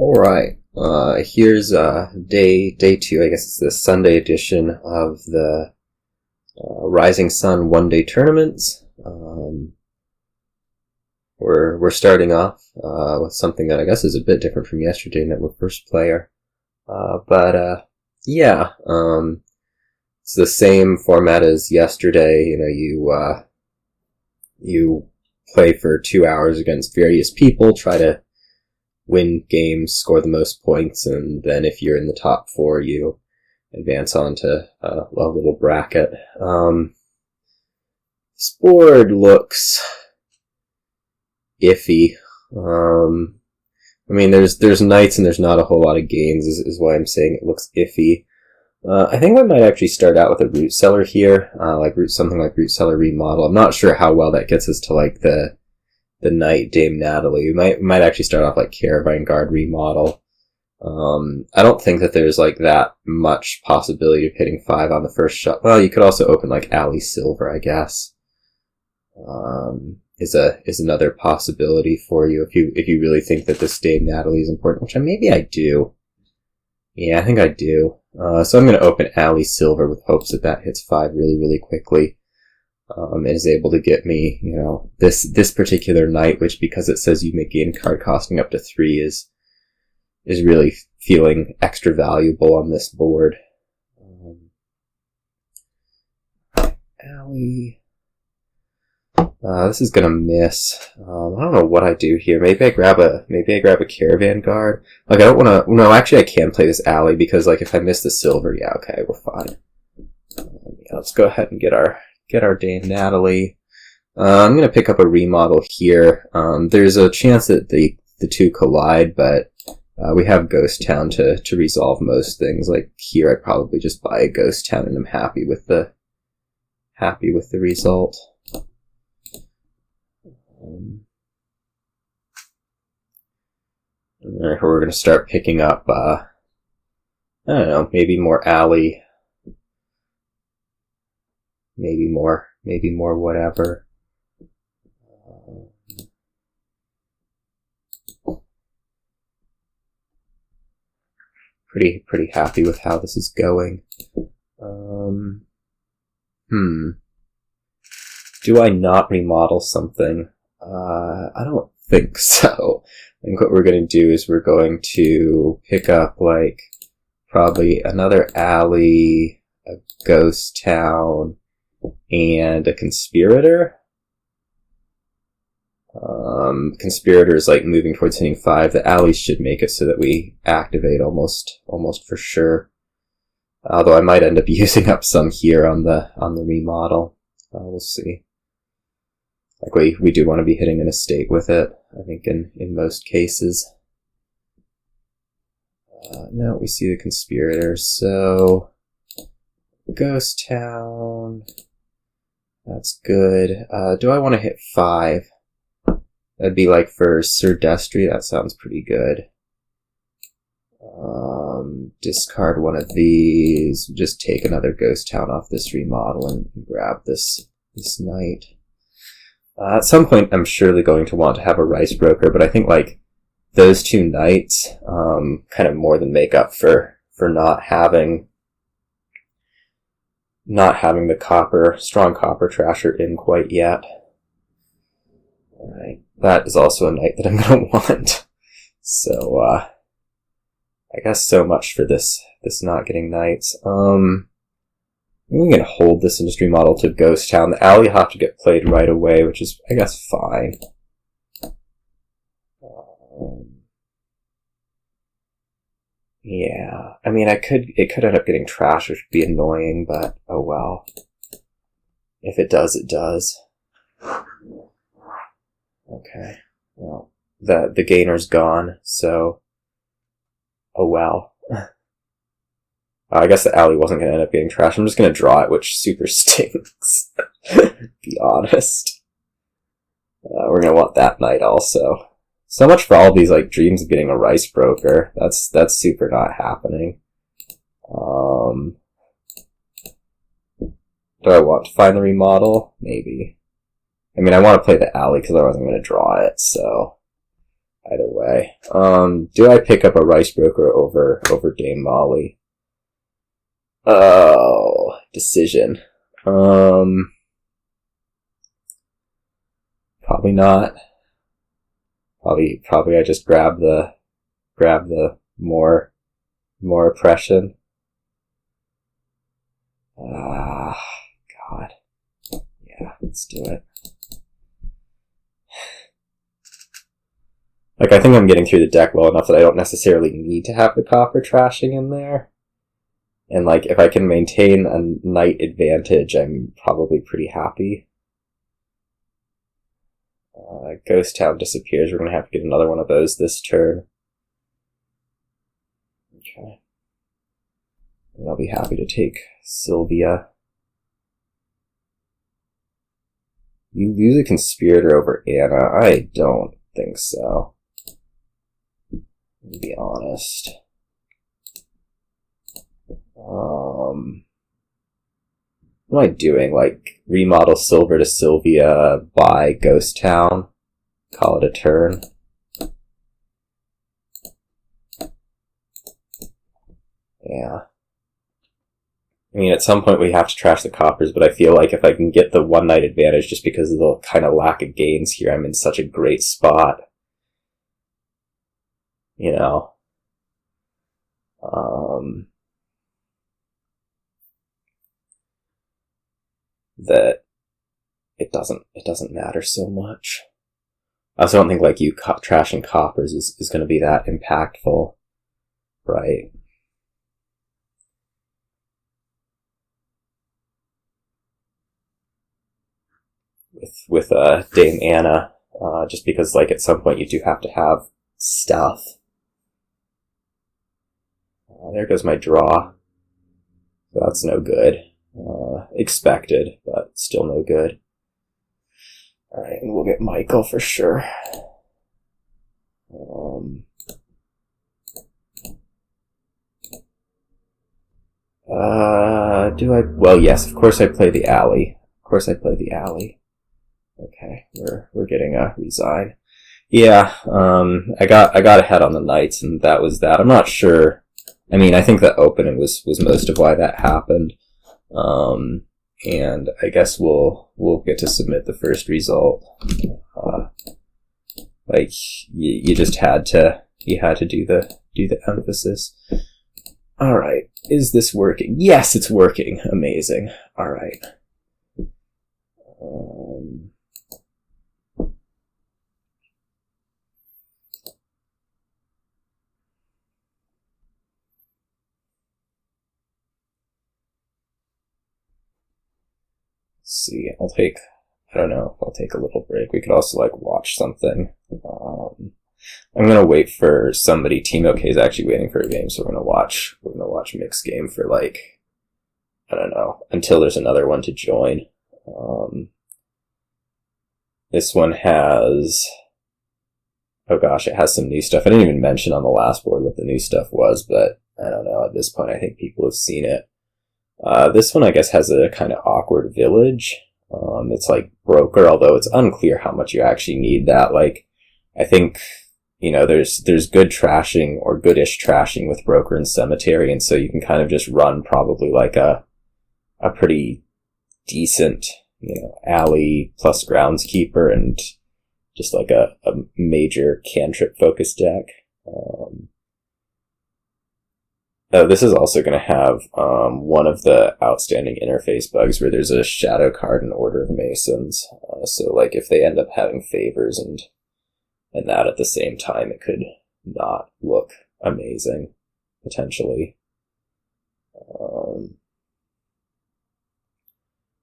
Alright, here's day 2, I guess it's the Sunday edition of the Rising Sun one-day tournaments. We're starting off with something that I guess is a bit different from yesterday in that we're first player. Yeah, it's the same format as yesterday. You play for 2 hours against various people, try to win games, score the most points, and then if you're in the top 4, you advance on to a little bracket. This board looks iffy. There's nights and there's not a whole lot of games, is why I'm saying it looks iffy. I think we might actually start out with a root cellar here, something like root cellar remodel. I'm not sure how well that gets us to like the night Dame Natalie. We might actually start off like Caravan guard remodel. I don't think that there's like that much possibility of hitting 5 on the first shot. Well, you could also open like Alley Silver, I guess. Is another possibility for you if you really think that this Dame Natalie is important, which maybe I do. Yeah, I think I do. So I'm going to open Alley Silver with hopes that hits 5 really, really quickly. And is able to get me, this particular night, which because it says you may gain card costing up to 3 is really feeling extra valuable on this board. Alley. This is gonna miss. I don't know what I do here. Maybe I grab a Caravan guard. Like I don't want to. No, actually I can play this Alley because like if I miss the silver, yeah, okay, we're fine. Let's go ahead and get our Dame Natalie. I'm going to pick up a remodel here. There's a chance that the two collide, but we have Ghost Town to resolve most things. Like here, I'd probably just buy a Ghost Town, and I'm happy with the result. We're going to start picking up. I don't know, maybe more Alley. Maybe more whatever. Pretty happy with how this is going. Do I not remodel something? I don't think so. I think what we're going to do is we're going to pick up like probably another Alley, a Ghost Town, and a Conspirator. Conspirator is like moving towards hitting 5. The Alleys should make it so that we activate almost for sure. Although I might end up using up some here on the remodel. We'll see. Like we do want to be hitting an estate with it, I think in most cases. Now we see the Conspirator, so Ghost Town. That's good. Do I want to hit 5? That'd be like for Sir Destry. That sounds pretty good. Discard one of these. Just take another Ghost Town off this remodel and grab this knight. At some point, I'm surely going to want to have a Rice Broker, but I think like those 2 knights kind of more than make up for not having the strong copper trasher in quite yet. Alright, that is also a knight that I'm going to want. So, I guess so much for this not getting knights. I'm going to hold this industry model to Ghost Town. The Alley will have to get played right away, which is, I guess, fine. Yeah, I mean, it could end up getting trash, which would be annoying, but oh well. If it does, it does. Okay, well, the gainer's gone, so oh well. I guess the Alley wasn't going to end up getting trash. I'm just going to draw it, which super stinks. Be honest. We're going to want that knight also. So much for all these like dreams of getting a Rice Broker. That's super not happening. Do I want to find the remodel? Maybe. I mean, I want to play the Alley because I wasn't going to draw it, so either way. Do I pick up a Rice Broker over Dame Molly? Oh, decision. Probably not. Probably I just grab the more oppression. God. Yeah, let's do it. Like, I think I'm getting through the deck well enough that I don't necessarily need to have the copper trashing in there. And, like, if I can maintain a knight advantage, I'm probably pretty happy. Ghost Town disappears. We're going to have to get another one of those this turn. Okay. And I'll be happy to take Sylvia. You lose a Conspirator over Anna? I don't think so. To be honest. What am I doing? Like, remodel Silver to Sylvia, buy Ghost Town, call it a turn. Yeah. I mean, at some point we have to trash the coppers, but I feel like if I can get the one night advantage just because of the kind of lack of gains here, I'm in such a great spot. You know? That it doesn't matter so much. I also don't think, like, you trashing coppers is going to be that impactful, right? With Dame Anna, just because, like, at some point you do have to have stuff. There goes my draw. So that's no good. Expected, but still no good. Alright, and we'll get Michael for sure. Do I? Well, yes, of course I play the alley. Okay, we're getting a resign. Yeah, I got ahead on the knights, and that was that. I'm not sure. I mean, I think the opening was most of why that happened. And I guess we'll get to submit the first result. Like, you just had to do the emphasis. Alright, is this working? Yes, it's working. Amazing. Alright. See, I'll take a little break. We could also, like, watch something. I'm gonna wait for somebody. TeamOkay is actually waiting for a game, so we're gonna watch mixed game for, like, I don't know, until there's another one to join. This one has, oh gosh, it has some new stuff. I didn't even mention on the last board what the new stuff was, but I don't know, at this point I think people have seen it. This one, I guess, has a kind of awkward village. It's like broker, although it's unclear how much you actually need that. Like, I think, you know, there's good trashing or goodish trashing with broker and cemetery, and so you can kind of just run probably like a pretty decent, you know, alley plus groundskeeper and just like a major cantrip focused deck. This is also going to have one of the outstanding interface bugs where there's a shadow card in Order of Masons. So, like, if they end up having favors and that at the same time, it could not look amazing, potentially.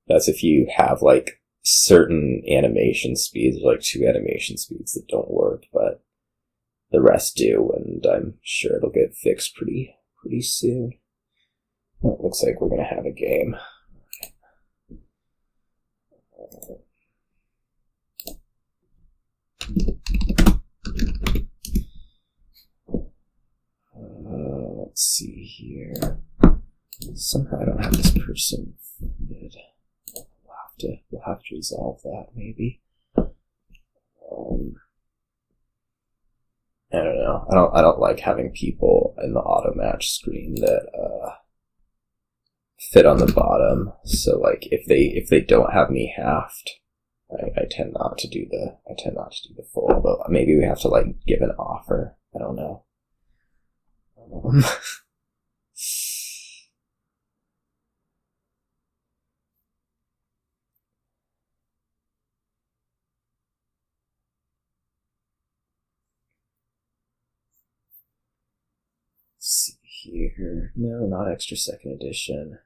That's if you have, like, certain animation speeds, like 2 animation speeds that don't work, but the rest do, and I'm sure it'll get fixed pretty soon. Well, it looks like we're going to have a game. Let's see here. Somehow I don't have this person funded. We'll have to resolve that, maybe. don't know. I don't like having people in the auto match screen that fit on the bottom. So like if they don't have me halved, I tend not to do the full. Although maybe we have to like give an offer. I don't know. Let's see here. No, not extra second edition.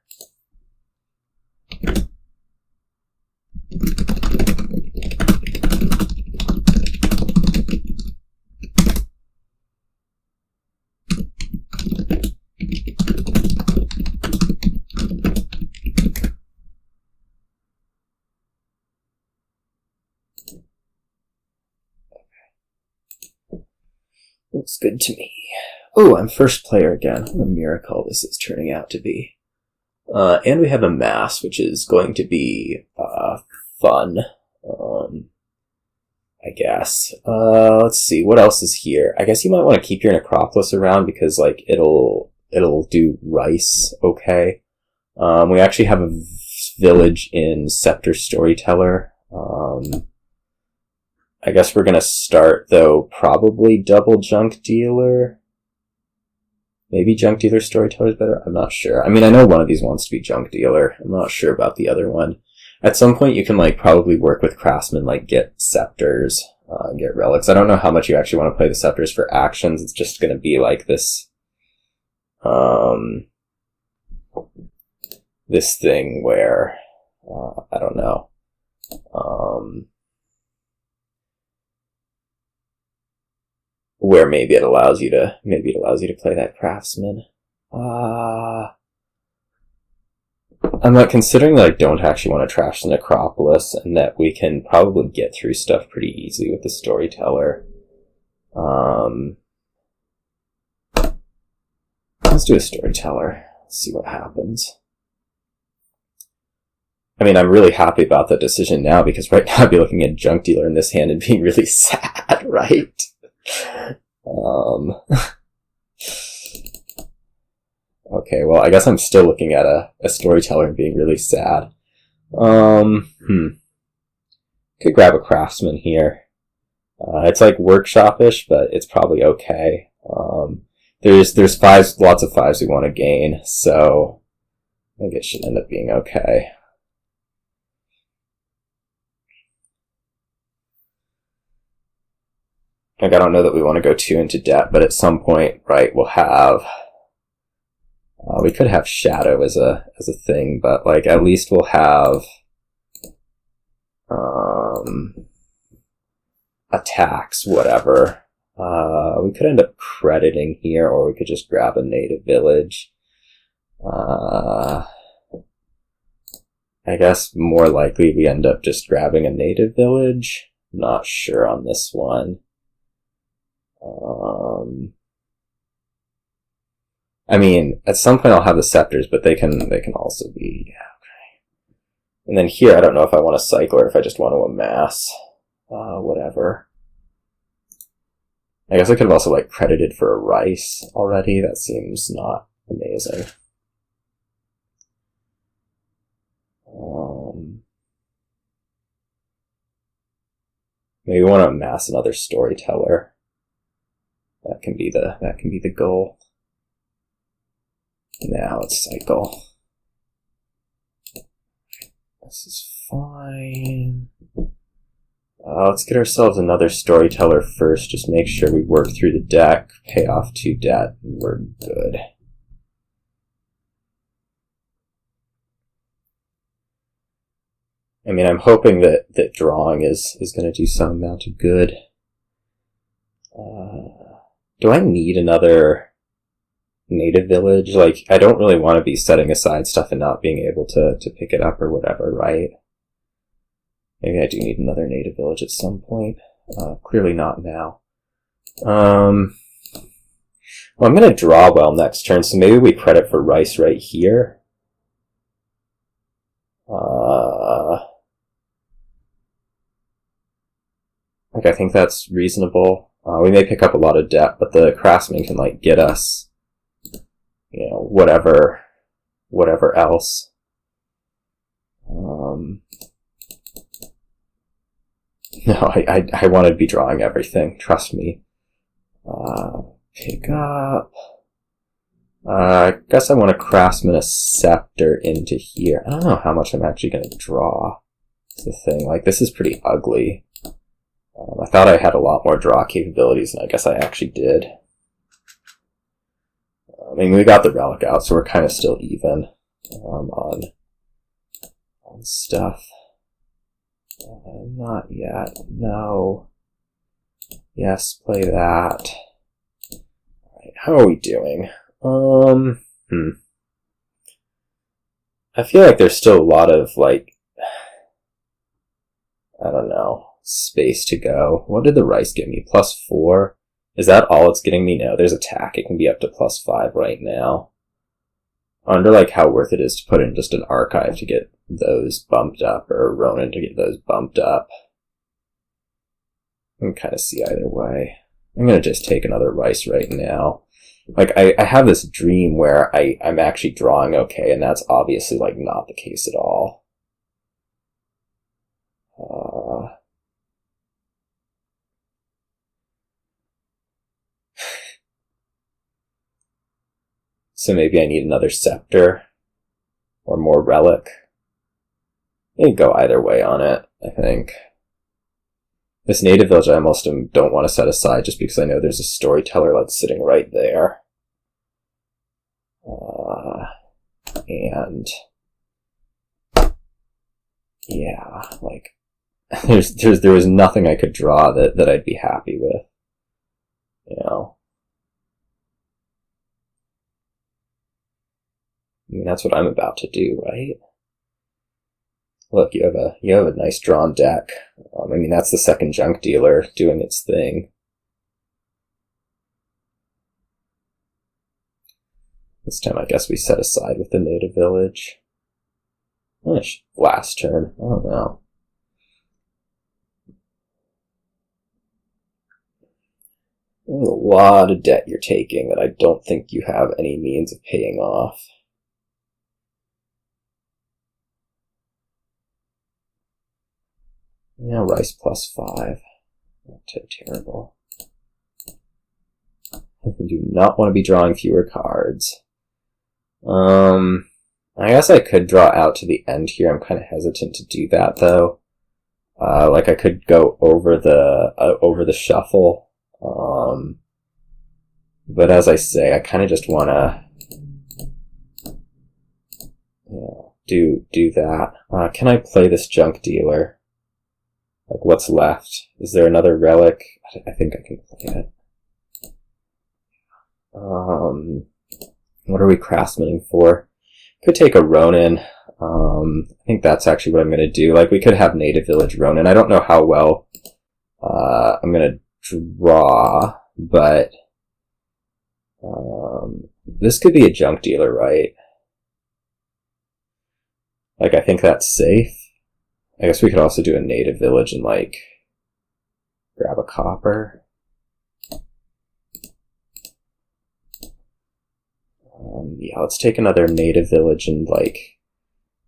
Looks good to me. Oh, I'm first player again. What a miracle this is turning out to be. And we have Amass, which is going to be fun. I guess. Let's see, what else is here? I guess you might want to keep your Necropolis around because like it'll do rice okay. We actually have a village in Scepter Storyteller. I guess we're gonna start though probably double junk dealer. Maybe junk dealer Storyteller is better. I'm not sure. I mean, I know one of these wants to be junk dealer. I'm not sure about the other one. At some point, you can like probably work with Craftsman, like get scepters, get relics. I don't know how much you actually want to play the scepters for actions. It's just going to be like this, this thing where I don't know. Where maybe it allows you to play that Craftsman. I'm like considering that I don't actually want to trash the Necropolis and that we can probably get through stuff pretty easily with the Storyteller. Let's do a Storyteller. Let's see what happens. I mean, I'm really happy about that decision now because right now I'd be looking at Junk Dealer in this hand and being really sad, right? Okay, well, I guess I'm still looking at a Storyteller and being really sad. Could grab a Craftsman here. It's like workshop-ish, but it's probably okay. There's lots of fives we want to gain, so I think it should end up being okay. Like, I don't know that we want to go too into debt, but at some point, right, we'll have... we could have Shadow as a thing, but, like, at least we'll have... attacks, whatever. We could end up crediting here, or we could just grab a native village. I guess more likely we end up just grabbing a native village. Not sure on this one. I mean, at some point I'll have the scepters, but they can also be, yeah, okay. And then here, I don't know if I want a cycle or if I just want to amass, whatever. I guess I could have also, like, credited for a rice already. That seems not amazing. Maybe we want to amass another Storyteller. That can be the goal. Now let's cycle. This is fine. Let's get ourselves another Storyteller first. Just make sure we work through the deck, pay off 2 debt, and we're good. I mean, I'm hoping that drawing is going to do some amount of good. Do I need another native village? Like, I don't really want to be setting aside stuff and not being able to pick it up or whatever, right? Maybe I do need another native village at some point. Clearly not now. Well, I'm going to draw well next turn, so maybe we credit for rice right here. Like, I think that's reasonable. We may pick up a lot of debt, but the Craftsman can, like, get us, you know, whatever else. No, I want to be drawing everything, trust me. Pick up. I guess I want to Craftsman a Scepter into here. I don't know how much I'm actually going to draw. That's the thing. Like, this is pretty ugly. I thought I had a lot more draw capabilities, and I guess I actually did. I mean, we got the Relic out, so we're kind of still even on stuff. Not yet. No. Yes, play that. Alright, how are we doing? I feel like there's still a lot of, like, I don't know, space to go. What did the rice give me? +4? Is that all it's getting me? No, there's attack. It can be up to +5 right now. I wonder, like, how worth it is to put in just an archive to get those bumped up, or Ronin to get those bumped up. I can kind of see either way. I'm gonna just take another rice right now. Like, I have this dream where I'm actually drawing okay, and that's obviously, like, not the case at all. So maybe I need another Scepter, or more Relic. I can go either way on it, I think. This native village I almost don't want to set aside just because I know there's a Storyteller, like, sitting right there. And yeah, like, there was nothing I could draw that I'd be happy with, you know. I mean, that's what I'm about to do, right? Look, you have a nice drawn deck. I mean, that's the second junk dealer doing its thing. This time, I guess we set aside with the native village. Last turn. I don't know. There's a lot of debt you're taking that I don't think you have any means of paying off. Yeah, rice +5. Not too terrible. I do not want to be drawing fewer cards. I guess I could draw out to the end here. I'm kind of hesitant to do that, though. Like, I could go over the shuffle. But as I say, I kind of just want to, do that. Can I play this junk dealer? Like, what's left? Is there another Relic? I think I can play it. What are we Craftsmaning for? Could take a Ronin. I think that's actually what I'm going to do. Like, we could have Native Village Ronin. I don't know how well I'm going to draw, but this could be a junk dealer, right? Like, I think that's safe. I guess we could also do a Native Village and, like, grab a copper. Yeah, let's take another Native Village and, like,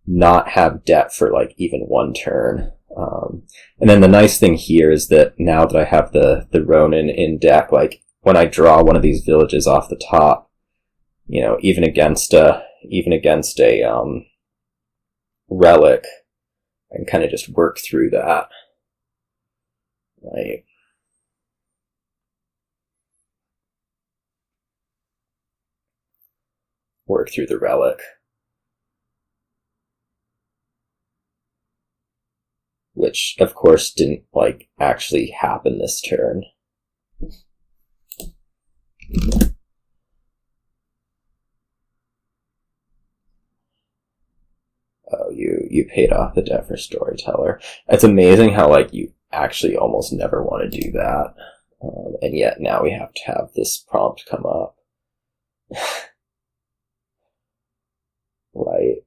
not have debt for, like, even one turn. And then the nice thing here is that now that I have the Ronin in deck, like, when I draw one of these villages off the top, you know, even against a Relic, I can kind of just work through that. Right. Work through the Relic. Which, of course, didn't, like, actually happen this turn. Oh, you paid off the debt for Storyteller. It's amazing how, like, you actually almost never want to do that. And yet now we have to have this prompt come up. Right.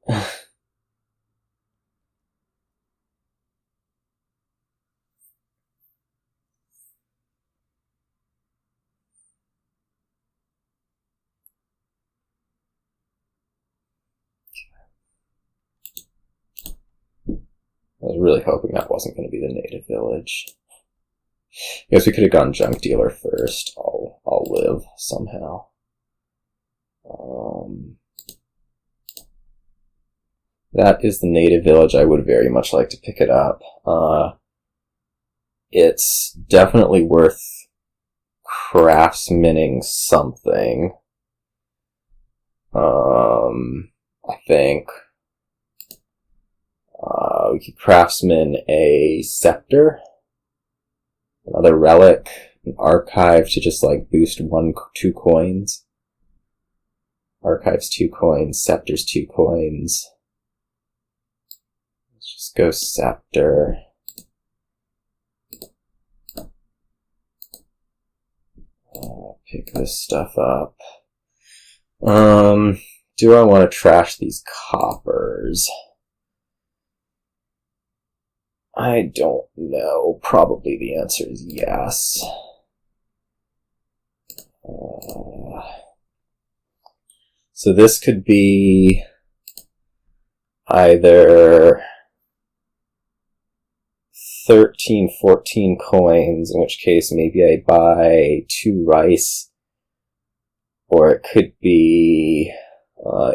was really hoping that wasn't going to be the native village. I guess we could have gone junk dealer first. I'll live somehow. That is the native village. I would very much like to pick it up. It's definitely worth craftsmaning something. I think we could craftsman a Scepter, another Relic, an Archive to just like boost 2 coins. Archives 2 coins, Scepters 2 coins. Let's just go Scepter. Pick this stuff up. Do I want to trash these coppers? I don't know. Probably the answer is yes. So this could be either 13, 14 coins, in which case maybe I buy 2 rice, or it could be,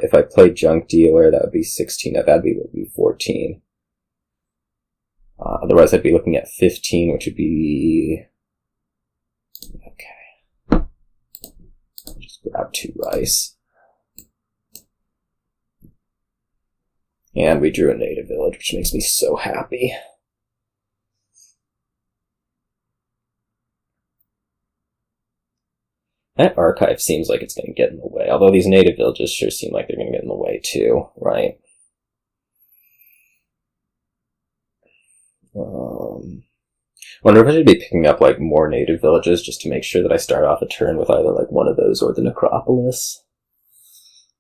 if I play junk dealer, that would be 16, would be 14. Otherwise I'd be looking at 15, which would be, okay, just grab 2 rice. And we drew a native village, which makes me so happy. That archive seems like it's going to get in the way, although these native villages sure seem like they're going to get in the way too, right? Wonder if I should be picking up like more native villages just to make sure that I start off a turn with either like one of those or the necropolis.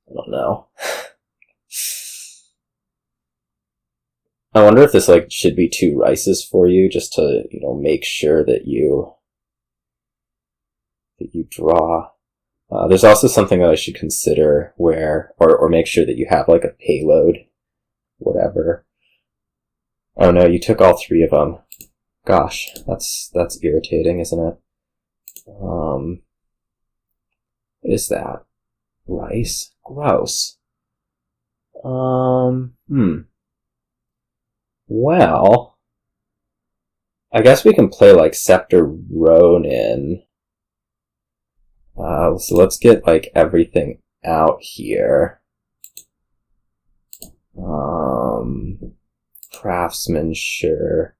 I don't know. I wonder if this like should be 2 rices for you, just to, you know, make sure that you draw. There's also something that I should consider where, or make sure that you have like a payload, whatever. Oh no, you took all 3 of them. Gosh, that's irritating, isn't it? What is that? Rice? Gross. Well, I guess we can play like Scepter Ronin. So let's get like everything out here. Craftsman, sure.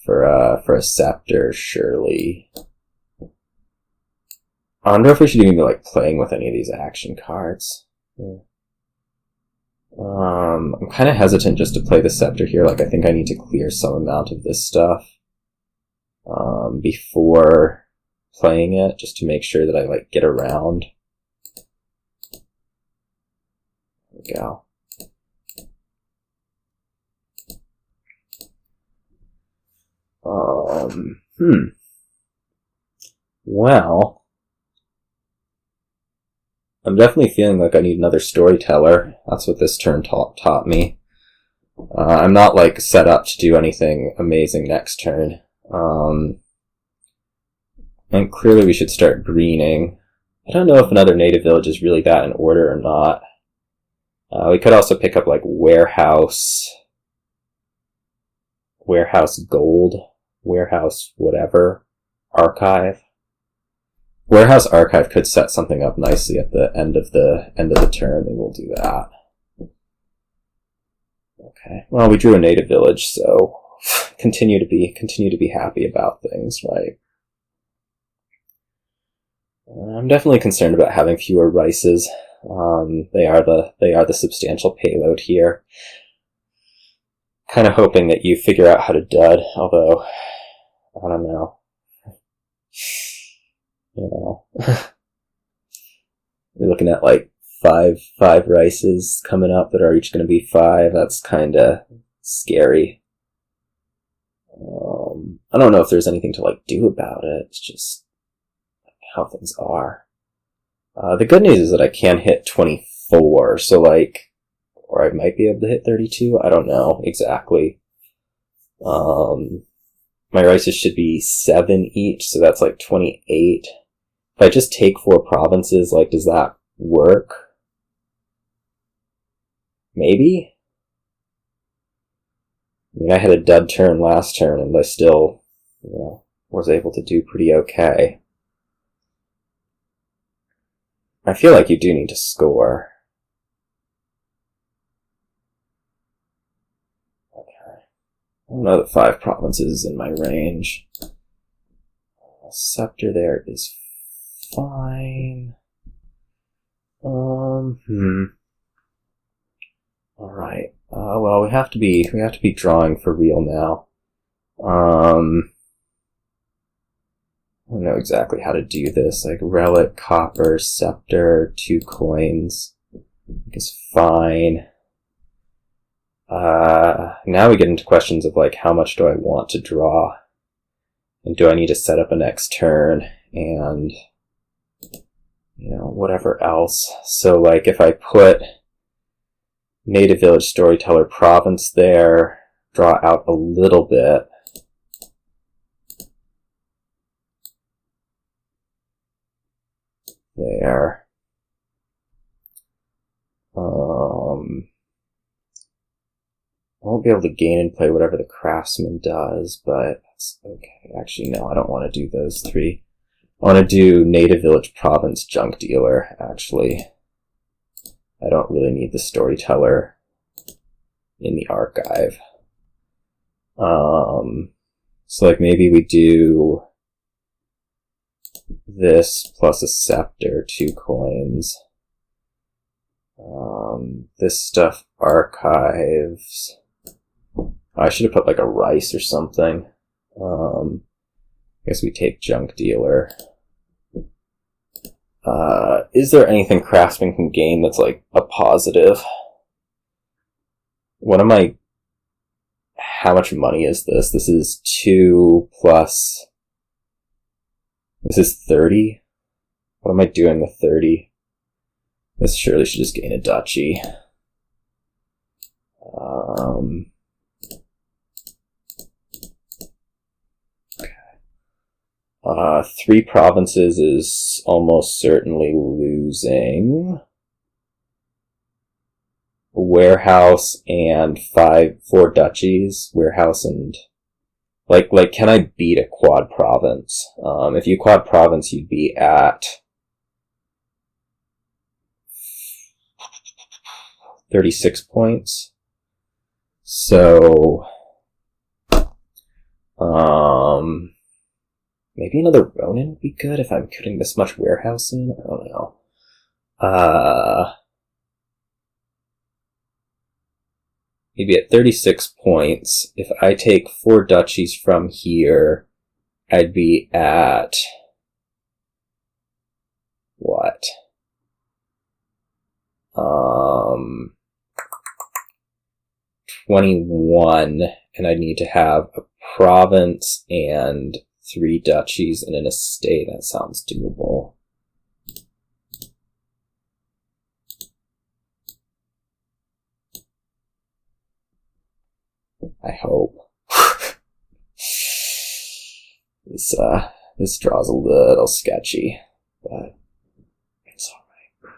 For a Scepter, surely. I wonder if we should even be like playing with any of these action cards. I'm kind of hesitant just to play the Scepter here. Like, I think I need to clear some amount of this stuff before playing it, just to make sure that I like get around. There we go. Well, I'm definitely feeling like I need another Storyteller. That's what this turn taught me. I'm not like set up to do anything amazing next turn. And clearly we should start greening. I don't know if another native village is really that in order or not. We could also pick up like warehouse gold, warehouse whatever, archive. Warehouse archive could set something up nicely at the end of the turn, and we'll do that. Okay. Well, we drew a native village, so continue to be happy about things, right? I'm definitely concerned about having fewer rices. They are the substantial payload here. Kind of hoping that you figure out how to dud, although I don't know. You know, you're looking at like five rices coming up that are each going to be 5. That's kind of scary. I don't know if there's anything to like do about it. It's just how things are. The good news is that I can hit 24, so like or I might be able to hit 32. I don't know exactly. My rices should be 7 each, so that's like 28. If I just take 4 provinces, like, does that work? Maybe? I mean, I had a dud turn last turn, and I still, was able to do pretty okay. I feel like you do need to score. Okay. I don't know that 5 provinces is in my range. Scepter there is fine. Alright. Well, we have to be drawing for real now. I don't know exactly how to do this. Like, Relic, Copper, Scepter, 2 coins. I guess fine. Now we get into questions of, like, how much do I want to draw? And do I need to set up a next turn? And, whatever else. So, like, if I put Native Village Storyteller Province there, draw out a little bit. There. I won't be able to gain and play whatever the Craftsman does, but that's okay. Actually, no, I don't want to do those 3. I want to do Native Village Province Junk Dealer, actually. I don't really need the Storyteller in the archive. So, like, maybe we do this plus a Scepter, 2 coins. This stuff archives. I should have put like a rice or something. I guess we take Junk Dealer. Is there anything Craftsman can gain that's like a positive? How much money is this? This is 2 plus... This is 30? What am I doing with 30? This surely should just gain a duchy. 3 provinces is almost certainly losing. Warehouse and 4 duchies. Warehouse and... Like, can I beat a quad province? If you quad province, you'd be at 36 points. So, maybe another Ronin would be good if I'm putting this much warehouse in. I don't know. Maybe at 36 points, if I take 4 duchies from here, I'd be at... what? 21, and I'd need to have a province and 3 duchies and an estate. That sounds doable. I hope. This draw's a little sketchy, but it's alright.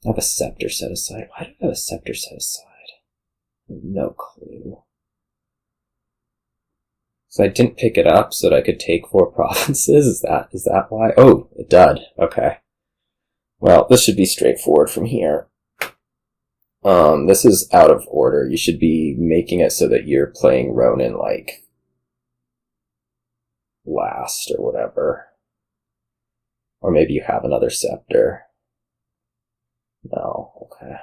I have a Scepter set aside. Why do I have a Scepter set aside? No clue. So I didn't pick it up so that I could take 4 provinces? Is that why? Oh, it did. Okay. Well, this should be straightforward from here. This is out of order. You should be making it so that you're playing Ronin, like, last or whatever. Or maybe you have another Scepter. No, okay.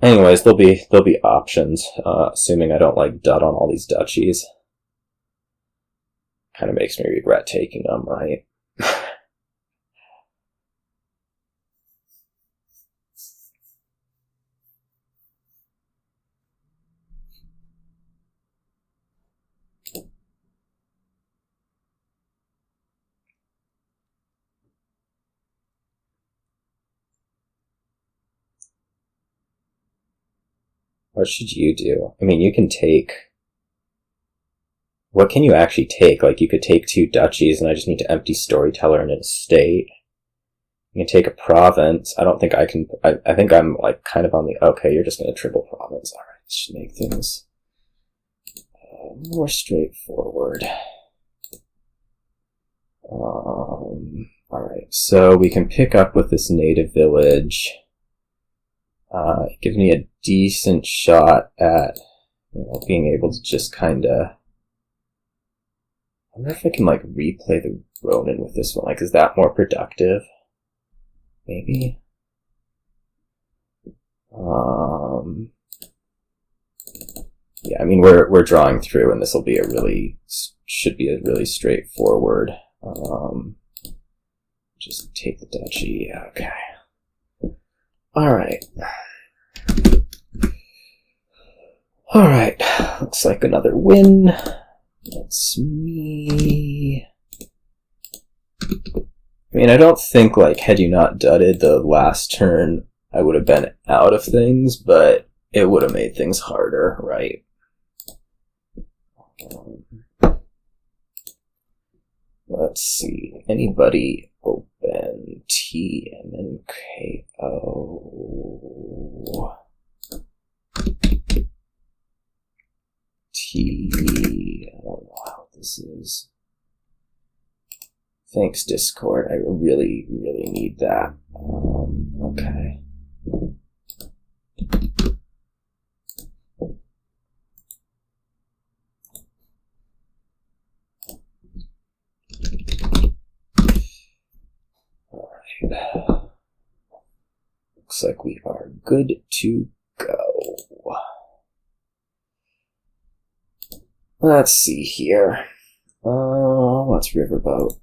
Anyways, there'll be options, assuming I don't, like, dud on all these duchies. Kind of makes me regret taking them, right? What should you do? I mean, you can take... What can you actually take? Like, you could take 2 duchies, and I just need to empty Storyteller and an estate. You can take a province. I don't think I can... I think I'm, like, kind of on the... Okay, you're just going to triple province. Alright, this should make things more straightforward. Alright, so we can pick up with this native village. It gives me a decent shot at, being able to just kinda... I wonder if I can, like, replay the Ronin with this one. Like, is that more productive? Maybe? Yeah, I mean, we're drawing through, and this will be should be a really straightforward, just take the duchy, okay. Alright. Alright, looks like another win. That's me. I mean, I don't think, like, had you not dudded the last turn, I would have been out of things, but it would have made things harder, right? Let's see. Anybody open TeamOkay? I don't know how this is. Thanks, Discord. I really, really need that. Okay. Alright. Looks like we are good to go. Let's see here. What's Riverboat?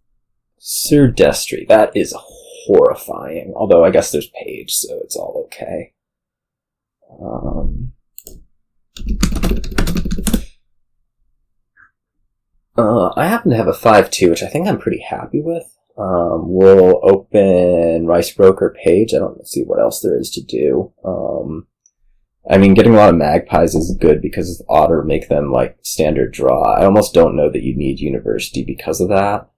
Sir Destry. That is horrifying. Although I guess there's Page, so it's all okay. I happen to have a 5-2, which I think I'm pretty happy with. We'll open Rice Broker Page. I don't see what else there is to do. I mean, getting a lot of Magpies is good because Otter make them, like, standard draw. I almost don't know that you need University because of that.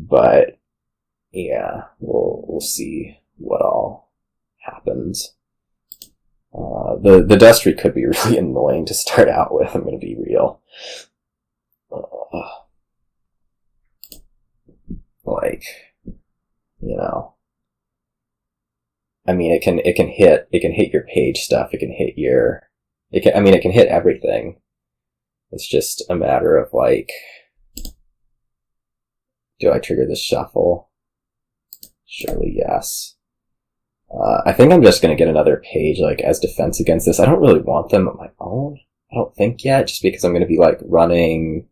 But, yeah, we'll see what all happens. The Destry could be really annoying to start out with, I'm gonna be real. Like, I mean, it can hit your Page stuff, it can hit it can hit everything. It's just a matter of, like, do I trigger the shuffle? Surely yes. I think I'm just gonna get another Page, like, as defense against this. I don't really want them on my own. I don't think yet, just because I'm gonna be, like, running...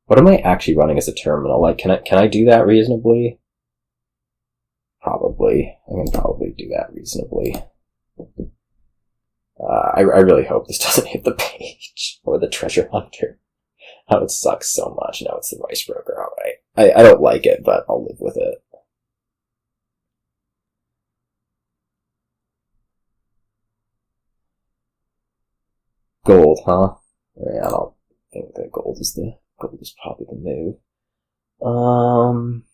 What am I actually running as a terminal? Like, can I do that reasonably? Probably. I can probably do that reasonably. I really hope this doesn't hit the Page or the Treasure Hunter. That would suck so much. No, it's the Rice Broker. Alright. I don't like it, but I'll live with it. Gold, huh? Yeah, I don't think that gold is probably the move. I'm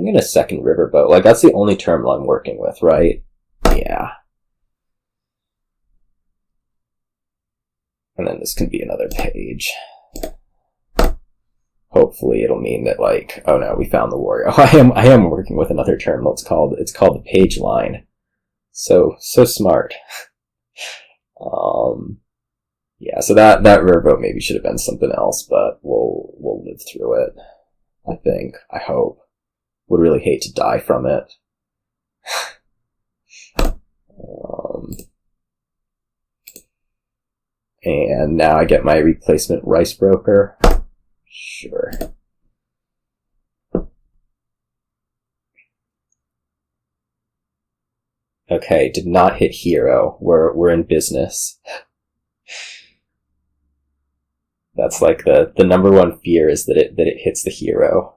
gonna second Riverboat. Like, that's the only terminal I'm working with, right? Yeah. And then this can be another Page. Hopefully it'll mean that, like, oh no, we found the warrior. Oh, I am working with another terminal. It's called the Page line. So smart. Yeah, so that Riverboat maybe should have been something else, but we'll live through it. I think. I hope. Would really hate to die from it. And now I get my replacement Rice Broker. Sure. Okay, did not hit hero. We're in business. That's like the number one fear is that it hits the hero.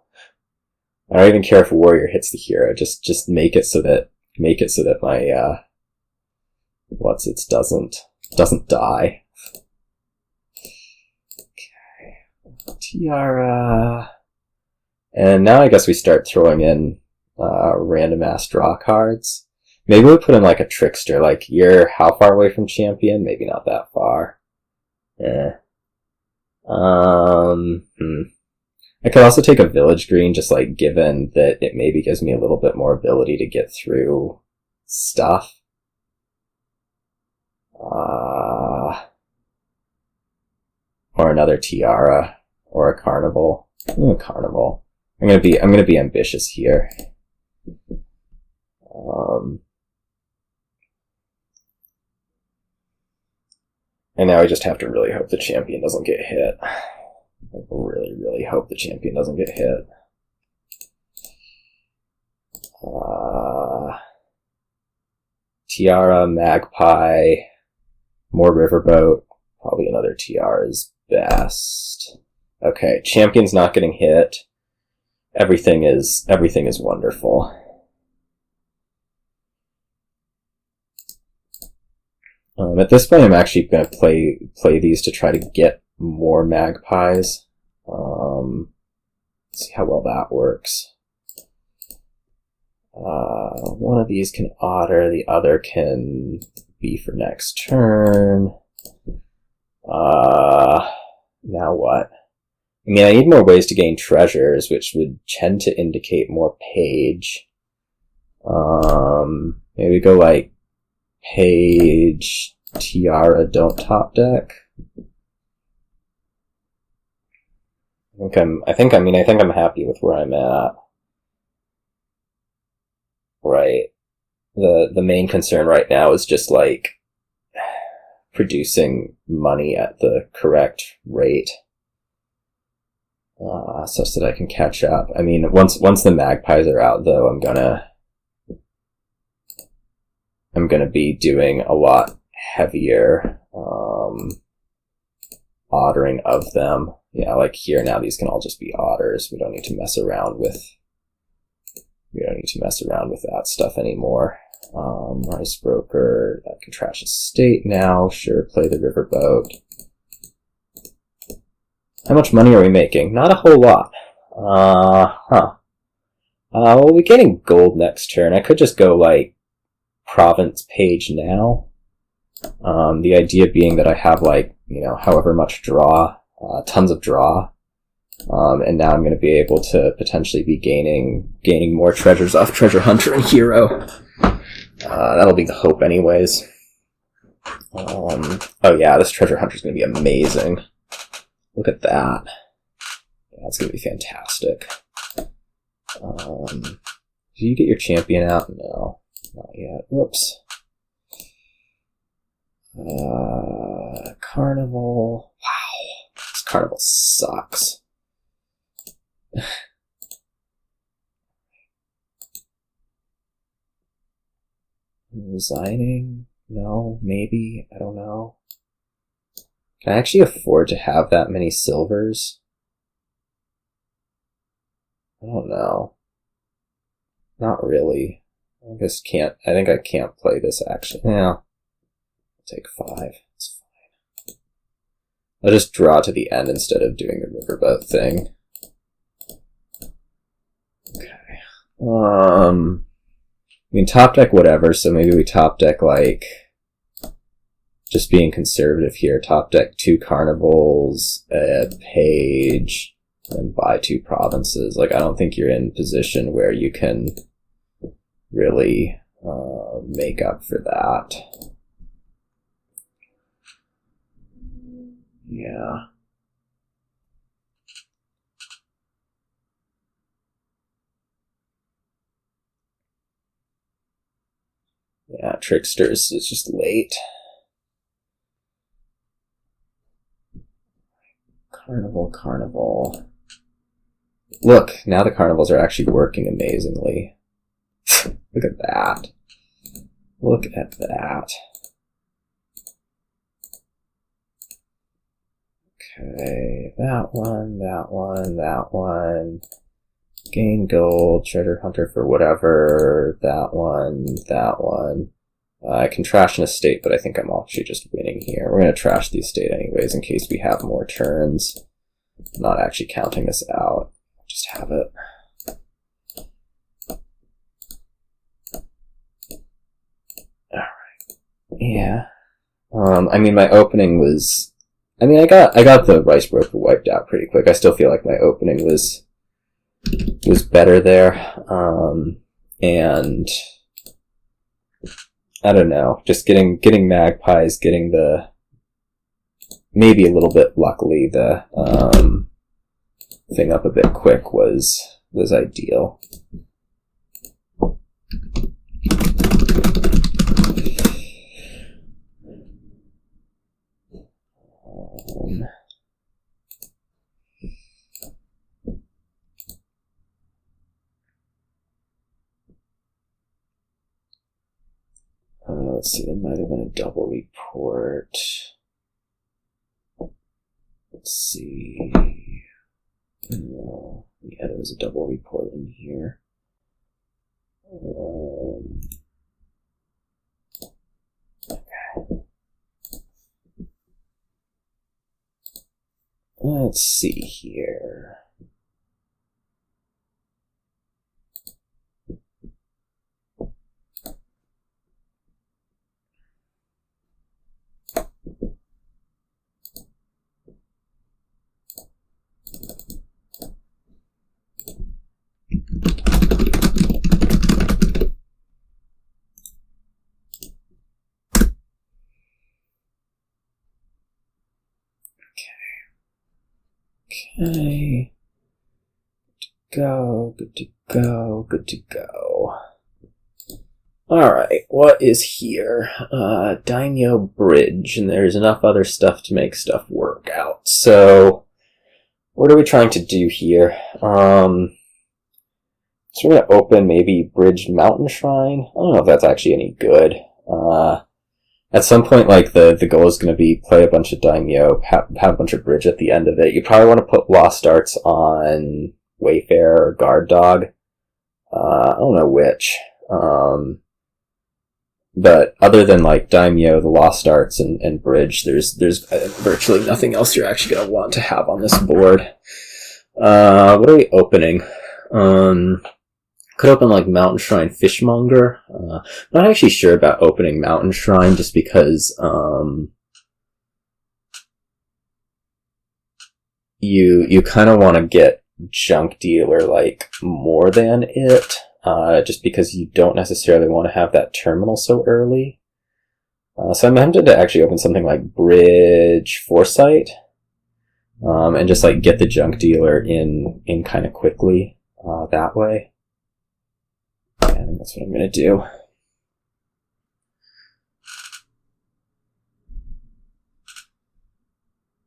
I don't even care if warrior hits the hero. Just make it so that my What's its doesn't die. Okay. Tiara. And now I guess we start throwing in random ass draw cards. Maybe we put in like a Trickster, like you're how far away from champion? Maybe not that far. I could also take a village green, just like given that it maybe gives me a little bit more ability to get through stuff. Or another Tiara, or a Carnival. Carnival. I'm gonna be ambitious here. And now I just have to really hope the champion doesn't get hit. Like, really, really hope the champion doesn't get hit. Tiara, Magpie, more Riverboat. Probably another Tiara is best. Okay, champion's not getting hit. Everything is wonderful. At this point, I'm actually going to play these to try to get more Magpies. See how well that works. One of these can Otter, the other can be for next turn. Now what? I mean, I need more ways to gain treasures, which would tend to indicate more page. Maybe go like page, Tiara, don't top deck. I think I'm happy with where I'm at. Right. The main concern right now is just like producing money at the correct rate. Such that I can catch up. I mean, once the Magpies are out though, I'm gonna be doing a lot heavier ottering of them. Yeah, like here now these can all just be otters. We don't need to mess around with that stuff anymore. Rice Broker, that can trash estate now. Sure, play the Riverboat. How much money are we making? Not a whole lot. Well, we're getting gold next turn. I could just go like province page now. The idea being that I have like, however much draw, tons of draw. And now I'm going to be able to potentially be gaining more treasures off Treasure Hunter and Hero. That'll be the hope anyways. Oh yeah, this Treasure Hunter is going to be amazing. Look at that. Yeah, it's going to be fantastic. Did you get your champion out? No, not yet. Whoops. Carnival. Wow. This Carnival sucks. Resigning? No, maybe. I don't know. Can I actually afford to have that many silvers? I don't know. Not really. I think I can't play this actually. Yeah. I'll take 5. It's fine. I'll just draw to the end instead of doing the Riverboat thing. Okay. I mean, top deck whatever, so maybe we top deck like, just being conservative here, top deck 2 Carnivals, a page, and buy 2 provinces. Like, I don't think you're in position where you can really make up for that. Yeah. Yeah, Tricksters is just late. Carnival. Look, now the Carnivals are actually working amazingly. Look at that. Look at that. Okay, that one. Gain gold, Treasure Hunter for whatever, that one. I can trash an estate, but I think I'm actually just winning here. We're going to trash the estate anyways in case we have more turns. I'm not actually counting this out. Just have it. Alright. Yeah. I mean, my opening was... I mean, I got the Rice Broker wiped out pretty quick. I still feel like my opening was better there. And... I don't know, just getting Magpies, getting the, maybe a little bit luckily, the thing up a bit quick was ideal. Let's see, there might have been a double report. Let's see. No, yeah, there was a double report in here. Okay. Let's see here. Okay. Good to go, good to go. Alright, what is here? Daimyo Bridge, and there's enough other stuff to make stuff work out. So, what are we trying to do here? So we're gonna open maybe Bridge Mountain Shrine. I don't know if that's actually any good. At some point, like, the goal is going to be play a bunch of Daimyo, have a bunch of Bridge at the end of it. You probably want to put Lost Arts on Wayfarer or Guard Dog. I don't know which. But other than, like, Daimyo, the Lost Arts, and Bridge, there's virtually nothing else you're actually going to want to have on this board. What are we opening? Could open, like, Mountain Shrine Fishmonger. Not actually sure about opening Mountain Shrine just because, you kind of want to get Junk Dealer, like, more than it, just because you don't necessarily want to have that terminal so early. So I'm tempted to actually open something like Bridge Foresight, and just, like, get the Junk Dealer in kind of quickly, that way. I think that's what I'm going to do.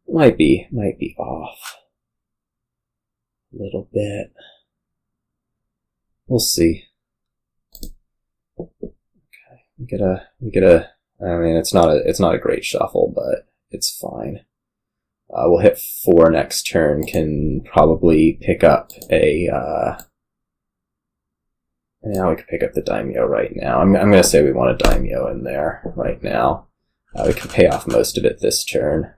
Might be off a little bit. We'll see. Okay, we get a. I mean, it's not a great shuffle, but it's fine. We'll hit 4 next turn. Can probably pick up a. Now we can pick up the Daimyo right now. I'm going to say we want a Daimyo in there right now. We can pay off most of it this turn.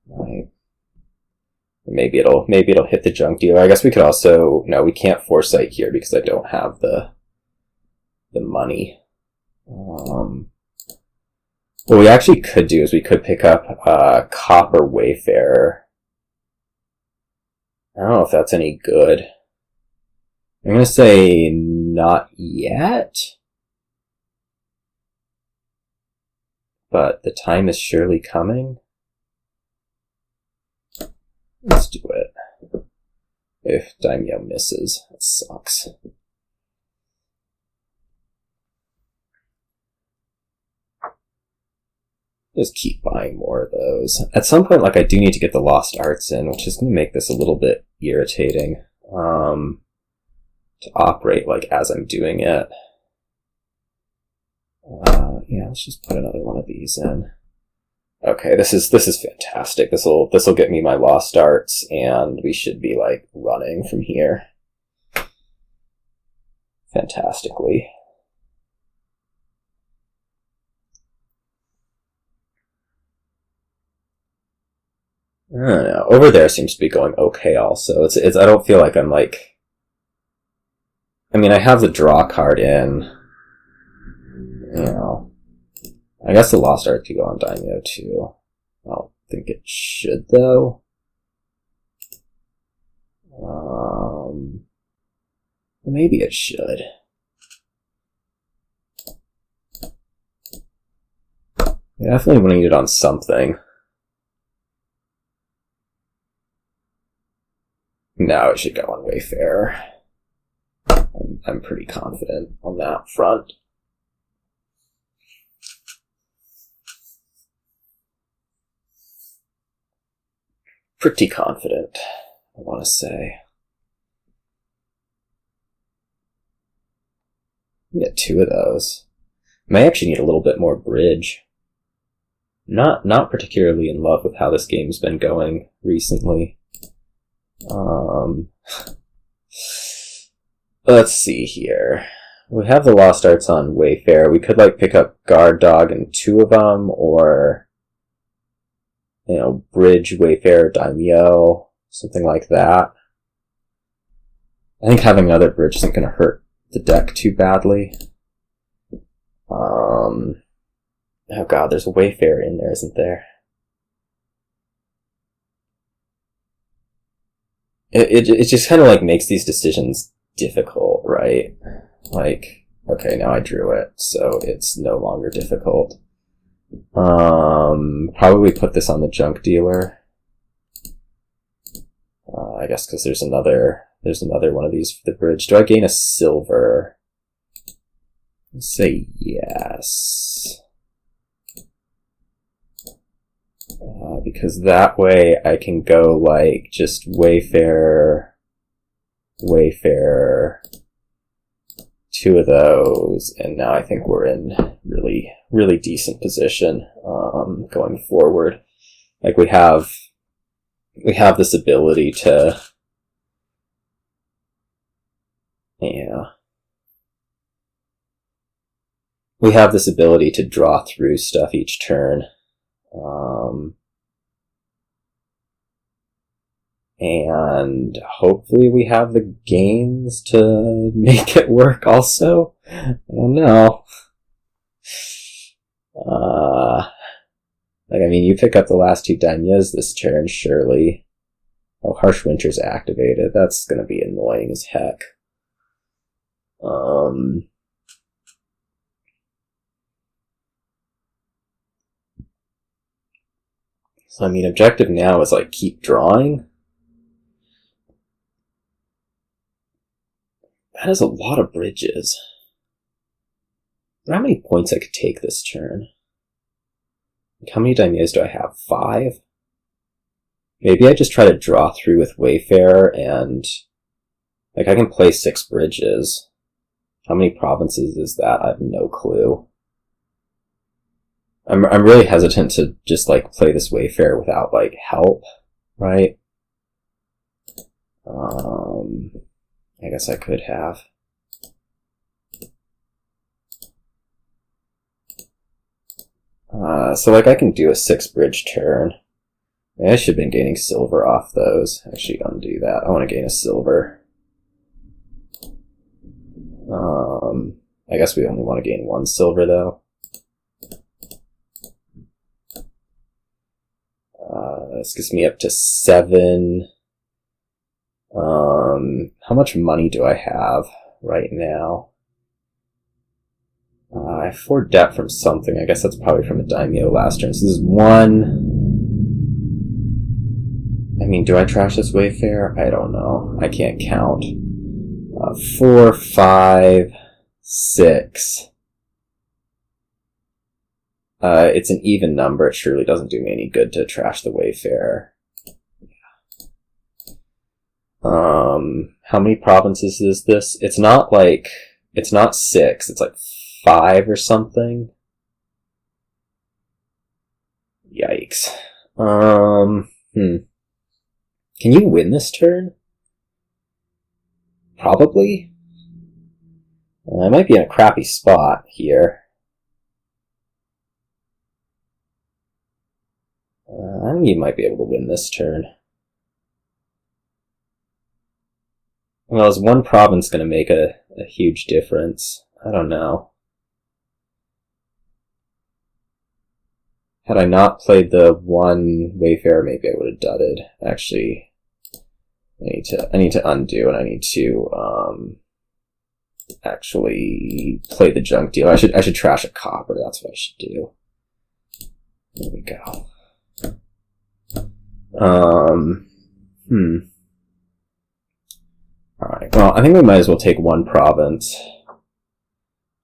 Right. Maybe it'll hit the Junk Dealer. I guess we could also... No, we can't Foresight here because I don't have the money. What we actually could do is we could pick up Copper Wayfarer. I don't know if that's any good. I'm going to say not yet. But the time is surely coming. Let's do it. If Daimyo misses, that sucks. Just keep buying more of those. At some point, like, I do need to get the Lost Arts in, which is going to make this a little bit irritating. To operate, like, as I'm doing it. Yeah, let's just put another one of these in. Okay, this is fantastic. This'll get me my Lost Arts, and we should be, like, running from here fantastically. I don't know. Over there seems to be going okay also. It's I don't feel like I'm like... I mean, I have the draw card in. You know. I guess the Lost Art could go on Daimyo too. I don't think it should though. Maybe it should. I definitely want to need it on something. No, it should go on Wayfarer. I'm pretty confident on that front. Pretty confident, I want to say. Get 2 of those. May actually need a little bit more bridge. Not particularly in love with how this game's been going recently. Let's see here. We have the Lost Arts on Wayfarer. We could like pick up Guard Dog and 2 of them, or you know, Bridge, Wayfarer, Daimyo, something like that. I think having another bridge isn't going to hurt the deck too badly. Oh god, there's a Wayfarer in there, isn't there? It just kind of like makes these decisions difficult, right? Like, okay, now I drew it, so it's no longer difficult. Probably put this on the junk dealer. I guess because there's another one of these for the bridge. Do I gain a silver? Let's say yes. Because that way I can go like just Wayfarer, 2 of those, and now I think we're in really decent position going forward. Like we have this ability to, we have this ability to draw through stuff each turn. And hopefully we have the gains to make it work also. I don't know. Like, I mean, you pick up the last 2 Daimyos this turn, surely. Oh, Harsh Winter's activated. That's gonna be annoying as heck. So, I mean, objective now is, like, keep drawing. That is a lot of bridges. How many points I could take this turn? Like, how many Daimyos do I have? 5? Maybe I just try to draw through with Wayfarer and... like, I can play 6 bridges. How many provinces is that? I have no clue. I'm really hesitant to just, like, play this Wayfarer without, like, help, right? I guess I could have. So, like, I can do a 6 bridge turn. I should have been gaining silver off those. Actually, undo that. I want to gain a silver. I guess we only want to gain 1 silver, though. This gets me up to 7. How much money do I have right now? I have 4 debt from something. I guess that's probably from a Daimyo last turn. So this is 1. I mean, do I trash this Wayfarer? I don't know. I can't count. 4, 5, 6. It's an even number. It surely doesn't do me any good to trash the Wayfarer. How many provinces is this? It's not 6. It's like 5 or something. Yikes. Can you win this turn? Probably. I might be in a crappy spot here. I think you might be able to win this turn. Well, is one province going to make a huge difference? I don't know. Had I not played the one Wayfarer, maybe I would have dudded. Actually, I need to undo, and I need to actually play the junk deal. I should trash a copper. That's what I should do. There we go. Alright, well, I think we might as well take one province.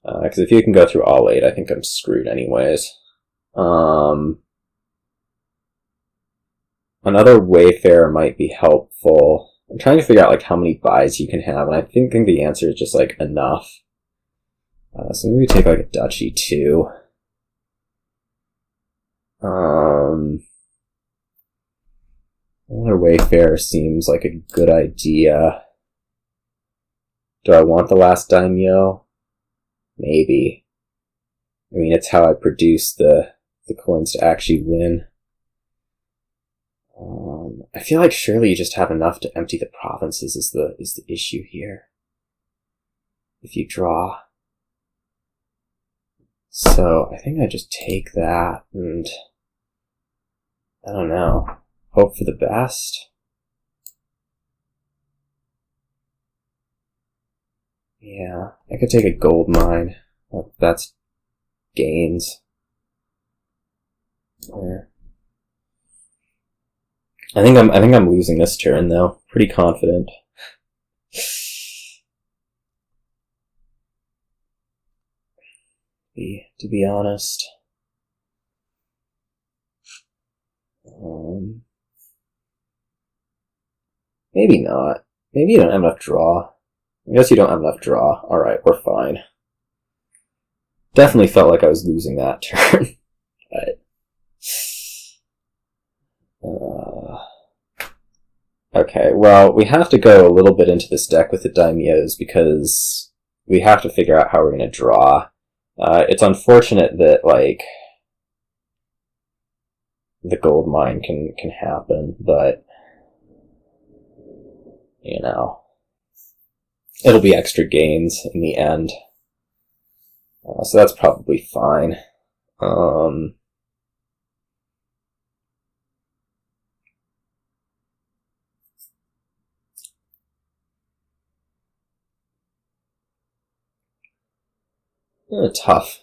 Because if you can go through all 8, I think I'm screwed anyways. Another Wayfarer might be helpful. I'm trying to figure out like how many buys you can have, and I think the answer is just like enough. So maybe take like a duchy too. Another Wayfarer seems like a good idea. Do I want the last Daimyo? Maybe. I mean, it's how I produce the coins to actually win. I feel like surely you just have enough to empty the provinces is the issue here. If you draw. So I think I just take that and I don't know. Hope for the best. Yeah, I could take a gold mine. That's gains. Yeah. I think I'm losing this turn though. Pretty confident. To be honest. Maybe not. Maybe you don't have enough draw. I guess you don't have enough draw. Alright, we're fine. Definitely felt like I was losing that turn. But okay, well, we have to go a little bit into this deck with the Daimyos because we have to figure out how we're going to draw. It's unfortunate that, like, the gold mine can happen, but, you know, it'll be extra gains in the end. So that's probably fine. Tough.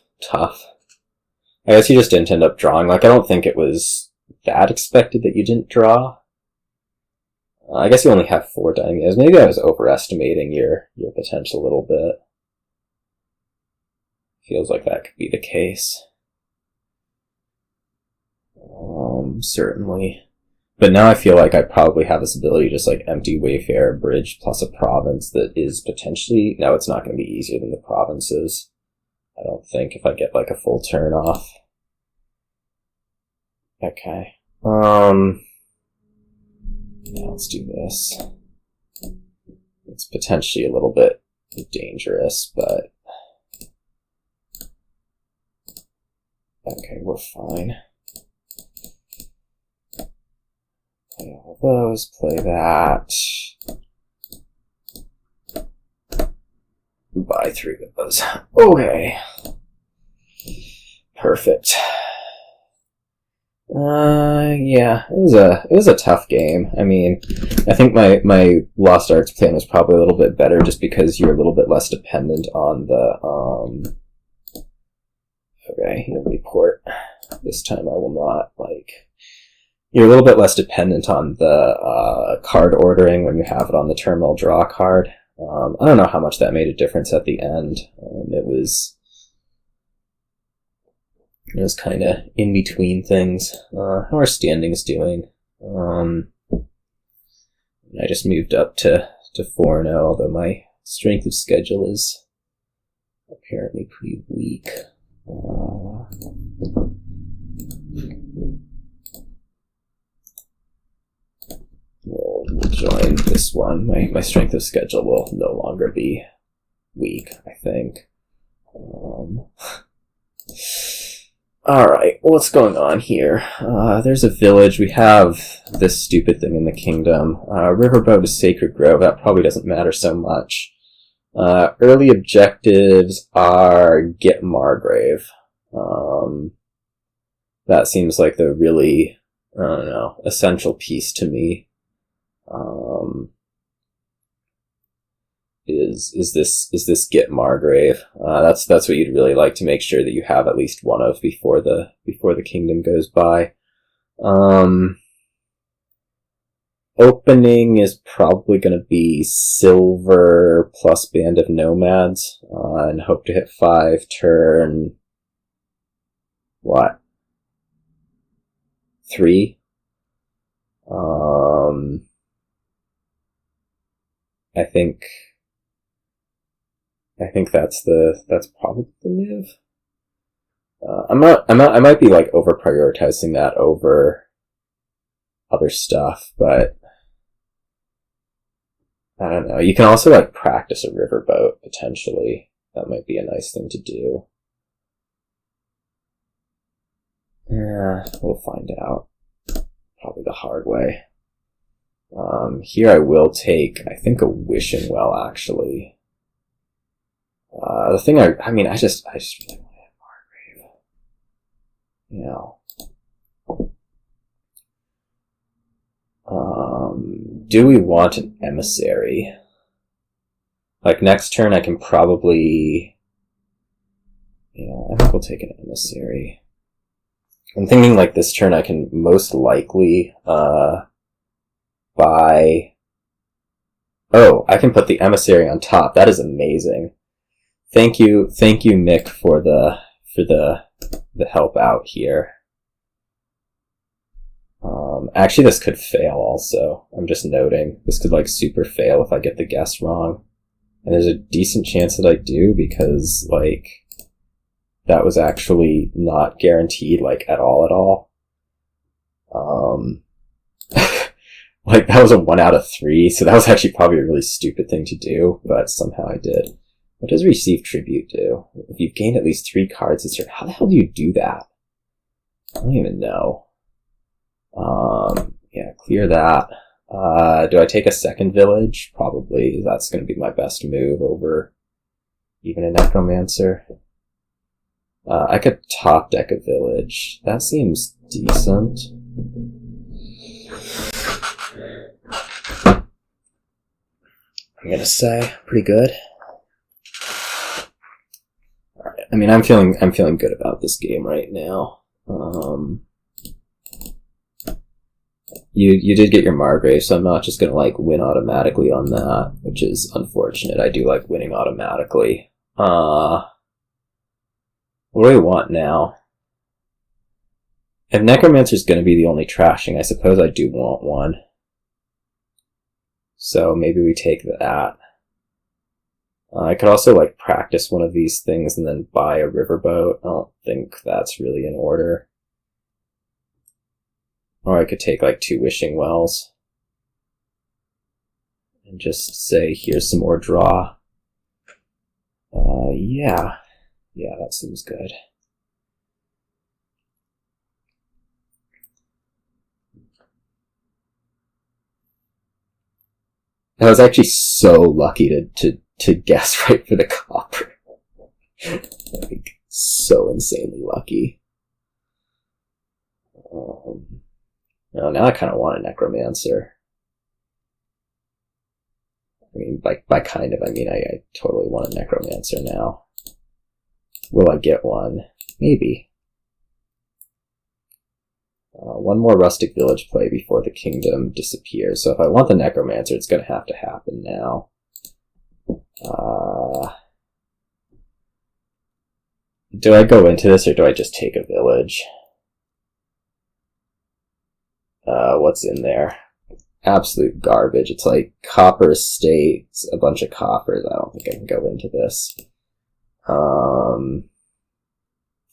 I guess you just didn't end up drawing. Like, I don't think it was that expected that you didn't draw. I guess you only have 4 Daimyos. Maybe I was overestimating your potential a little bit. Feels like that could be the case. Certainly. But now I feel like I probably have this ability to just like empty Wayfarer Bridge plus a province that is potentially... Now it's not going to be easier than the provinces. I don't think, if I get like a full turn off. Okay. Yeah, let's do this. It's potentially a little bit dangerous, but... Okay, we're fine. Play all those, play that. Buy 3 of those. Okay. Perfect. Yeah, it was a tough game. I mean, I think my Lost Arts plan was probably a little bit better just because you're a little bit less dependent on the, okay, you'll report. This time I will not, like... You're a little bit less dependent on the card ordering when you have it on the terminal draw card. I don't know how much that made a difference at the end. It was kind of in between things. How are standings doing? I just moved up to 4-0, although my strength of schedule is apparently pretty weak. We'll join this one. My strength of schedule will no longer be weak, I think. Alright, what's going on here? There's a village. We have this stupid thing in the kingdom. Riverboat is Sacred Grove. That probably doesn't matter so much. Early objectives are get Margrave. That seems like the really, I don't know, essential piece to me. Is this get Margrave? That's what you'd really like to make sure that you have at least one of before the kingdom goes by. Opening is probably going to be silver plus Band of Nomads, and hope to hit 5 turn. What? 3. I think that's probably the move. I might be like over prioritizing that over other stuff, but I don't know. You can also like practice a riverboat potentially. That might be a nice thing to do. Yeah, we'll find out. Probably the hard way. Here I will take, I think, a wishing well, actually. The thing I just really want to hit Margrave. You know. Do we want an Emissary? Like, next turn I can probably... Yeah, I think we'll take an Emissary. I'm thinking, like, this turn I can most likely, buy... Oh, I can put the Emissary on top. That is amazing. Thank you, Mick, for the help out here. Actually, this could fail also. I'm just noting. This could, like, super fail if I get the guess wrong. And there's a decent chance that I do, because, like, that was actually not guaranteed, like, at all. Like, that was a 1 out of 3, so that was actually probably a really stupid thing to do, but somehow I did. What does Receive Tribute do? If you've gained at least 3 cards this turn, how the hell do you do that? I don't even know. Yeah, clear that. Do I take a second village? Probably. That's going to be my best move over even a Necromancer. I could top deck a village. That seems decent. I'm gonna say pretty good. Alright, I mean, I'm feeling good about this game right now. You did get your Margrave, so I'm not just gonna like win automatically on that, which is unfortunate. I do like winning automatically. What do we want now? If Necromancer's gonna be the only trashing, I suppose I do want one. So maybe we take that. I could also like practice one of these things and then buy a riverboat. I don't think that's really in order. Or I could take like 2 wishing wells. And just say, here's some more draw. Yeah. Yeah, that seems good. I was actually so lucky to guess right for the copper. Like, so insanely lucky. Now I kind of want a Necromancer. I mean, by kind of, I mean I totally want a Necromancer now. Will I get one? Maybe. One more Rustic Village play before the kingdom disappears. So if I want the Necromancer, it's going to have to happen now. Do I go into this or do I just take a village? What's in there? Absolute garbage. It's like copper estates, a bunch of coppers. I don't think I can go into this.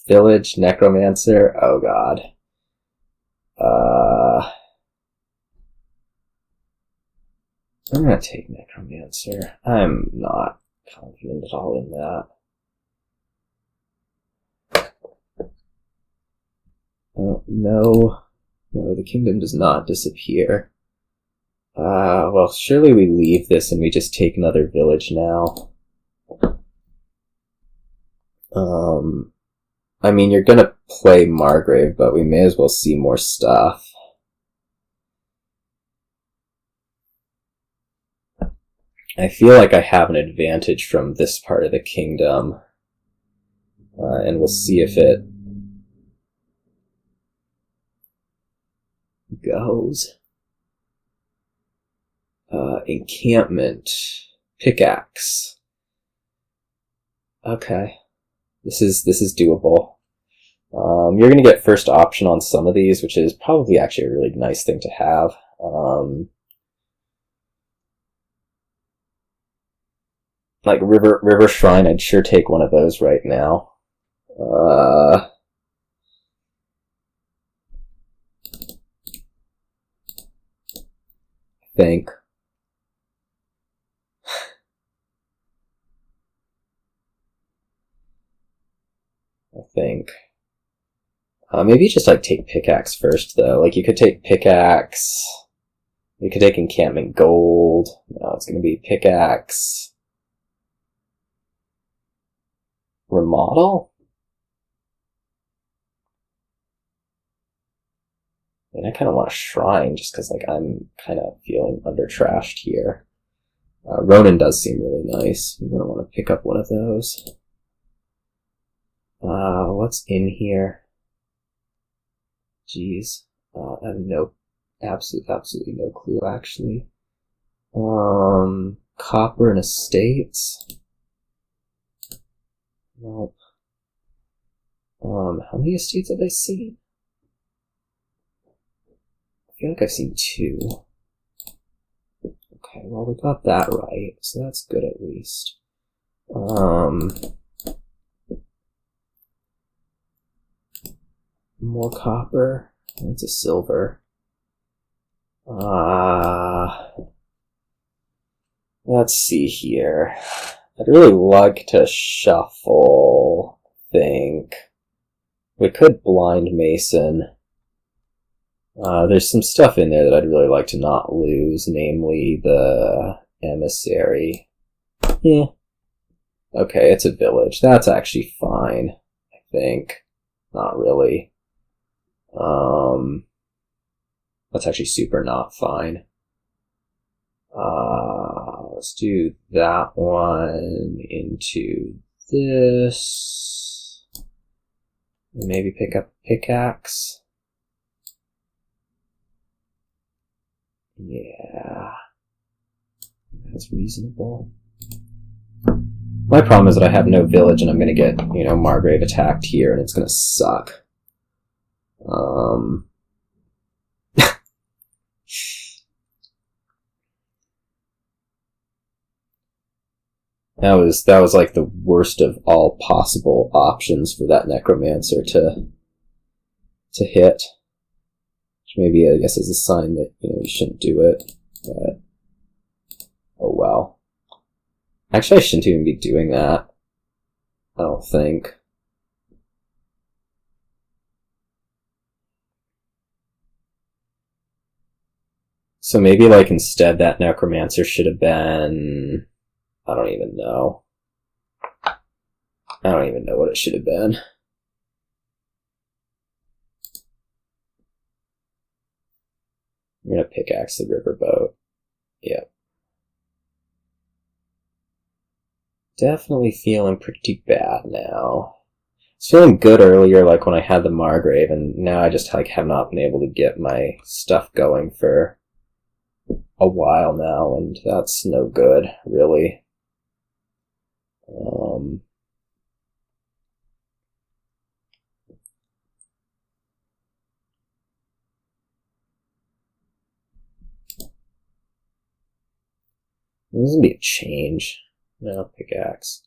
Village, Necromancer. Oh god. I'm gonna take Necromancer. I'm not confident at all in that. No. No, the kingdom does not disappear. Well, surely we leave this and we just take another village now. I mean, you're gonna play Margrave, but we may as well see more stuff. I feel like I have an advantage from this part of the kingdom. And we'll see if it goes. Encampment. Pickaxe. Okay. This is doable. You're gonna get first option on some of these, which is probably actually a really nice thing to have. Like River Shrine, I'd sure take one of those right now. Think. I think. Maybe just like take pickaxe first though. Like you could take pickaxe. You could take encampment gold. No, it's gonna be pickaxe. Remodel? I mean, I kind of want a shrine just because, like, I'm kind of feeling under-trashed here. Ronin does seem really nice. I'm going to want to pick up one of those. What's in here? Jeez. I have absolutely no clue, actually. Copper and estates? Nope. How many estates have I seen? I feel like I've seen 2. Okay, well we got that right, so that's good at least. More copper. It's a silver. Let's see here. I'd really like to shuffle, I think. We could blind Mason. There's some stuff in there that I'd really like to not lose, namely the Emissary. Yeah. Okay, it's a village. That's actually fine, I think. Not really. That's actually super not fine. Let's do that one into this. Maybe pick up a pickaxe. Yeah. That's reasonable. My problem is that I have no village and I'm gonna get, Margrave attacked here and it's gonna suck. That was like the worst of all possible options for that Necromancer to hit. Which maybe I guess is a sign that, you shouldn't do it. But oh well. Actually I shouldn't even be doing that. I don't think. So maybe like instead that Necromancer should have been... I don't even know. I don't even know what it should have been. I'm gonna pickaxe the Riverboat. Yep. Definitely feeling pretty bad now. I was feeling good earlier, like when I had the Margrave, and now I just like have not been able to get my stuff going for a while now, and that's no good, really. This is gonna be a change. No, pickaxe.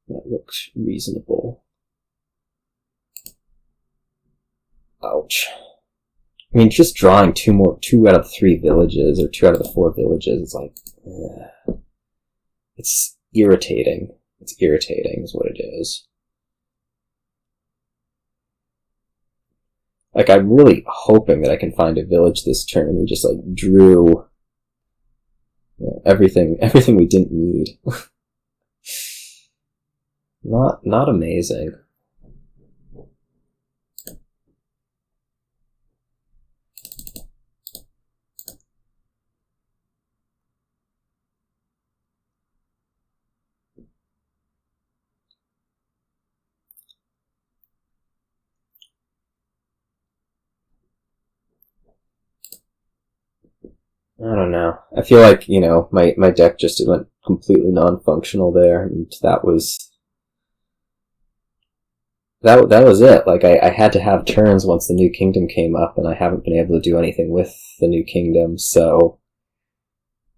That looks reasonable. Ouch. I mean, just drawing 2 out of the 3 villages, or 2 out of the 4 villages, it's like, it's irritating. It's irritating is what it is. Like, I'm really hoping that I can find a village this turn and just, like, drew everything we didn't need. Not amazing. I don't know. I feel like, you know, my deck just went completely non-functional there, and that was it. Like, I had to have turns once the new kingdom came up, and I haven't been able to do anything with the new kingdom, so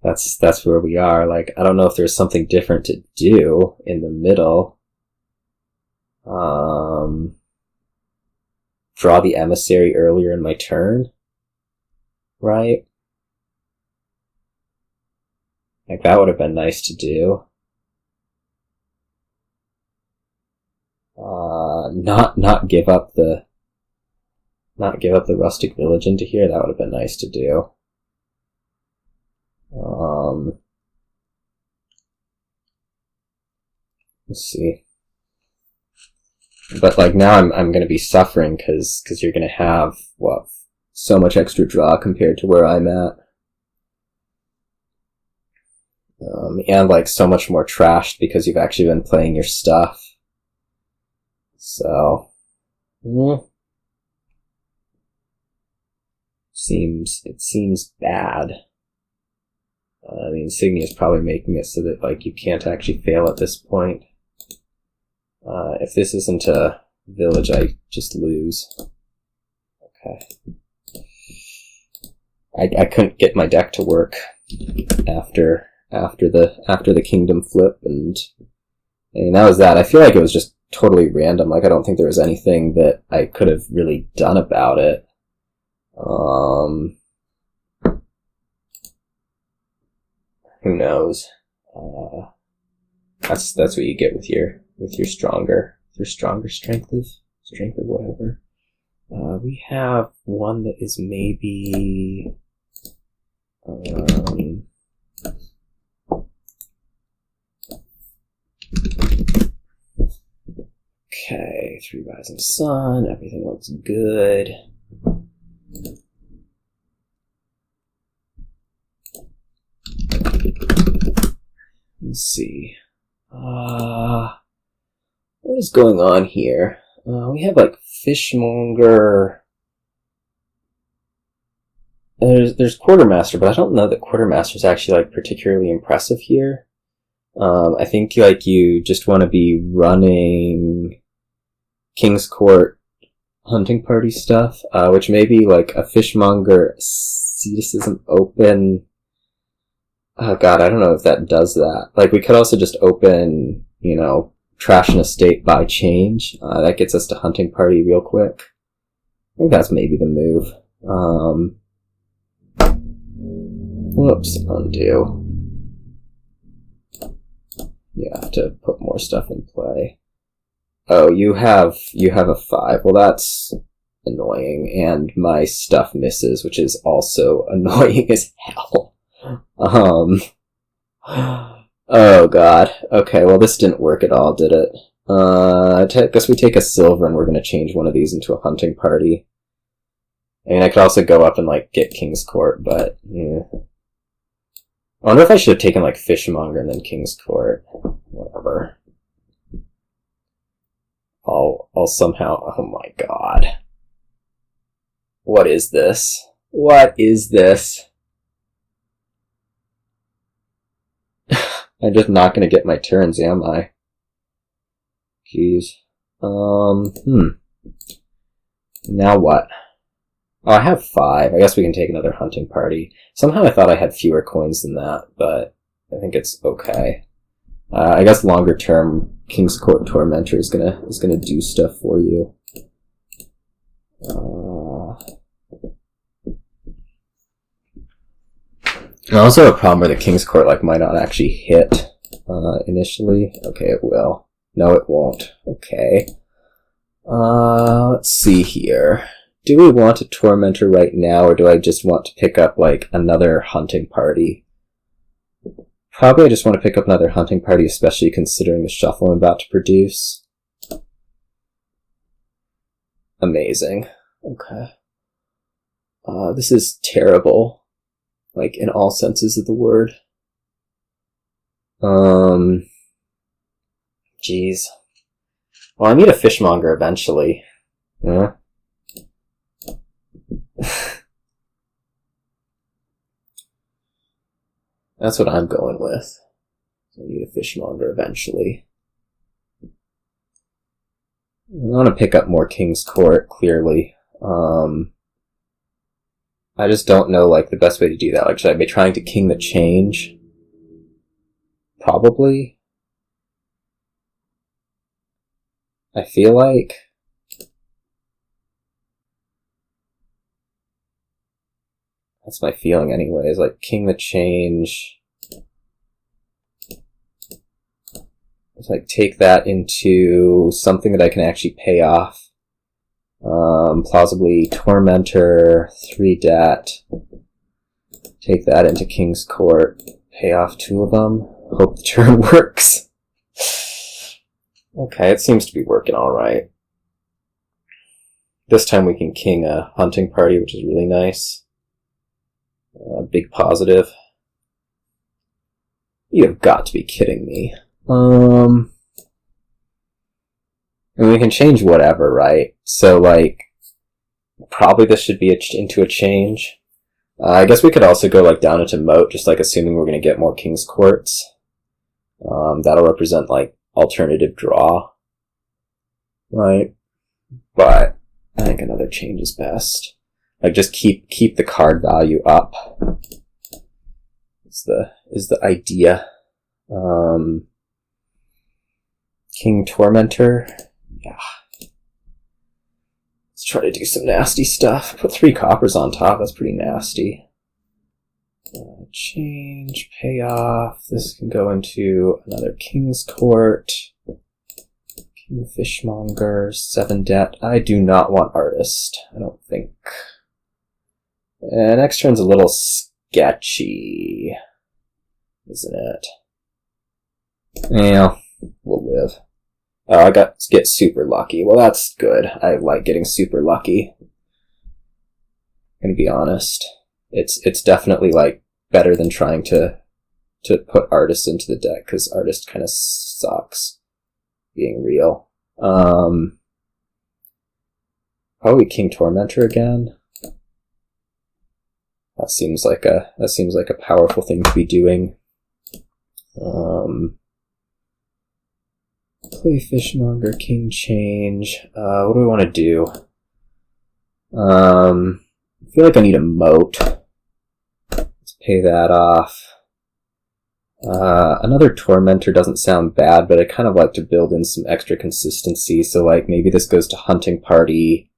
that's where we are. Like, I don't know if there's something different to do in the middle. Draw the Emissary earlier in my turn, right? Like, that would have been nice to do. Not give up the rustic village into here. That would have been nice to do. Let's see. But like now I'm going to be suffering because you're going to have so much extra draw compared to where I'm at. And like so much more trashed because you've actually been playing your stuff. So, it seems bad. The insignia is probably making it so that like you can't actually fail at this point. If this isn't a village, I just lose. Okay. I couldn't get my deck to work after the kingdom flip, and that was that. I feel like it was just totally random. Like, I don't think there was anything that I could have really done about it. Who knows? That's what you get with your stronger strength of whatever. We have one that is maybe okay, 3 Rising Sun, everything looks good. Let's see. What is going on here? We have like Fishmonger. There's Quartermaster, but I don't know that Quartermaster is actually like particularly impressive here. I think like you just want to be running King's Court hunting party stuff, which may be like a Fishmonger asceticism open. Oh god, I don't know if that does that. Like, we could also just open, Trash an Estate by Change. That gets us to hunting party real quick. I think that's maybe the move. Whoops, undo. Yeah, I have to put more stuff in play. Oh, you have a 5. Well, that's annoying, and my stuff misses, which is also annoying as hell. Oh god. Okay, well this didn't work at all, did it? I guess we take a silver and we're gonna change one of these into a hunting party. I mean, I could also go up and, like, get King's Court, but, yeah. I wonder if I should have taken, like, Fishmonger and then King's Court. Whatever. I'll somehow... Oh my god. What is this? What is this? I'm just not gonna get my turns, am I? Jeez. Now what? Oh, I have 5. I guess we can take another hunting party. Somehow I thought I had fewer coins than that, but I think it's okay. I guess longer term, King's Court Tormentor is gonna do stuff for you. I also have a problem where the King's Court might not actually hit initially. Okay, it will. No, it won't. Okay. Let's see here. Do we want a Tormentor right now, or do I just want to pick up, like, another hunting party? Probably I just want to pick up another hunting party, especially considering the shuffle I'm about to produce. Amazing. Okay. This is terrible. Like, in all senses of the word. Jeez. Well, I need a Fishmonger eventually. Yeah. That's what I'm going with. I need a Fishmonger eventually. I want to pick up more King's Court, clearly. I just don't know, like, the best way to do that. Like, should I be trying to King the Change? Probably. I feel like... That's my feeling anyways, like, King the Change... It's like, take that into something that I can actually pay off. Plausibly Tormentor, 3 debt. Take that into King's Court, pay off 2 of them. Hope the turn works. Okay, it seems to be working alright. This time we can King a hunting party, which is really nice. Big positive. You have got to be kidding me. And we can change whatever, right? So, like, probably this should be into a change. I guess we could also go, like, down into Moat, just, like, assuming we're going to get more King's Courts. That'll represent, like, alternative draw. Right? But I think another change is best. Like, just keep the card value up. Is the idea. King Tormentor. Yeah. Let's try to do some nasty stuff. Put 3 coppers on top. That's pretty nasty. Change, payoff. This can go into another King's Court. King Fishmonger, 7 debt. I do not want Artist. I don't think. And next turn's a little sketchy, isn't it? Yeah, we'll live. Oh, I get super lucky. Well, that's good. I like getting super lucky. I'm gonna be honest. It's definitely, like, better than trying to put Artist into the deck, because Artist kind of sucks, being real. Probably King Tormentor again. That seems like a powerful thing to be doing. Play Fishmonger, King Change. What do we want to do? I feel like I need a Moat. Let's pay that off. Another Tormentor doesn't sound bad, but I kind of like to build in some extra consistency. So, like, maybe this goes to Hunting Party,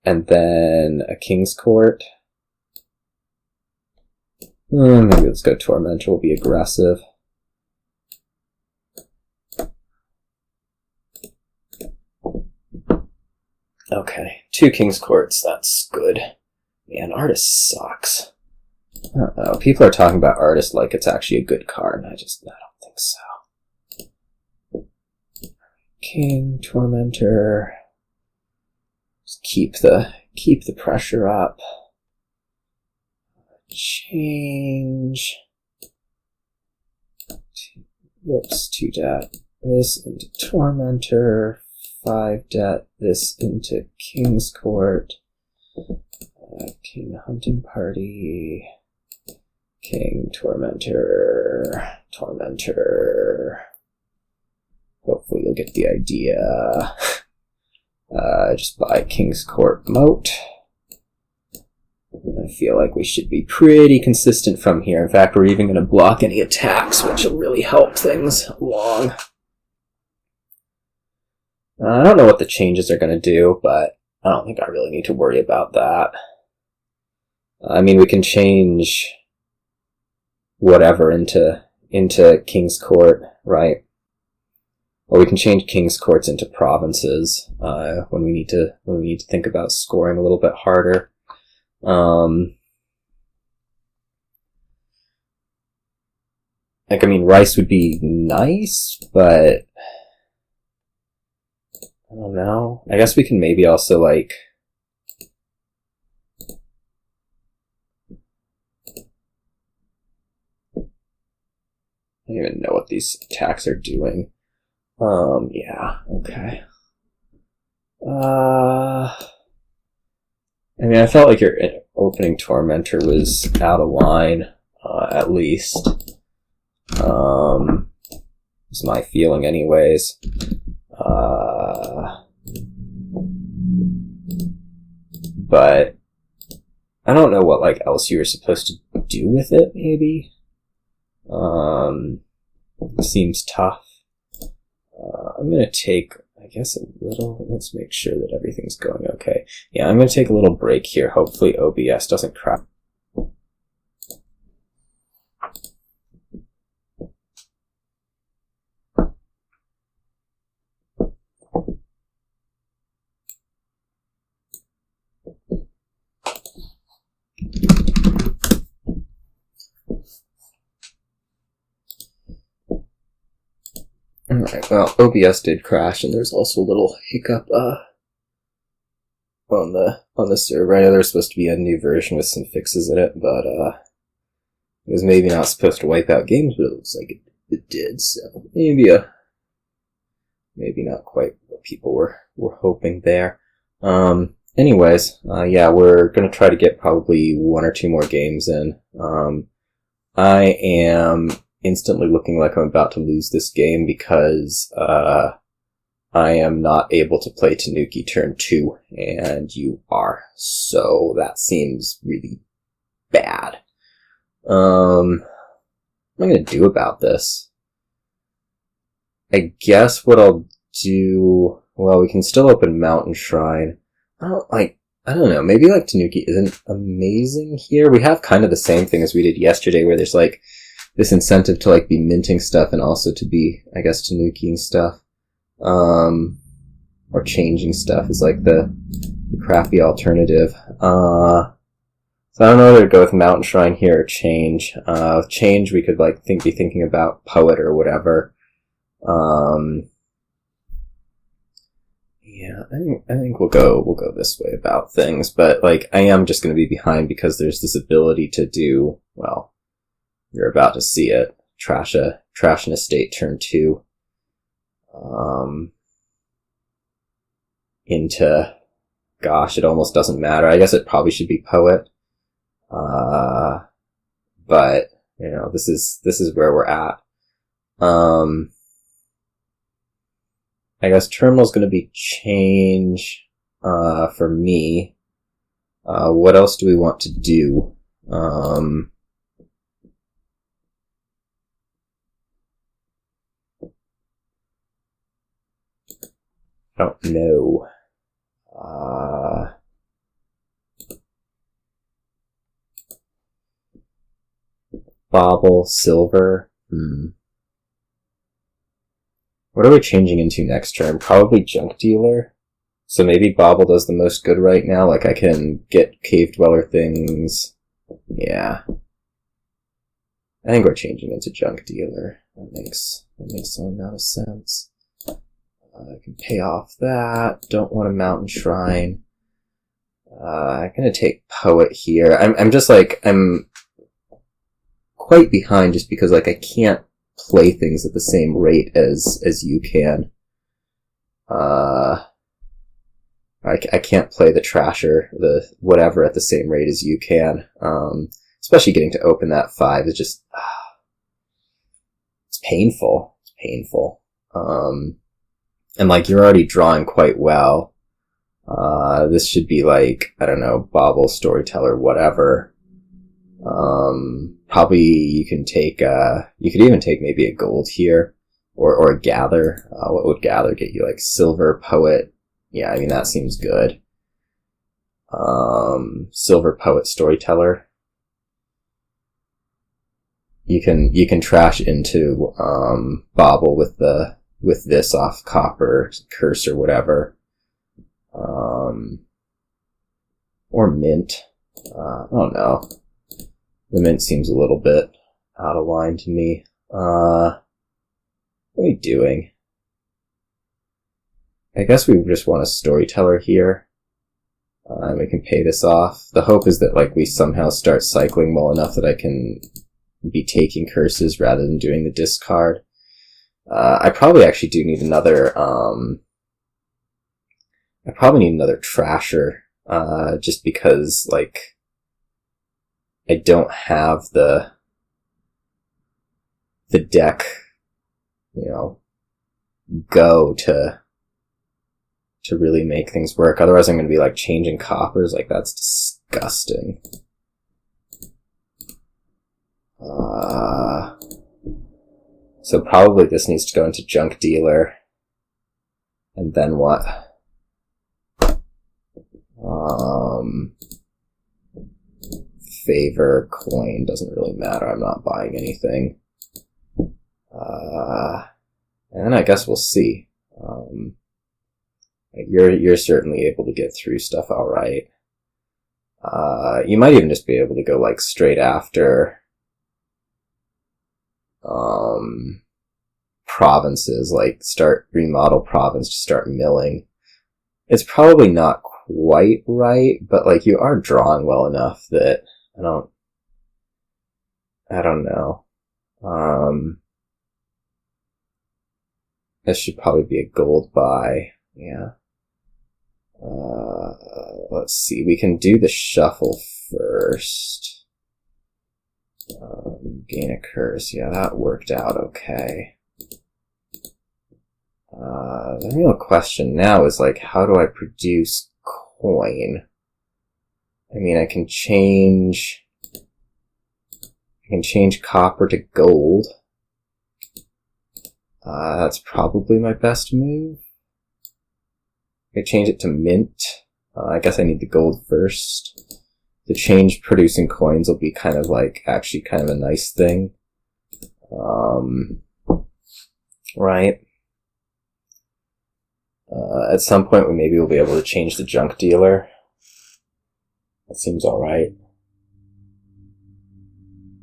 and then a King's Court. Maybe let's go Tormentor. We'll be aggressive. Okay, 2 King's Courts. That's good. Man, Artist sucks. I don't know. People are talking about Artist like it's actually a good card, and I don't think so. King, Tormentor. Just keep the pressure up. Change. Whoops, 2 debt. This into Tormentor. 5 debt. This into King's Court. King Hunting Party. King Tormentor. Tormentor. Hopefully you'll get the idea. Just buy King's Court Moat. I feel like we should be pretty consistent from here. In fact, we're even going to block any attacks, which will really help things along. I don't know what the changes are going to do, but I don't think I really need to worry about that. I mean, we can change whatever into into King's Court, right? Or we can change King's Courts into provinces when we need to think about scoring a little bit harder. Like, I mean, rice would be nice, but I don't know. I guess we can maybe also, like, I don't even know what these attacks are doing. Yeah, okay. I mean, I felt like your opening Tormentor was out of line, at least. It's my feeling anyways. But I don't know what, like, else you were supposed to do with it, maybe? Seems tough. I'm gonna take, I guess, a little, let's make sure that everything's going okay. Yeah, I'm gonna take a little break here. Hopefully OBS doesn't crash. Alright, well, OBS did crash, and there's also a little hiccup on the server. I know there's supposed to be a new version with some fixes in it, but it was maybe not supposed to wipe out games, but it looks like it did, so maybe not quite what people were hoping there. Anyways, yeah, we're gonna try to get probably 1 or 2 more games in. I am instantly looking like I'm about to lose this game because I am not able to play Tanuki turn 2, and you are. So that seems really bad. What am I going to do about this? I guess what I'll do... Well, we can still open Mountain Shrine. I don't know, maybe like Tanuki isn't amazing here. We have kind of the same thing as we did yesterday, where there's like this incentive to like be minting stuff and also to be, I guess, Tanukiing stuff. Or changing stuff is like the crappy alternative. So I don't know whether to go with Mountain Shrine here or change. Change, we could like be thinking about Poet or whatever. Yeah, I think we'll go this way about things, but like I am just going to be behind because there's this ability to do, well, you're about to see it. Trash an estate turn 2. Into, gosh, it almost doesn't matter. I guess it probably should be Poet. But, you know, this is where we're at. I guess Terminal's gonna be change, for me. What else do we want to do? I don't know. Bauble, Silver. What are we changing into next turn? Probably Junk Dealer. So maybe Bauble does the most good right now. Like I can get Cave Dweller things. Yeah. I think we're changing into Junk Dealer. That makes some amount of sense. I can pay off that. Don't want a Mountain Shrine. I'm gonna take Poet here. I'm just like, I'm quite behind just because like I can't play things at the same rate as you can. I can't play the Trasher, the whatever at the same rate as you can. Especially getting to open that 5 is just, it's painful. It's painful. And like you're already drawing quite well. This should be like, I don't know, Bauble, Storyteller, whatever. Probably you can take, you could even take maybe a gold here, or a Gather. What would Gather get you? Like Silver, Poet. Yeah, I mean, that seems good. Silver, Poet, Storyteller. you can trash into Bobble with this off Copper, Curse, or whatever. Or Mint. I don't know. The Mint seems a little bit out of line to me. What are we doing? I guess we just want a Storyteller here. And we can pay this off. The hope is that like we somehow start cycling well enough that I can be taking curses rather than doing the discard. I probably actually do need another I probably need another Trasher, just because like I don't have the deck, you know, go to really make things work. Otherwise I'm going to be like changing coppers. Like, that's disgusting. So probably this needs to go into Junk Dealer. And then what? Favor, coin, doesn't really matter. I'm not buying anything. And then I guess we'll see. You're certainly able to get through stuff alright. You might even just be able to go like straight after provinces, like start remodel province to start milling. It's probably not quite right, but like you are drawing well enough that I don't know. This should probably be a gold buy. Yeah. Let's see. We can do the shuffle first. Gain a curse. Yeah, that worked out okay. The real question now is like, how do I produce coin? I mean, I can change copper to gold. That's probably my best move. I change it to mint. I guess I need the gold first. The change producing coins will be kind of like, actually kind of a nice thing. Right. At some point we maybe will be able to change the Junk Dealer. That seems alright.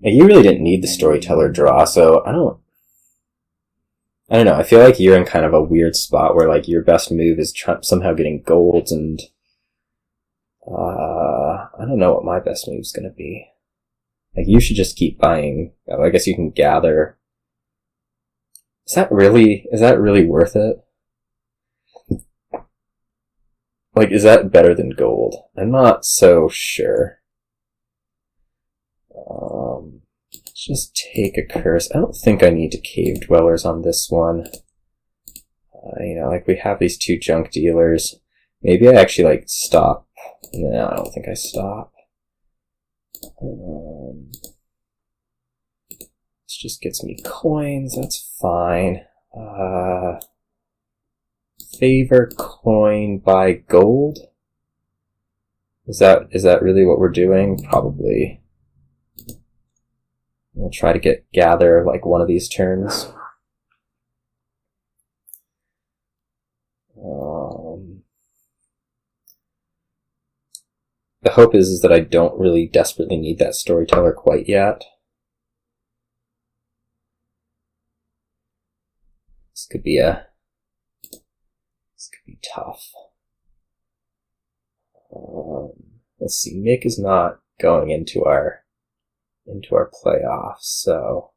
You really didn't need the Storyteller draw, so I don't know, I feel like you're in kind of a weird spot where like your best move is somehow getting gold, and I don't know what my best move is gonna be. Like, you should just keep buying. I guess you can gather. Is that really worth it? Like, is that better than gold? I'm not so sure. Let's just take a curse. I don't think I need to Cave Dwellers on this one. You know, like we have these two Junk Dealers. Maybe I actually like stop. No, I don't think I stop. This just gets me coins. That's fine. Favor, coin, buy gold. Is that really what we're doing? Probably. We'll try to gather like one of these turns. The hope is that I don't really desperately need that Storyteller quite yet. This could be tough. Let's see. Nick is not going into our playoffs, so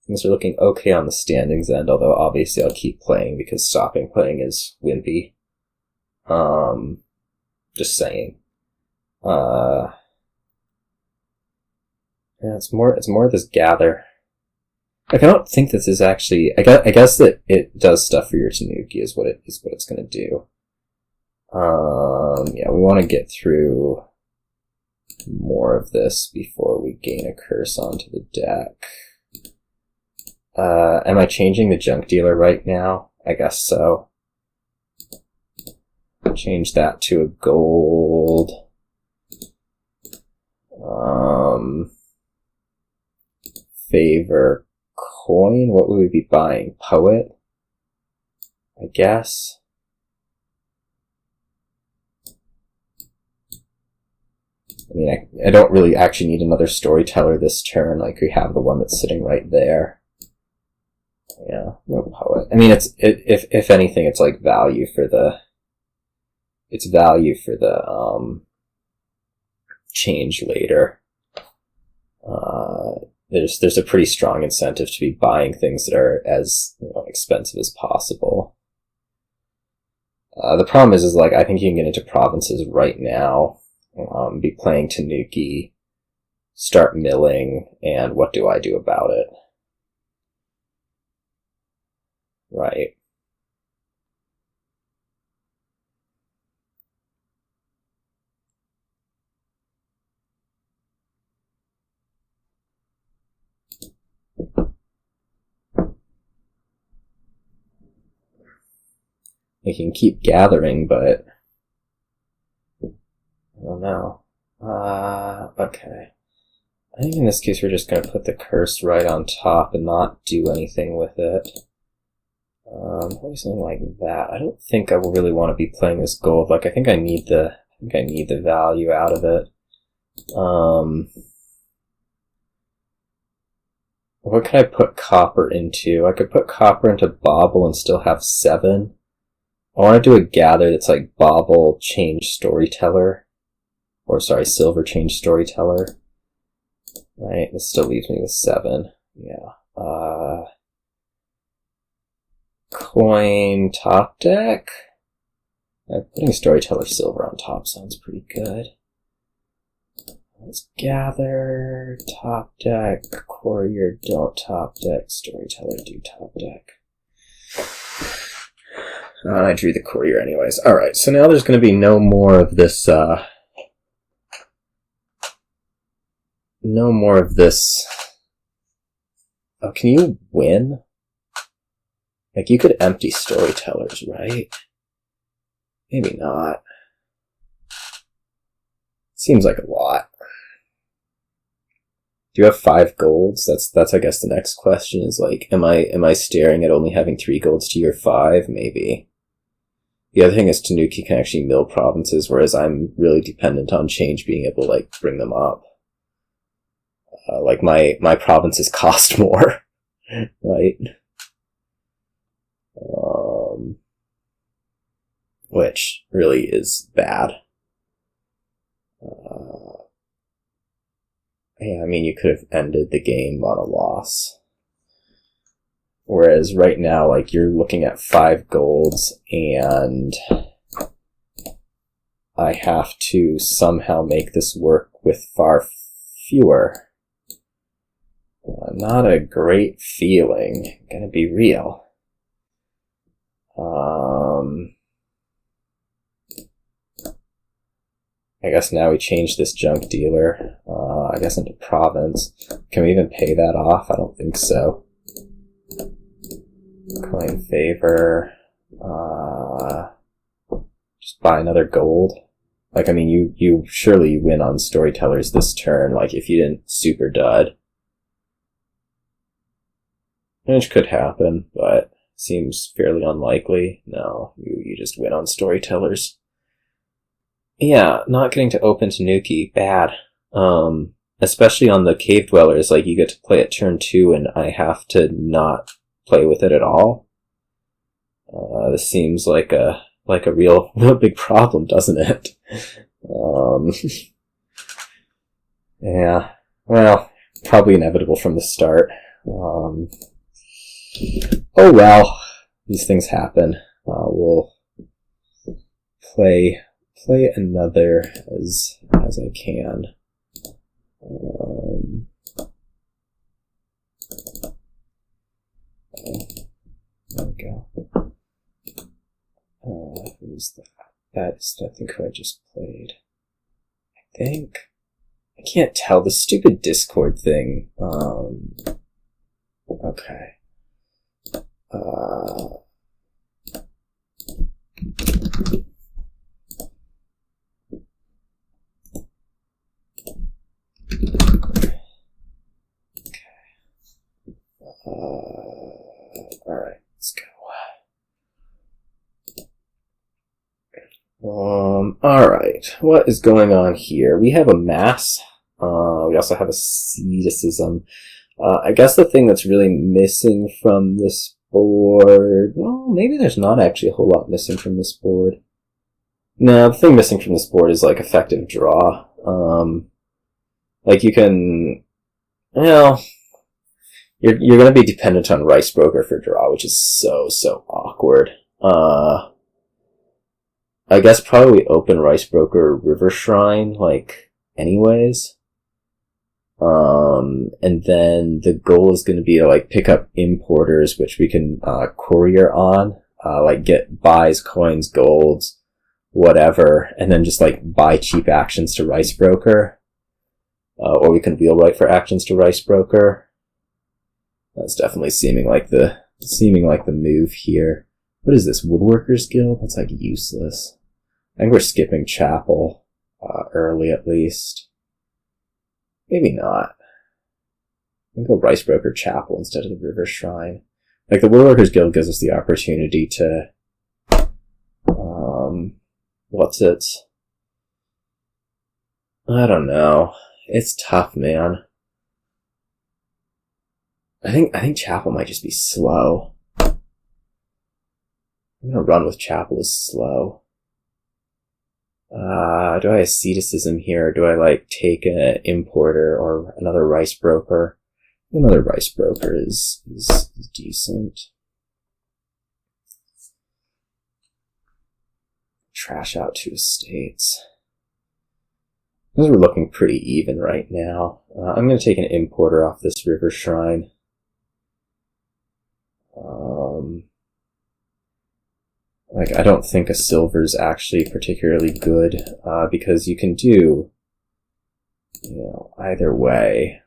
things are looking okay on the standings end, although obviously I'll keep playing because stopping playing is wimpy. Just saying. Yeah, it's more this gather. Like, I don't think this is actually, I guess that it does stuff for your Tanuki is what it's gonna do. Yeah, we want to get through more of this before we gain a curse onto the deck. Am I changing the Junk Dealer right now? I guess so. Change that to a gold. favor coin. What would we be buying? Poet? I guess. I mean, I don't really actually need another Storyteller this turn. Like, we have the one that's sitting right there. Yeah, no Poet. I mean, if anything, it's like value for the... It's value for the, change later. There's a pretty strong incentive to be buying things that are as expensive as possible. The problem is like, I think you can get into provinces right now, be playing Tanuki, start milling, and what do I do about it? Right. You can keep gathering, but I don't know. Okay. I think in this case we're just going to put the curse right on top and not do anything with it. Probably something like that. I don't think I will really want to be playing this gold. Like, I think I need the value out of it. What can I put copper into? I could put copper into Bauble and still have 7. I want to do a gather that's like Bauble change Storyteller. Or sorry, silver change Storyteller. Right, this still leaves me with 7. Yeah. Coin top deck? Putting Storyteller silver on top sounds pretty good. Let's gather, top deck, courier, don't top deck, Storyteller, do top deck. I drew the courier anyways. Alright, so now there's going to be no more of this, Oh, can you win? Like, you could empty Storytellers, right? Maybe not. Seems like a lot. Do you have 5 golds? That's I guess the next question is like, am I staring at only having 3 golds to your 5? Maybe. The other thing is Tanuki can actually mill provinces, whereas I'm really dependent on change being able to like bring them up. Like my provinces cost more, right? Which really is bad. Yeah, I mean, you could have ended the game on a loss. Whereas right now, like, you're looking at 5 golds, and I have to somehow make this work with far fewer. Not a great feeling, gonna be real. I guess now we change this junk dealer, I guess into province. Can we even pay that off? I don't think so. Coin favor, just buy another gold. Like, I mean, you surely win on Storytellers this turn, like, if you didn't super dud. Which could happen, but seems fairly unlikely. No, you just win on Storytellers. Yeah, not getting to open Tanuki, bad. Especially on the Cave Dwellers, like, you get to play it turn 2 and I have to not play with it at all. This seems like a real big problem, doesn't it? Yeah, well, probably inevitable from the start. Oh well, these things happen. We'll play another as I can. There we go. Who's that? That's, I think, who I just played. I think. I can't tell. The stupid Discord thing. Okay. Alright. What is going on here? We have Amass. We also have asceticism. I guess the thing that's really missing from this board... Well, maybe there's not actually a whole lot missing from this board. No, the thing missing from this board is, like, effective draw. Like, you can... Well... You're gonna be dependent on Rice Broker for draw, which is so awkward. I guess probably open Rice Broker River Shrine, like, anyways. And then the goal is gonna be to, like, pick up importers, which we can, courier on. Like, get buys, coins, golds, whatever, and then just, like, buy cheap actions to Rice Broker. Or we can wheelwrite for actions to Rice Broker. That's definitely seeming like the move here. What is this, Woodworkers Guild? That's, like, useless. I think we're skipping Chapel, early at least. Maybe not. I can go Rice Broker Chapel instead of the River Shrine. Like, the Woodworkers Guild gives us the opportunity to, what's it? I don't know. It's tough, man. I think Chapel might just be slow. I'm gonna run with Chapel as slow. Do I asceticism here, or do I, like, take an importer or another Rice Broker? Another Rice Broker is decent. Trash out 2 estates. Those are looking pretty even right now. I'm going to take an importer off this River Shrine. Like, I don't think a silver's actually particularly good, because you can do, you know, either way.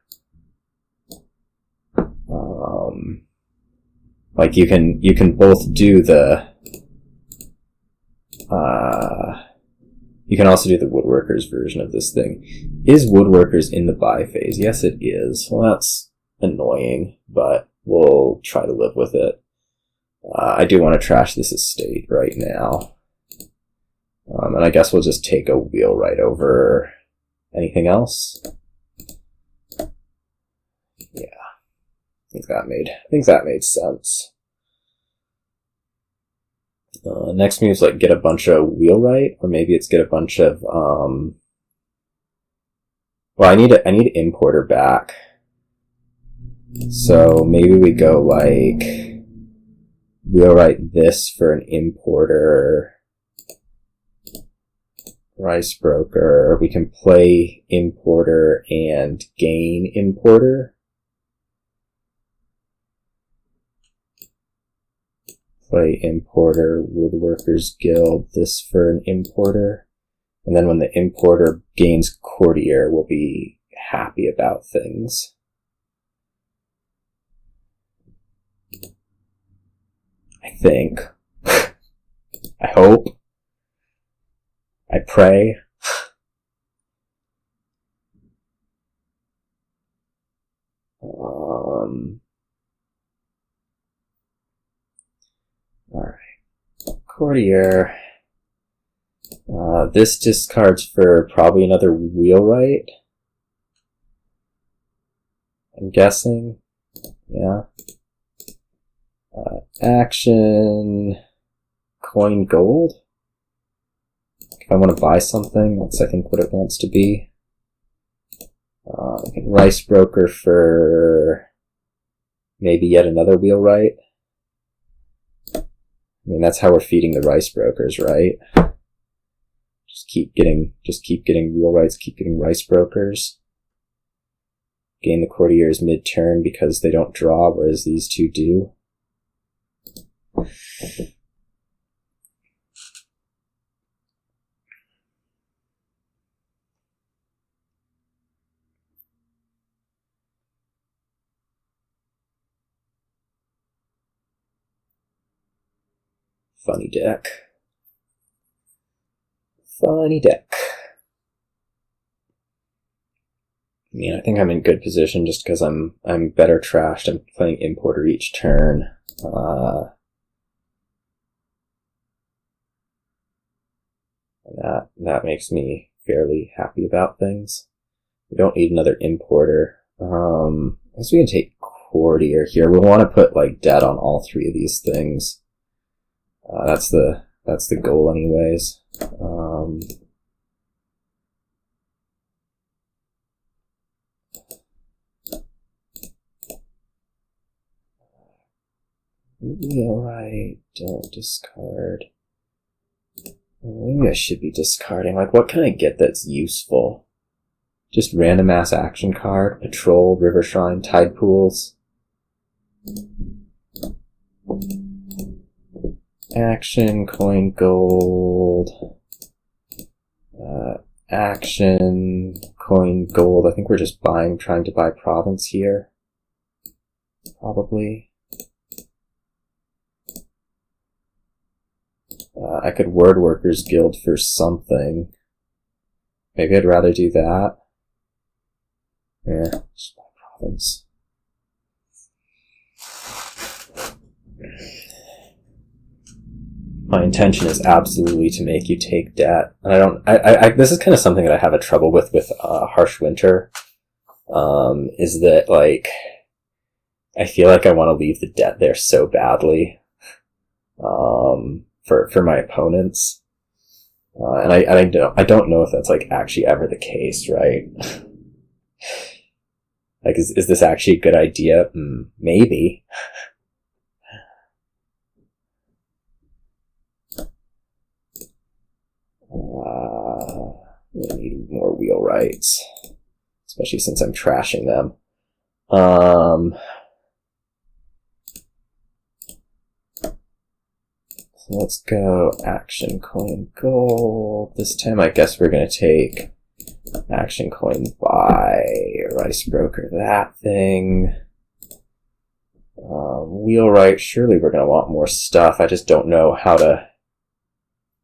Like, you can both do the, you can also do the Woodworkers version of this thing. Is Woodworkers in the buy phase? Yes, it is. Well, that's annoying, but we'll try to live with it. I do want to trash this estate right now. And I guess we'll just take a wheelwrite over anything else. Yeah. I think that made sense. Next move's like get a bunch of wheelwrite, or maybe it's get a bunch of well, I need importer back. So maybe we go like wheelwrite this for an importer. Rice Broker. We can play importer and gain importer. Play importer, Woodworkers Guild, this for an importer. And then when the importer gains courtier, we'll be happy about things. I think. I hope. I pray. Alright. Courtier. This discards for probably another wheelwrite. I'm guessing. Yeah. Action. Coin gold. If I want to buy something, that's I think what it wants to be. Rice Broker for maybe yet another wheelwrite. I mean, that's how we're feeding the Rice Brokers, right? Just keep getting wheelwrights, keep getting Rice Brokers. Gain the courtiers mid-turn because they don't draw, whereas these two do. Funny deck. Funny deck. I mean, I think I'm in good position just because I'm better trashed. I'm playing importer each turn. That makes me fairly happy about things. We don't need another importer. I guess we can take Courtier here. We'll want to put like debt on all three of these things. That's the goal anyways. Alright, don't discard. Maybe I should be discarding. Like, what can I get that's useful? Just random ass action card, patrol, river shrine, tide pools. Action, coin, gold. Action, coin, gold. I think we're just trying to buy province here. Probably. I could Word Workers Guild for something. Maybe I'd rather do that. Yeah, just buy province. My intention is absolutely to make you take debt. And this is kind of something that I have a trouble with Harsh Winter. Is that, like, I feel like I want to leave the debt there so badly. For my opponents. And I don't know if that's, like, actually ever the case, right? Like, is this actually a good idea? Maybe. We need more wheelwrights. Especially since I'm trashing them. So let's go action coin gold. This time I guess we're going to take action coin buy, rice broker that thing. Wheelwright, surely we're going to want more stuff. I just don't know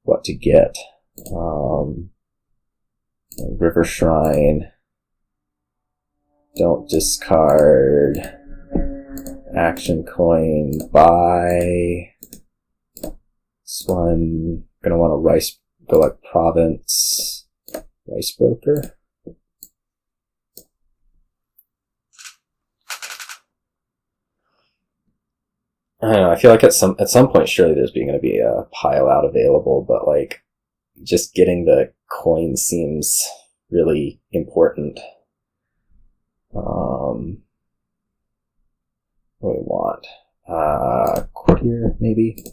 what to get. River Shrine. Don't discard. Action coin buy. This one, gonna want to go like province, rice broker. I don't know, I feel like at some point surely there's going to be a pile out available, but like, just getting the coin seems really important. What do we want? Courtier, maybe?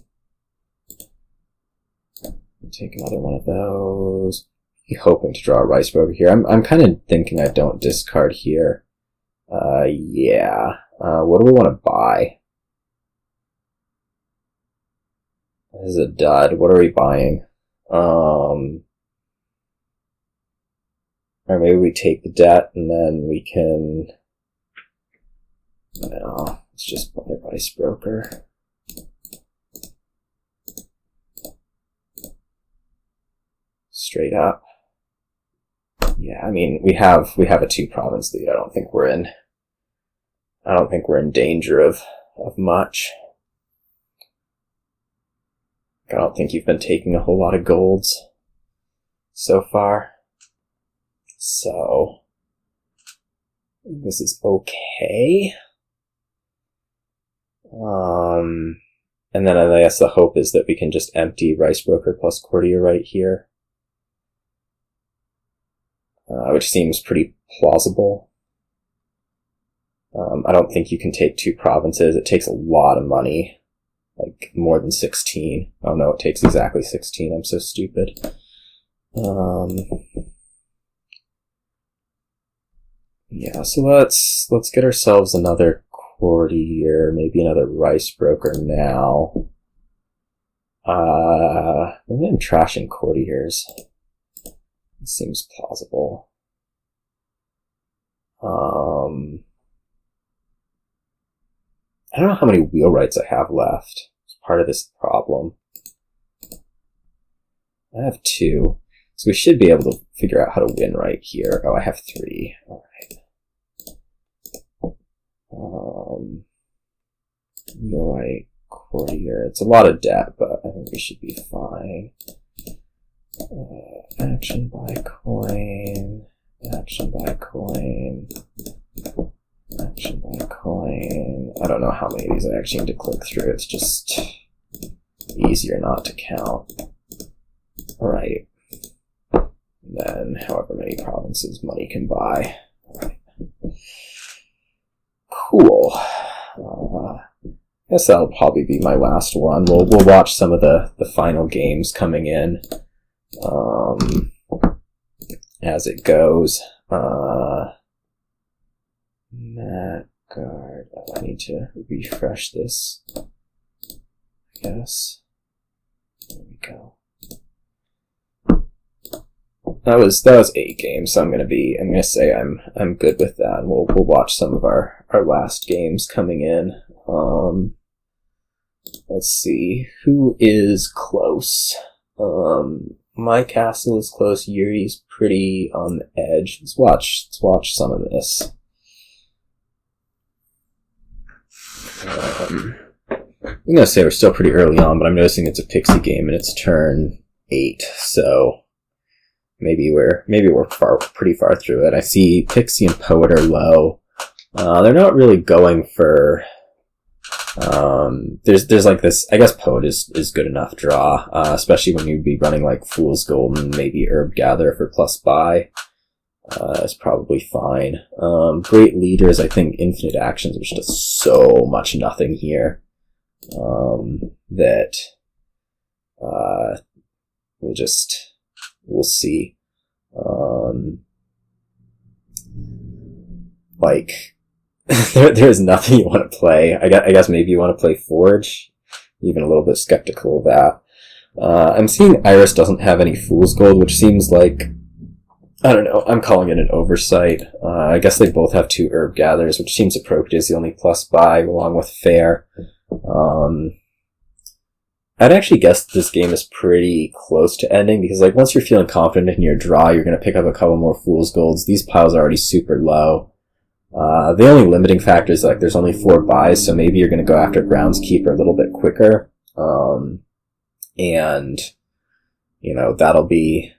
Take another one of those. Hoping to draw a rice broker here. I'm kind of thinking I don't discard here. Yeah. What do we want to buy? This is a dud. What are we buying? Or maybe we take the debt and then we can... No, let's just buy a rice broker. Straight up. Yeah, I mean, we have a 2-province lead. I don't think we're in danger of much. I don't think you've been taking a whole lot of golds so far. So, this is okay. And then I guess the hope is that we can just empty rice broker plus courtier right here. Which seems pretty plausible. I don't think you can take 2 provinces. It takes a lot of money. Like, more than 16. Oh no, it takes exactly 16. I'm so stupid. Yeah, so let's get ourselves another courtier, maybe another rice broker now. Maybe I'm trashing courtiers. It seems plausible. I don't know how many wheelwrights I have left. It's part of this problem. I have 2. So we should be able to figure out how to win right here. Oh, I have 3. Alright. Wheelwright, courtier. It's a lot of debt, but I think we should be fine. Action by coin. Action by coin. Action by coin. I don't know how many of these I actually need to click through. It's just easier not to count. Alright. Then however many provinces money can buy. Alright. Cool. Guess that'll probably be my last one. We'll watch some of the final games coming in as it goes. Mat guard. Oh, I need to refresh this. I guess. There we go. That was 8 games, so I'm gonna say I'm good with that, and we'll watch some of our last games coming in. Let's see who is close. My castle is close. Yuri's pretty on the edge. Let's watch some of this. I'm gonna say we're still pretty early on, but I'm noticing it's a pixie game and it's turn 8, so maybe we're pretty far through it. I see Pixie and Poet are low. They're not really going for. There's like this. I guess Poet is good enough draw, especially when you'd be running like Fool's Gold and maybe Herb Gather for plus buy. It's probably fine. Great Leaders, I think Infinite Actions, which does so much nothing here. That we'll see. Like, there's nothing you want to play. I guess maybe you want to play Forge. Even a little bit skeptical of that. I'm seeing Iris doesn't have any Fool's Gold, which seems like, I don't know, I'm calling it an oversight. I guess they both have 2 Herb Gatherers, which seems appropriate as the only plus buy, along with Fair. I'd actually guess this game is pretty close to ending, because like once you're feeling confident in your draw, you're going to pick up a couple more Fool's Golds. These piles are already super low. The only limiting factor is like there's only 4 buys, so maybe you're going to go after Groundskeeper a little bit quicker. And, you know, that'll be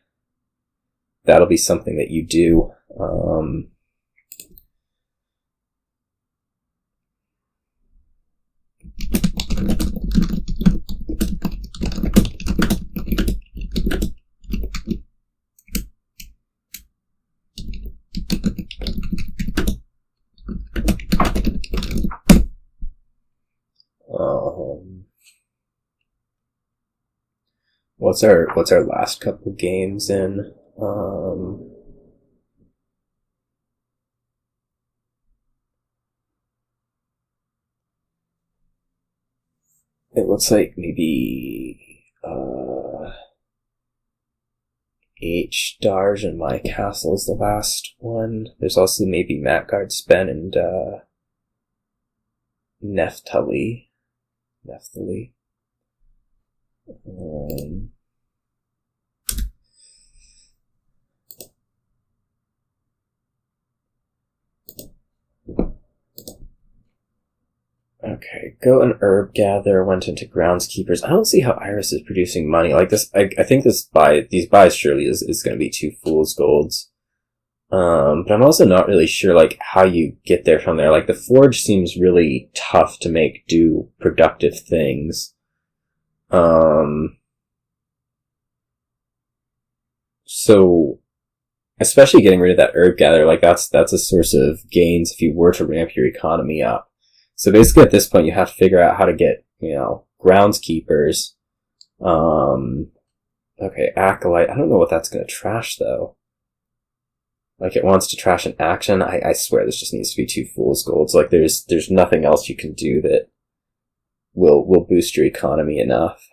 something that you do. What's our last couple games in? It looks like maybe 8 stars in my castle is the last one. There's also maybe Matguard Spen and Nephthali. Okay, Go and Herb Gather went into Groundskeepers. I don't see how Iris is producing money like this. I think these buys surely is going to be 2 Fool's Golds. But I'm also not really sure like how you get there from there. Like the Forge seems really tough to make do productive things. So especially getting rid of that Herb Gather, like that's a source of gains if you were to ramp your economy up. So basically at this point you have to figure out how to get, Groundskeepers. Okay, Acolyte. I don't know what that's gonna trash though. Like it wants to trash an action. I swear this just needs to be 2 Fool's Golds. Like there's nothing else you can do that will boost your economy enough.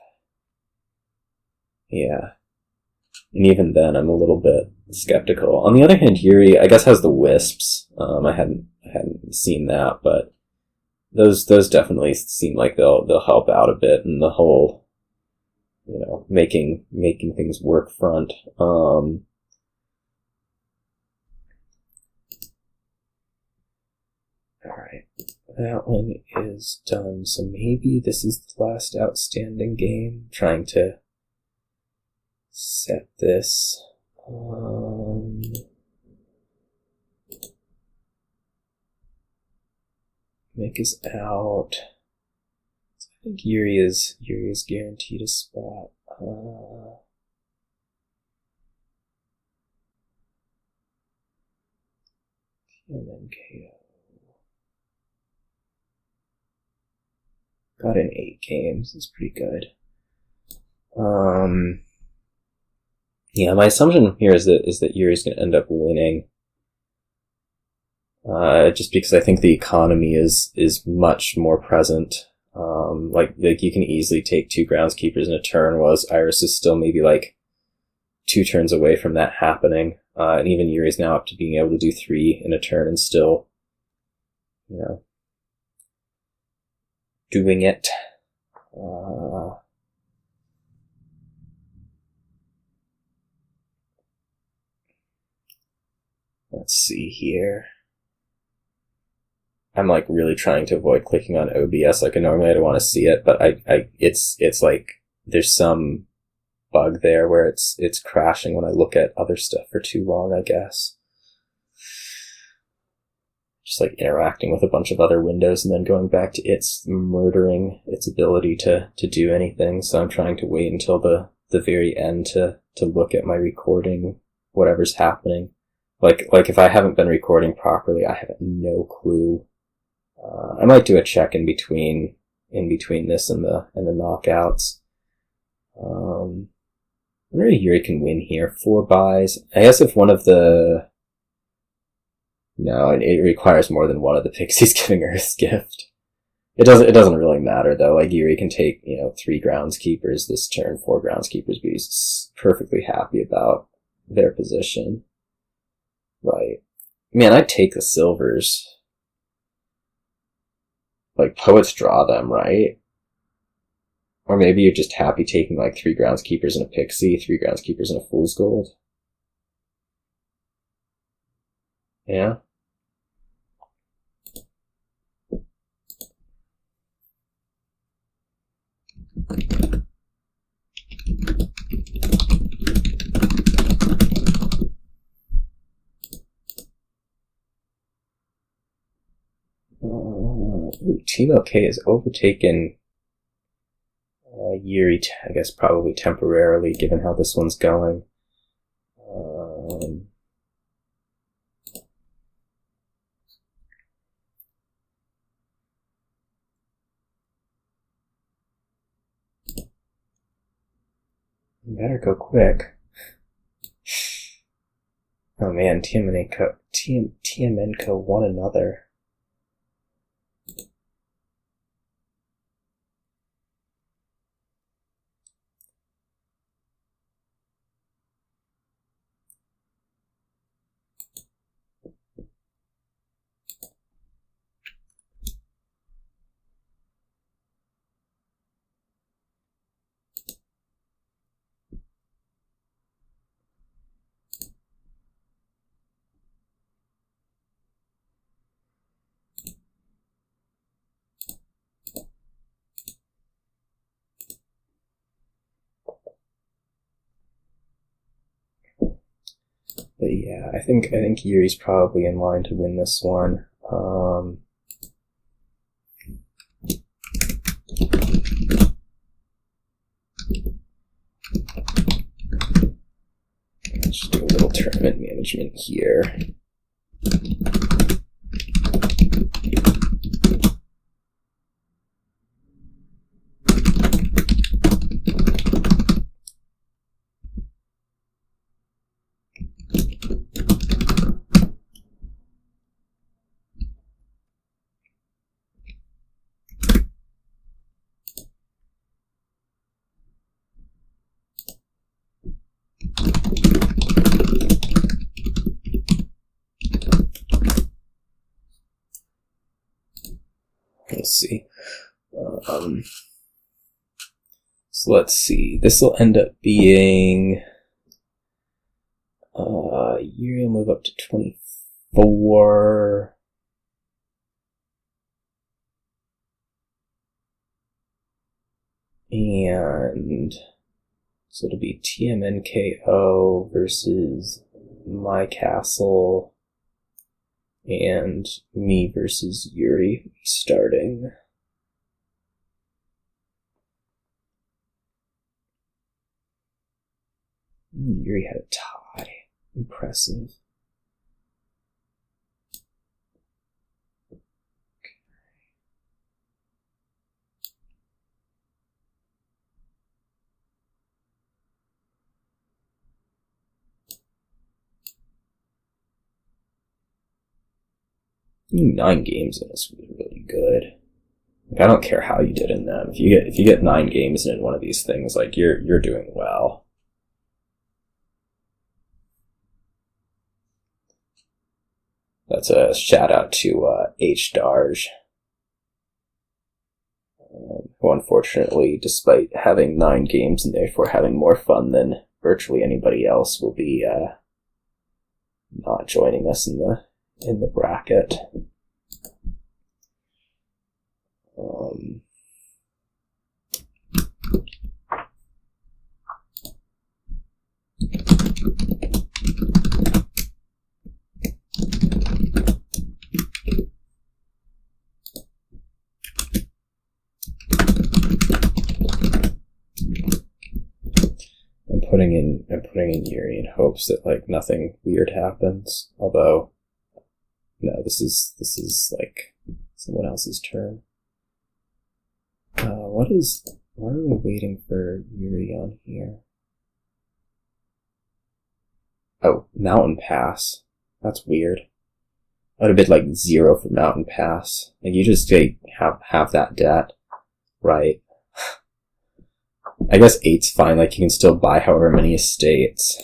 Yeah. And even then I'm a little bit skeptical. On the other hand, Yuri I guess has the Wisps. I hadn't seen that, but those definitely seem like they'll help out a bit in the whole, making things work front. Alright. That one is done, so maybe this is the last outstanding game. Trying to set this. Mick is out. So I think Yuri is guaranteed a spot. TeamOkay. Got in 8 games. That's pretty good. Yeah, my assumption here is that Yuri's going to end up winning. Just because I think the economy is much more present. Like you can easily take 2 groundskeepers in a turn, whereas Iris is still maybe like 2 turns away from that happening. And even Yuri's now up to being able to do 3 in a turn and still, you know, doing it. Let's see here. I'm like really trying to avoid clicking on OBS. Like normally I don't want to see it, but it's like there's some bug there where it's crashing when I look at other stuff for too long, I guess. Just like interacting with a bunch of other windows and then going back to it's murdering its ability to do anything. So I'm trying to wait until the very end to look at my recording, whatever's happening. Like if I haven't been recording properly, I have no clue. I might do a check in between this and the knockouts. I wonder if Yuri can win here. 4 buys. I guess if one of the... No, it requires more than one of the pixies giving Earth's Gift. It doesn't really matter though. Like Yuri can take, 3 groundskeepers this turn, 4 groundskeepers, but he's perfectly happy about their position. Right. Man, I'd take the silvers. Like, poets draw them, right? Or maybe you're just happy taking like 3 groundskeepers and a pixie, 3 groundskeepers and a fool's gold. Yeah? TeamOkay is overtaken Yuri, I guess probably temporarily, given how this one's going. Better go quick. Oh man, TeamOkay won another. But yeah, I think Yuri's probably in line to win this one. Let's just do a little tournament management here. Let's see. So let's see. This will end up being Yuri will move up to 24. And So it'll be TMNKO versus my castle and me versus Yuri starting. Yuri had a tie. Impressive. 9 games in this was really good. Like, I don't care how you did in them. If you get 9 games in one of these things, like you're doing well. That's a shout out to H. Darge, who unfortunately, despite having 9 games and therefore having more fun than virtually anybody else, will be not joining us in the bracket. I'm putting in Yuri in hopes that like nothing weird happens. Although, no, this is like someone else's turn. Why are we waiting for Yuri on here? Oh, Mountain Pass. That's weird. That would have been like 0 for Mountain Pass. Like you just have that debt, right? I guess 8's fine, like you can still buy however many estates.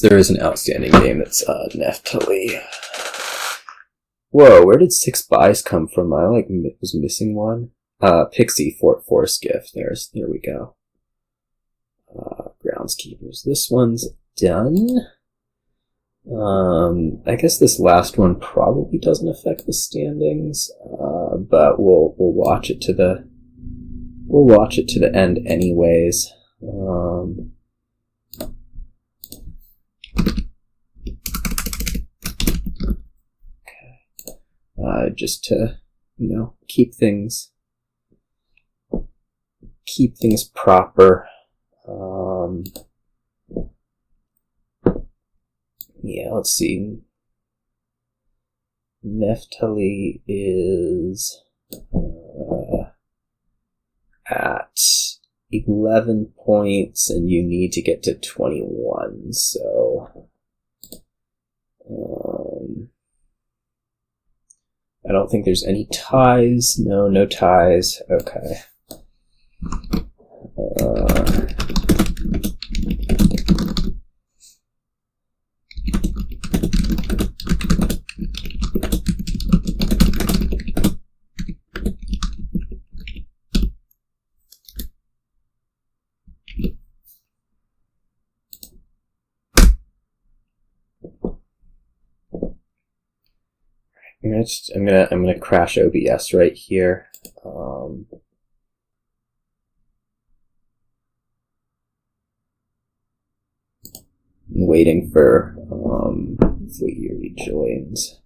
There is an outstanding game that's Neftali. Whoa, where did 6 buys come from? I was missing one. Pixie Forest Gift. There we go. Groundskeepers. This one's done. I guess this last one probably doesn't affect the standings, but we'll watch it to the end anyways. Just to, keep things proper. Yeah, let's see. Neftali is at 11 points, and you need to get to 21, so I don't think there's any ties. No ties. Okay. I'm gonna crash OBS right here. I'm waiting for Yuri joins.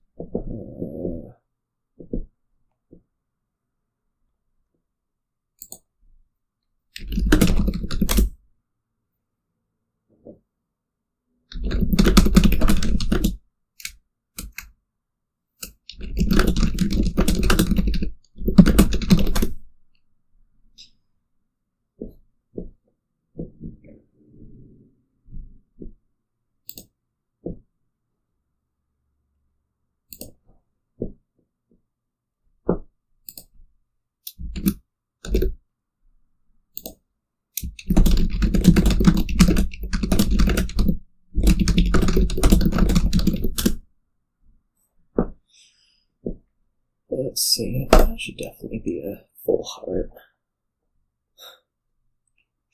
should definitely be a full heart.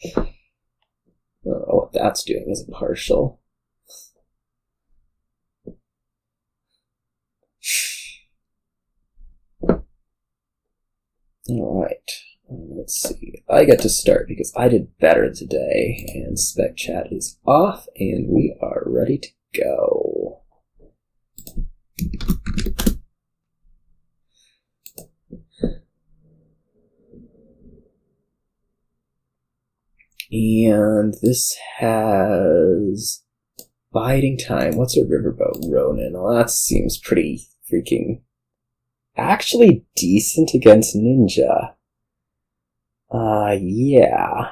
I don't know what that's doing as a partial. Alright, let's see. I get to start because I did better today, and spec chat is off, and we are ready to go. And this has biding time. What's a Riverboat Ronin? Well, that seems pretty freaking actually decent against Ninja. Yeah.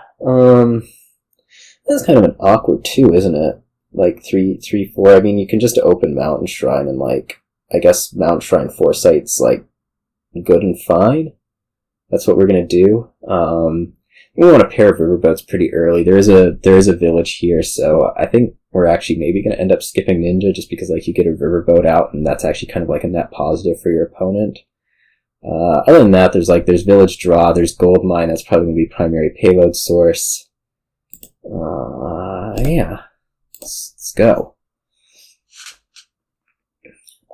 That's kind of an awkward 2, isn't it? Like 3, 4. I mean, you can just open Mountain Shrine and like, I guess Mountain Shrine Foresight's like good and fine. That's what we're gonna do. We want a pair of Riverboats pretty early. There is a village here, so I think we're actually maybe going to end up skipping Ninja just because like you get a Riverboat out, and that's actually kind of like a net positive for your opponent. Other than that, there's Village Draw, there's Gold Mine, that's probably going to be primary payload source. Yeah. Let's go.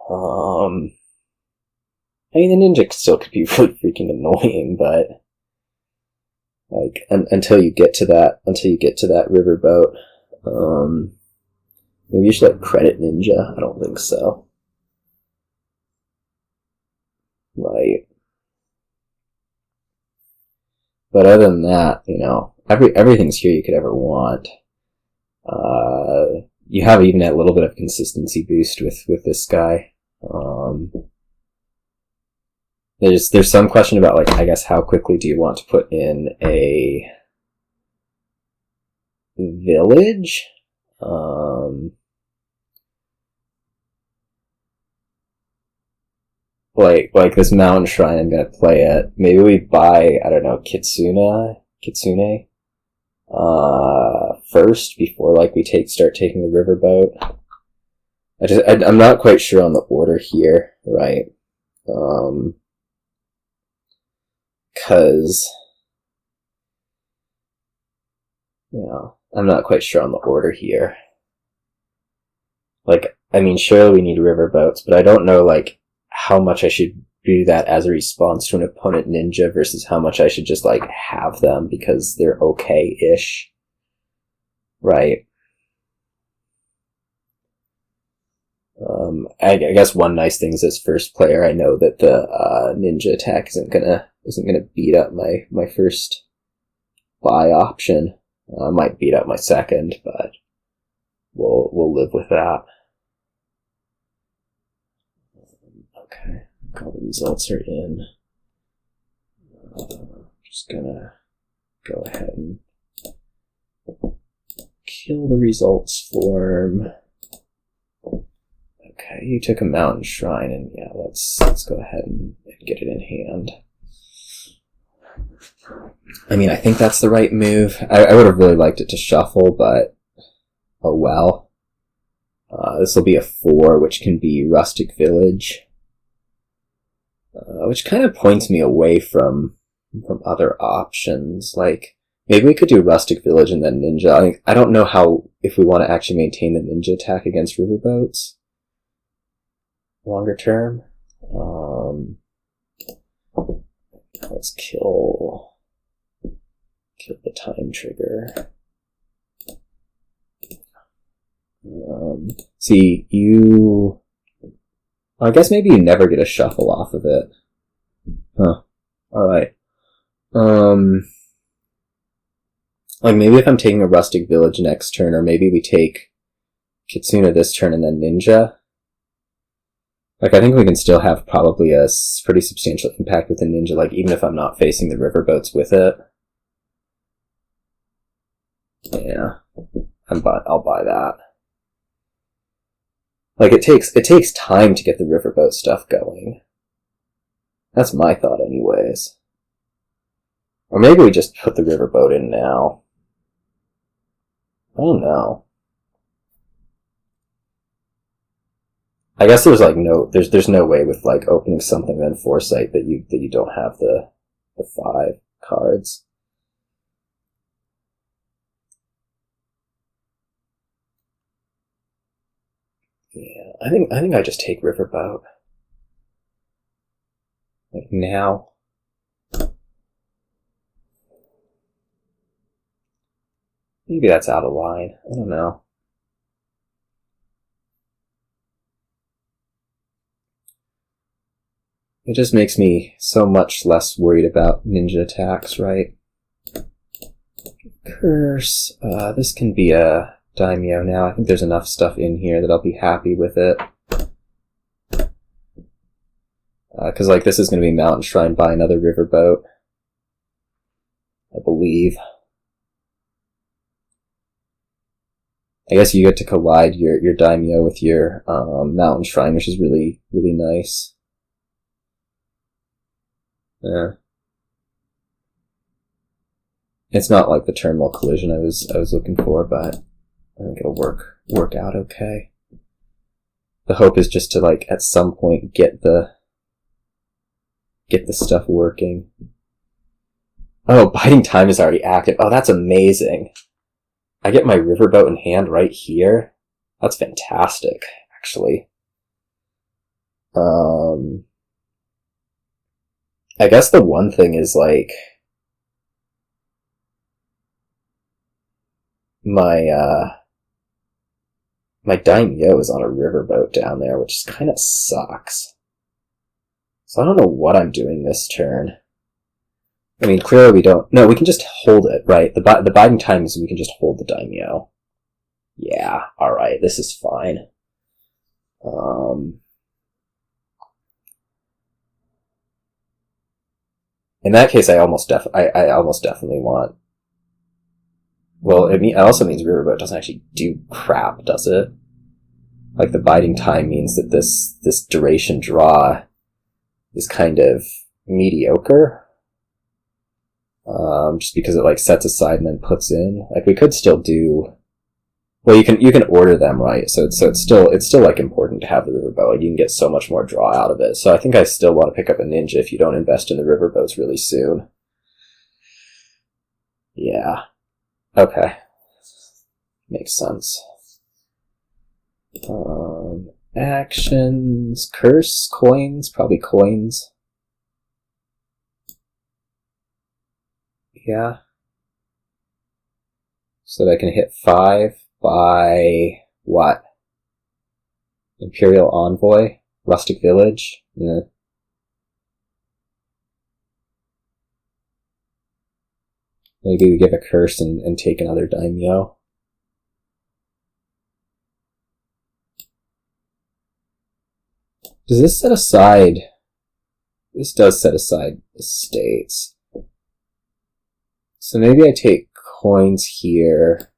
I mean, the Ninja still could be really freaking annoying, but like until you get to that Riverboat, maybe you should like credit Ninja. I don't think so. Right. But other than that, you know, everything's here you could ever want. You have even that little bit of consistency boost with this guy. There's some question about like, I guess, how quickly do you want to put in a village? Like this Mountain Shrine, I'm gonna play it. Maybe we buy, I don't know, Kitsune, first before like we start taking the Riverboat. I'm not quite sure on the order here, right? Cause, you know, I'm not quite sure on the order here. Like, I mean, surely we need Riverboats, but I don't know, like, how much I should do that as a response to an opponent Ninja versus how much I should just, like, have them because they're okay-ish. Right. I guess one nice thing is as first player, I know that the Ninja attack isn't gonna beat up my first buy option. Might beat up my second, but we'll live with that. Okay, all the results are in. Just gonna go ahead and kill the results form. Okay, you took a Mountain Shrine, and yeah, let's go ahead and get it in hand. I mean, I think that's the right move. I would have really liked it to shuffle, but oh well. This will be a 4, which can be Rustic Village, which kind of points me away from other options. Like, maybe we could do Rustic Village and then Ninja. I don't know if we want to actually maintain the Ninja attack against Riverboats longer term. Let's kill the time trigger. See, I guess maybe you never get a shuffle off of it. Huh. Alright. Like maybe if I'm taking a Rustic Village next turn, or maybe we take Kitsune this turn and then Ninja. Like, I think we can still have probably a pretty substantial impact with the Ninja, like, even if I'm not facing the Riverboats with it. Yeah. I'll buy that. Like, it takes time to get the Riverboat stuff going. That's my thought anyways. Or maybe we just put the Riverboat in now. I don't know. I guess there's like there's no way with like opening something then Foresight that you don't have the 5 cards. Yeah, I think I just take Riverboat. Like now. Maybe that's out of line. I don't know. It just makes me so much less worried about ninja attacks, right? Curse. This can be a Daimyo now. I think there's enough stuff in here that I'll be happy with it. Because like this is going to be Mountain Shrine by another Riverboat, I believe. I guess you get to collide your Daimyo with your Mountain Shrine, which is really, really nice. Yeah. It's not like the terminal collision I was looking for, but I think it'll work out okay. The hope is just to like at some point get the stuff working. Oh, Biding Time is already active. Oh, that's amazing. I get my Riverboat in hand right here. That's fantastic, actually. I guess the one thing is like my Daimyo is on a Riverboat down there, which kind of sucks. So I don't know what I'm doing this turn. I mean, clearly we don't... No, we can just hold it, right? The Biding Time is we can just hold the Daimyo. Yeah, alright, this is fine. In that case, I almost definitely want... Well, it also means Riverboat doesn't actually do crap, does it? Like, the Biding Time means that this duration draw is kind of mediocre. Just because it like sets aside and then puts in. Like we could still do. Well, you can order them, right? So it's still like important to have the Riverboat. Like, you can get so much more draw out of it. So I think I still want to pick up a ninja if you don't invest in the Riverboats really soon. Yeah. Okay. Makes sense. Actions, curse, coins, probably coins. Yeah. So that I can hit 5 by what? Imperial Envoy? Rustic Village? Yeah. Maybe we give a curse and take another Daimyo. Does this set aside... This does set aside estates. So maybe I take coins here.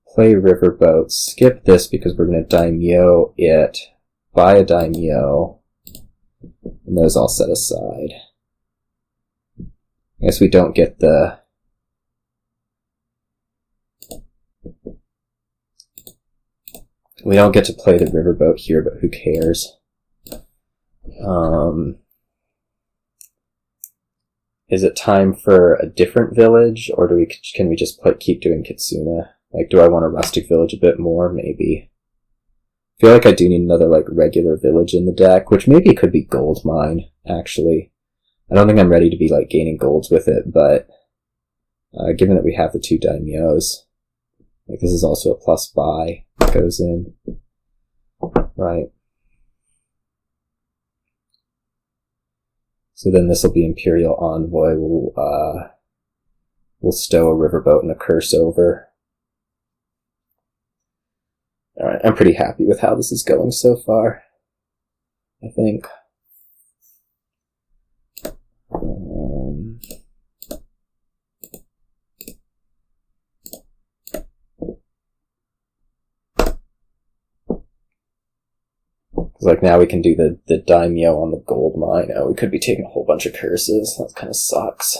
Play Riverboat. Skip this because we're going to Daimyo it. Buy a Daimyo. And those all set aside. I guess we don't get the... We don't get to play the Riverboat here, but who cares? Is it time for a different village, or can we just keep doing Qsenoch? Like, do I want a Rustic Village a bit more? Maybe. I feel like I do need another, like, regular village in the deck, which maybe could be Gold Mine, actually. I don't think I'm ready to be, like, gaining golds with it, but given that we have the 2 Daimyos, like, this is also a plus buy that goes in. Right. So then this will be Imperial Envoy. We'll stow a Riverboat and a curse over. Alright, I'm pretty happy with how this is going so far, I think. Like now we can do the Daimyo on the gold mine. Oh, we could be taking a whole bunch of curses. That kind of sucks.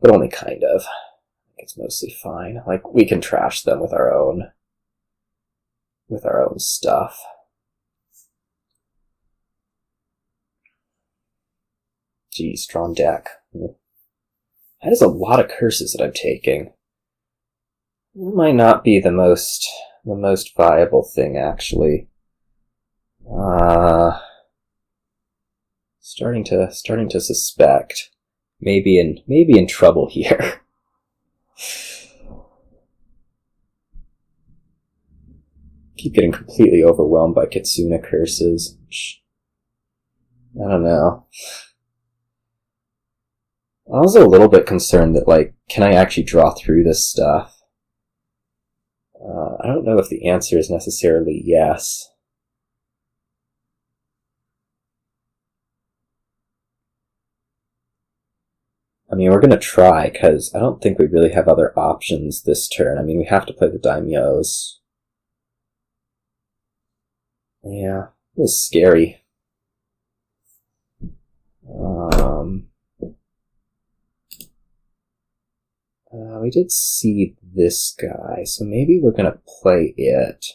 But only kind of. it's mostly fine. Like, we can trash them with our own stuff. Geez, strong deck. That is a lot of curses that I'm taking. It might not be the most viable thing, actually. Starting to suspect. Maybe in trouble here. Keep getting completely overwhelmed by Qsenoch curses. I don't know. I was a little bit concerned that, like, can I actually draw through this stuff? I don't know if the answer is necessarily yes. I mean, we're gonna try, because I don't think we really have other options this turn. I mean, we have to play the Daimyos. Yeah, it was scary. We did see this guy, so maybe we're gonna play it.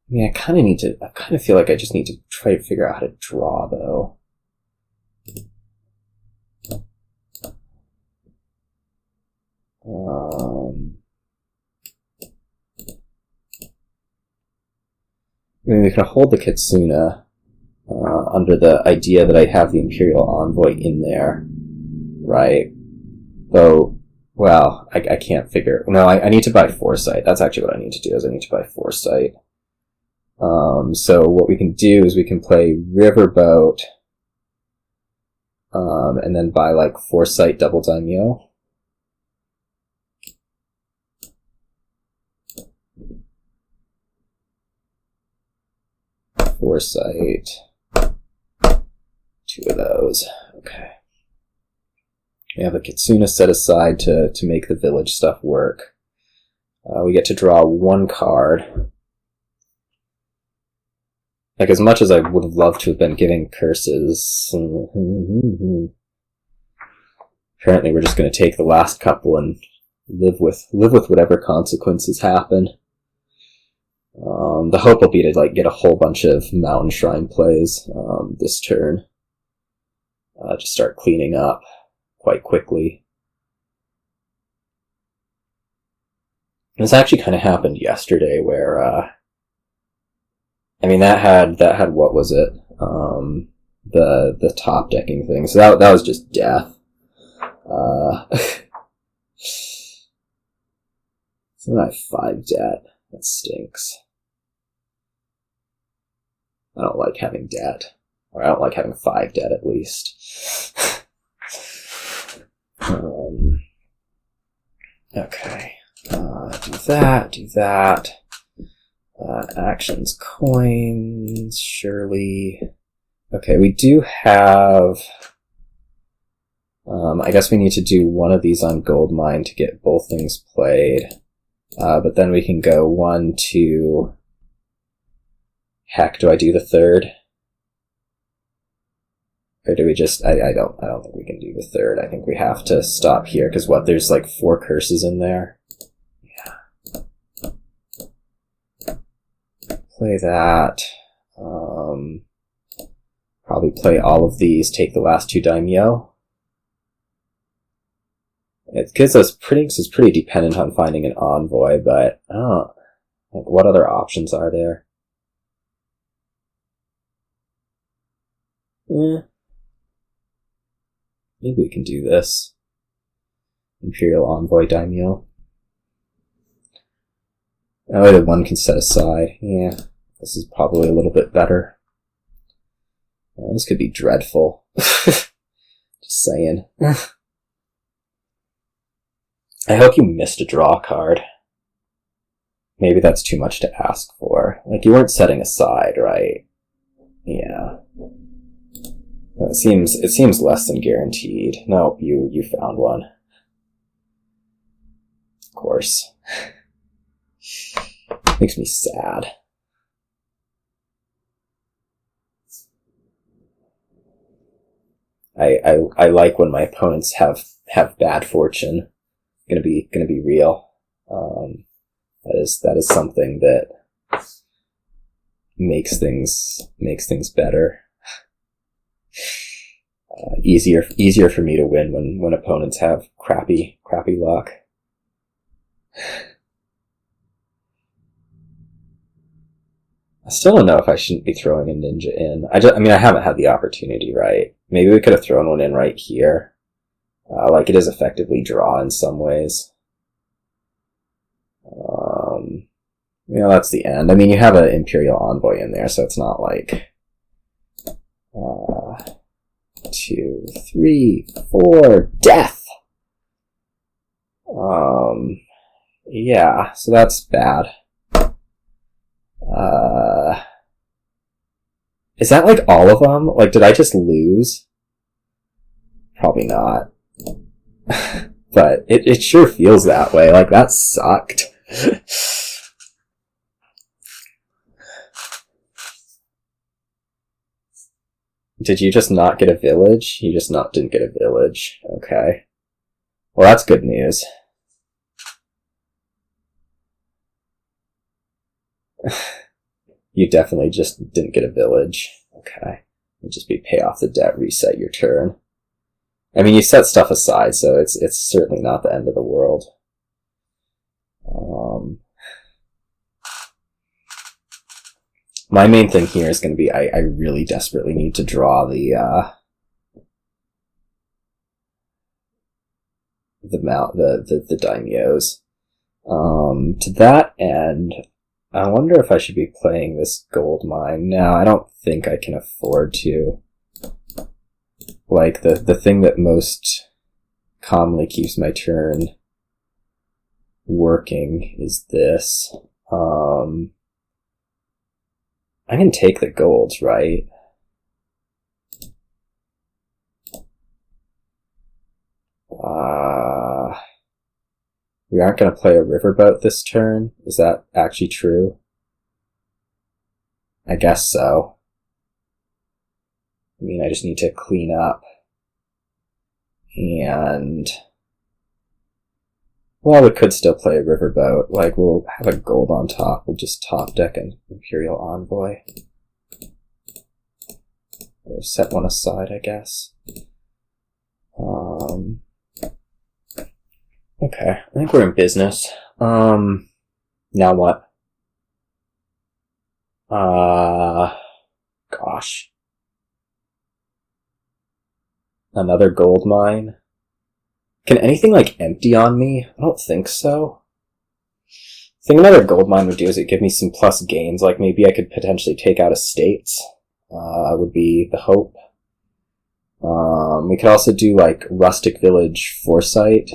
I mean, I kind of feel like I just need to try to figure out how to draw, though. I mean, we can hold the Qsenoch under the idea that I have the Imperial Envoy in there, right? Though, well, I can't figure... No, I need to buy Foresight. That's actually what I need to do, is I need to buy Foresight. So what we can do is we can play Riverboat, and then buy, like, Foresight double Daimyo. Foresight. 2 of those. Okay. We have a Qsenoch set aside to make the village stuff work. We get to draw 1 card. Like, as much as I would have loved to have been giving curses, apparently we're just going to take the last couple and live with whatever consequences happen. The hope will be to, like, get a whole bunch of Mountain Shrine plays this turn. Just start cleaning up quite quickly. This actually kind of happened yesterday, where I mean, that had what was it? The top decking thing. So that was just death. So I have 5 debt. That stinks. I don't like having debt. Or I don't like having 5 debt, at least. Okay. Do that. Actions, coins, surely. Okay, we do have... I guess we need to do one of these on Goldmine to get both things played. But then we can go 1, 2... Heck, do I do the 3rd? Or do we just... I don't think we can do the 3rd. I think we have to stop here, because what, there's like 4 curses in there? Yeah. Play that. Probably play all of these, take the last 2 Daimyo. It gives us pretty dependent on finding an envoy, but I don't know. Like, what other options are there? Maybe we can do this. Imperial Envoy Daimyo. Oh, the 1 can set aside. Yeah, this is probably a little bit better. This could be dreadful. Just saying. I hope you missed a draw card. Maybe that's too much to ask for. Like, you weren't setting aside, right? Yeah. It seems less than guaranteed. No, you found one. Of course. Makes me sad. I like when my opponents have bad fortune. gonna be real. That is something that makes things better. Easier for me to win when opponents have crappy luck. I still don't know if I shouldn't be throwing a ninja in. I mean, I haven't had the opportunity, right? Maybe we could have thrown one in right here. Like, it is effectively draw in some ways. You know, that's the end. I mean, you have an Imperial Envoy in there, so it's not like... 2, 3, 4, death! Yeah, so that's bad. Is that like all of them? Like, did I just lose? Probably not. But it sure feels that way. Like, that sucked. Did you just not get a village? You just didn't get a village. Okay. Well, that's good news. You definitely just didn't get a village. Okay. It'll just be pay off the debt, reset your turn. I mean, you set stuff aside, so it's certainly not the end of the world. My main thing here is going to be I really desperately need to draw the Daimyos. To that end, I wonder if I should be playing this gold mine. No, I don't think I can afford to. Like, the thing that most commonly keeps my turn working is this. I can take the golds, right? We aren't going to play a Riverboat this turn. Is that actually true? I guess so. I mean, I just need to clean up. And... well, we could still play a Riverboat. Like, we'll have a gold on top. We'll just top deck an Imperial Envoy. Or set one aside, I guess. Okay, I think we're in business. Now what? Gosh. Another gold mine? Can anything, like, empty on me? I don't think so. I think another gold mine would do is it give me some plus gains, like maybe I could potentially take out estates. Would be the hope. We could also do, like, Rustic Village Foresight.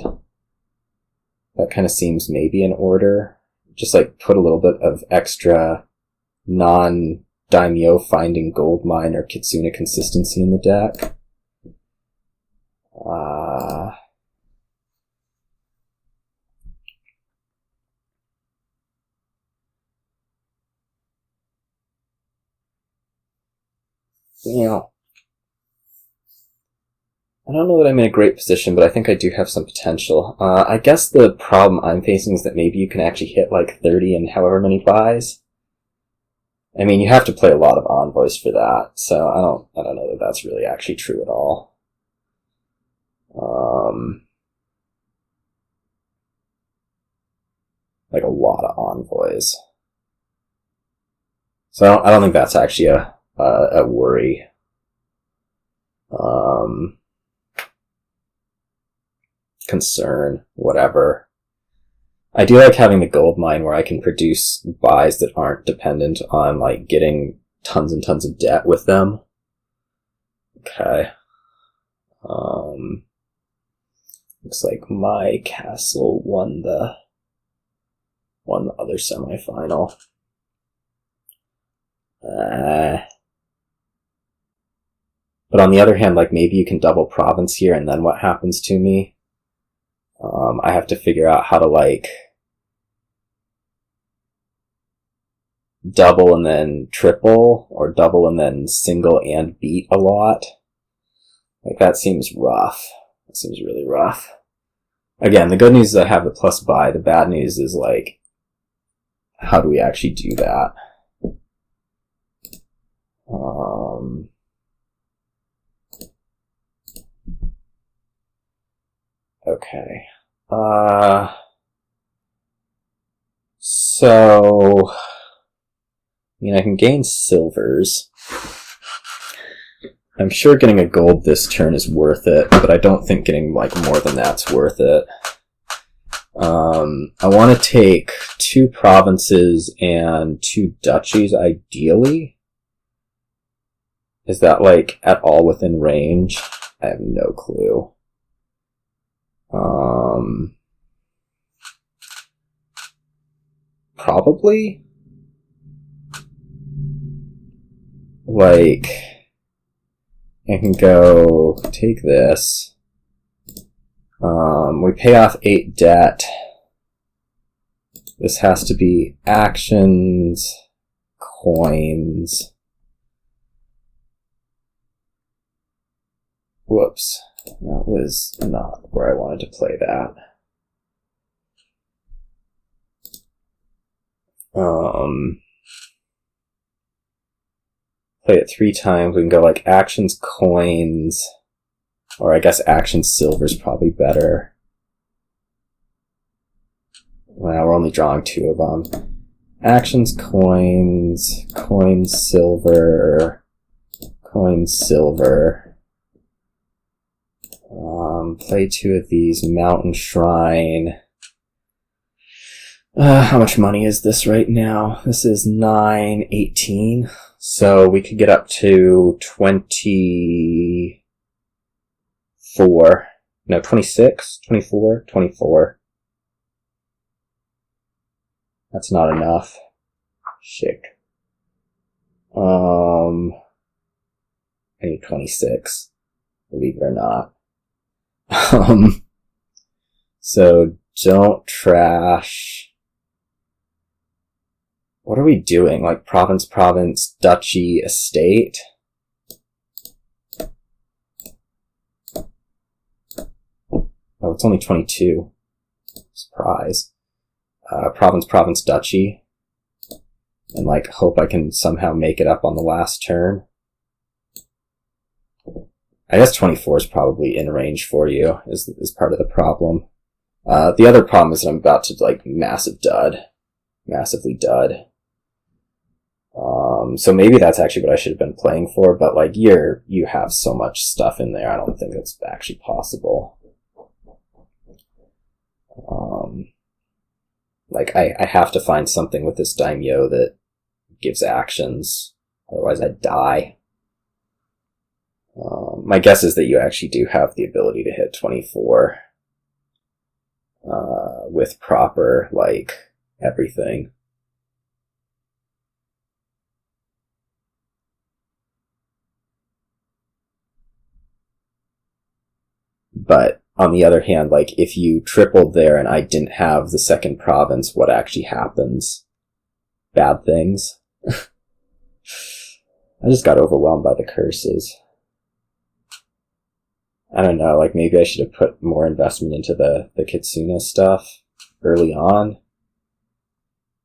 That kind of seems maybe in order. Just, like, put a little bit of extra non-Daimyo finding gold mine or Qsenoch consistency in the deck. You know, I don't know that I'm in a great position, but I think I do have some potential. I guess the problem I'm facing is that maybe you can actually hit like 30 in however many buys. I mean, you have to play a lot of envoys for that, so I don't know that that's really actually true at all. Like a lot of envoys. So I don't think that's actually a worry. Concern, whatever. I do like having the gold mine where I can produce buys that aren't dependent on, like, getting tons and tons of debt with them. Okay. Looks like my castle won the other semifinal. But on the other hand, like, maybe you can double province here, and then what happens to me? I have to figure out how to, like, double and then triple, or double and then single and beat a lot. Like, that seems rough. That seems really rough. Again, the good news is I have the plus buy. The bad news is, like, how do we actually do that? Okay. So, I mean, I can gain silvers. I'm sure getting a gold this turn is worth it, but I don't think getting, like, more than that's worth it. I want to take 2 provinces and 2 duchies, ideally. Is that, like, at all within range? I have no clue. Probably? Like, I can go take this. We pay off 8 debt. This has to be actions, coins. Whoops. That was not where I wanted to play that. Play it 3 times. We can go like actions, coins, or I guess actions, silver's probably better. Well, we're only drawing 2 of them. Actions, coins, coins, silver, coins, silver. Play 2 of these. Mountain Shrine. How much money is this right now? This is 918. So we could get up to 24. No, 26, 24, 24. That's not enough. Shit. I need 26. Believe it or not. So don't trash. What are we doing? Like province, province, duchy, estate? Oh, it's only 22. Surprise. Province, province, duchy. And like hope I can somehow make it up on the last turn. I guess 24 is probably in range for you, is part of the problem. The other problem is that I'm about to, like, massively dud. So maybe that's actually what I should have been playing for, but, like, you have so much stuff in there, I don't think that's actually possible. Like, I have to find something with this Daimyo that gives actions, otherwise I'd die. My guess is that you actually do have the ability to hit 24 with proper, like, everything. But, on the other hand, like, if you tripled there and I didn't have the second province, what actually happens? Bad things. I just got overwhelmed by the curses. I don't know, like maybe I should have put more investment into the Qsenoch stuff early on.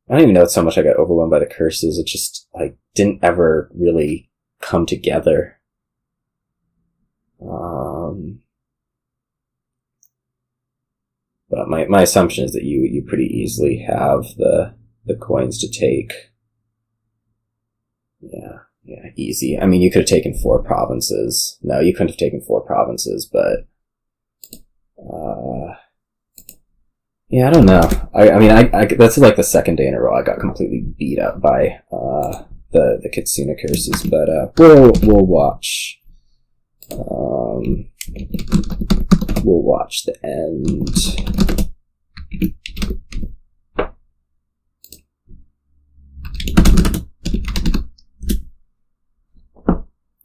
I don't even know so much I got overwhelmed by the curses, it just, like, didn't ever really come together. But my assumption is that you pretty easily have the coins to take. Yeah, easy. I mean, you could have taken 4 provinces. No, you couldn't have taken 4 provinces, but... yeah, I don't know. I mean, that's like the second day in a row I got completely beat up by the Qsenoch curses, but we'll watch. We'll watch the end.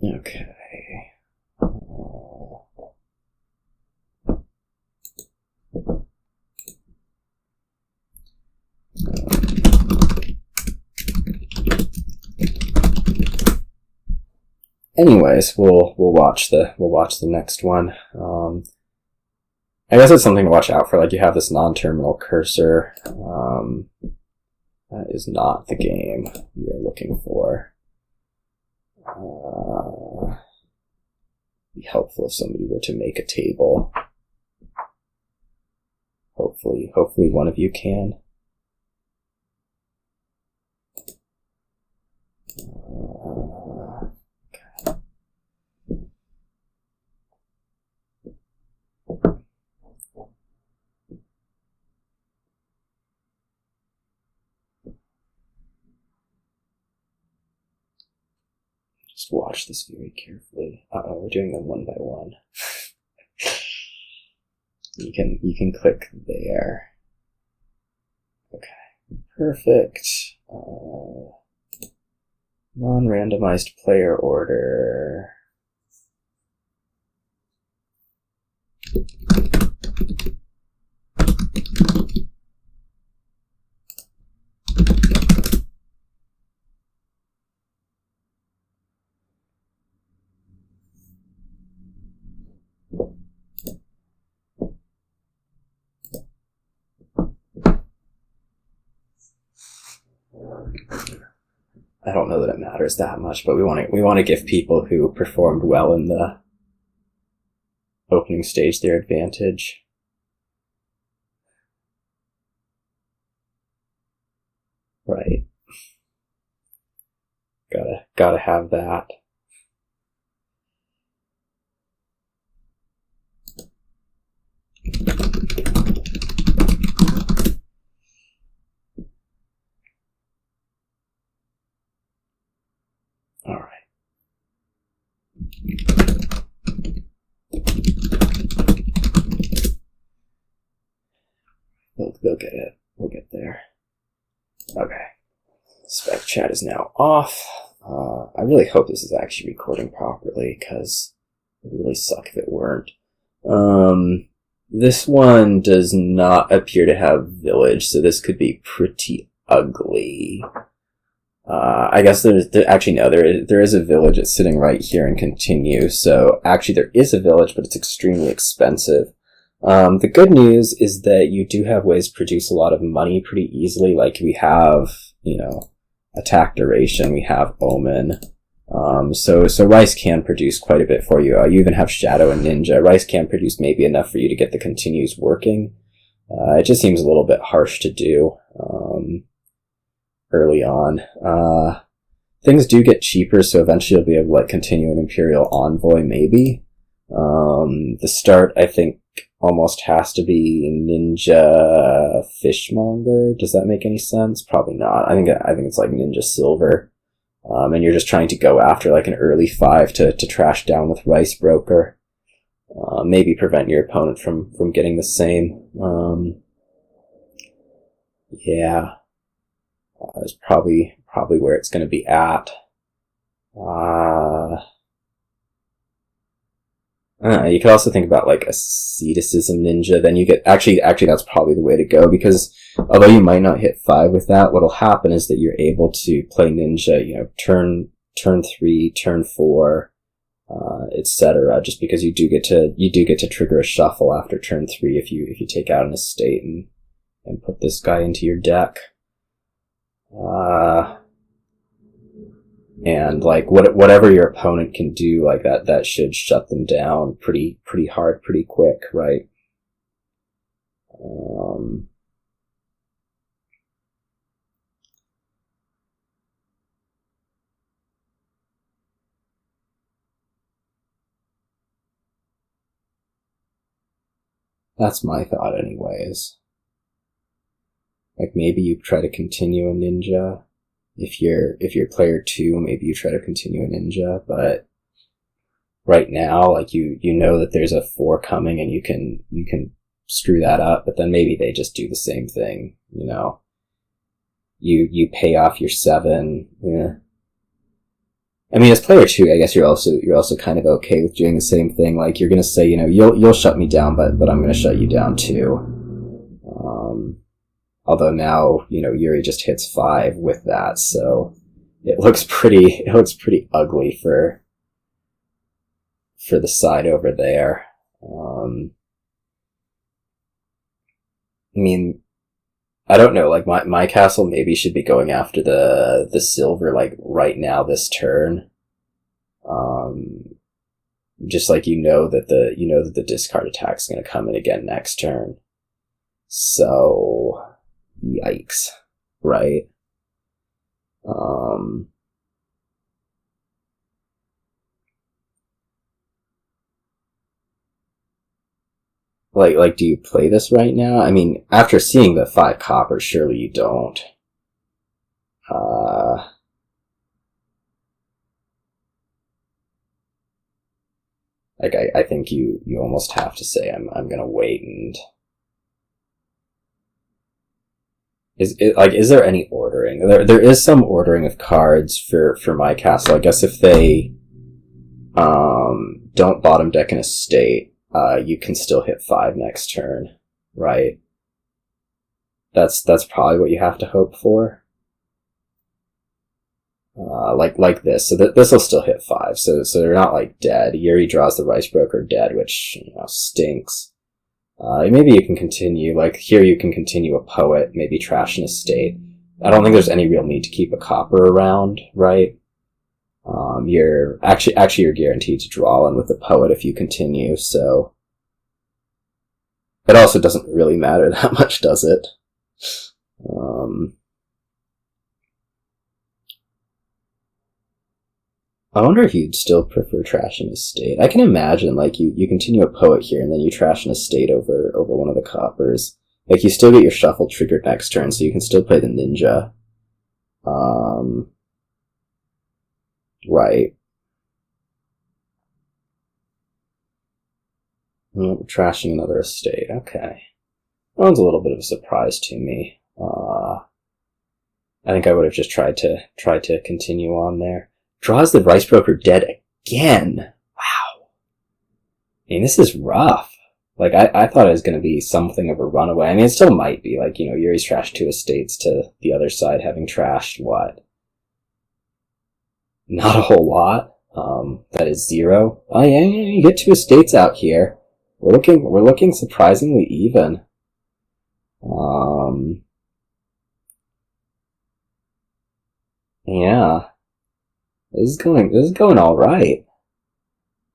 Okay. Anyways, we'll watch the next one. I guess it's something to watch out for. Like, you have this non-terminal cursor. That is not the game you're looking for. Be helpful if somebody were to make a table. Hopefully one of you can. Just watch this very carefully. Uh-oh, we're doing them one by one. You can click there. Okay, perfect. Non-randomized player order. I don't know that it matters that much, but we want to give people who performed well in the opening stage their advantage. Right. Gotta have that. They'll get it. We'll get there. Okay. Spec chat is now off. I really hope this is actually recording properly, because it would really suck if it weren't. This one does not appear to have village, so this could be pretty ugly. I guess there is a village that's sitting right here and continue, so actually there is a village, but it's extremely expensive. The good news is that you do have ways to produce a lot of money pretty easily. Like, we have, attack duration, we have omen. So Rice can produce quite a bit for you. You even have shadow and ninja. Rice can produce maybe enough for you to get the continues working. It just seems a little bit harsh to do, early on. Things do get cheaper, so eventually you'll be able to, continue an Imperial Envoy, maybe. The start, I think, almost has to be Ninja Fishmonger. Does that make any sense? Probably not. I think it's like Ninja Silver. And you're just trying to go after an early 5 to trash down with Rice Broker. Maybe prevent your opponent from getting the same. Yeah. That's probably where it's going to be at. You could also think about asceticism ninja. Then you get actually that's probably the way to go, because although you might not hit 5 with that, what'll happen is that you're able to play ninja, turn 3, turn 4, etc. Just because you do get to trigger a shuffle after turn 3 if you take out an estate and put this guy into your deck. And whatever your opponent can do, that should shut them down pretty hard, pretty quick, right? That's my thought anyways. Maybe you try to continue a ninja. If you're player 2, maybe you try to continue a ninja, but right now, you know that there's a 4 coming and you can screw that up, but then maybe they just do the same thing, You pay off your 7, yeah. I mean, as player 2, I guess you're also kind of okay with doing the same thing. You're gonna say, you'll shut me down, but I'm gonna shut you down too. Although now, Yuri just hits 5 with that, so it looks pretty ugly for the side over there. I mean, I don't know, like, my castle maybe should be going after the silver, like, right now this turn. Just like you know that the discard attack's gonna come in again next turn. So, yikes, right? Like, do you play this right now? I mean, after seeing the 5 copper, surely you don't. Like, I think you almost have to say, I'm gonna wait and... Is there any ordering? There is some ordering of cards for my castle. I guess if they, don't bottom deck an estate, you can still hit 5 next turn, right? That's probably what you have to hope for. Like this. So this will still hit 5. So they're not like dead. Yuri draws the Rice Broker dead, which, stinks. Maybe you can continue, like here you can continue a poet, maybe trash an estate. I don't think there's any real need to keep a copper around, right? You're guaranteed to draw one with the poet if you continue, so it also doesn't really matter that much, does it? I wonder if you'd still prefer trash an estate. I can imagine, like, you continue a poet here, and then you trash an estate over one of the coppers. Like, you still get your shuffle triggered next turn, so you can still play the ninja. Right. Oh, trashing another estate, okay. That one's a little bit of a surprise to me. I think I would have just tried to continue on there. Draws the Rice Broker dead again. Wow. I mean, this is rough. Like, I thought it was going to be something of a runaway. I mean, it still might be. Like, Yuri's trashed 2 estates to the other side having trashed, what? Not a whole lot. That is 0. Oh, yeah, you get 2 estates out here. We're looking surprisingly even. Yeah. This is going alright.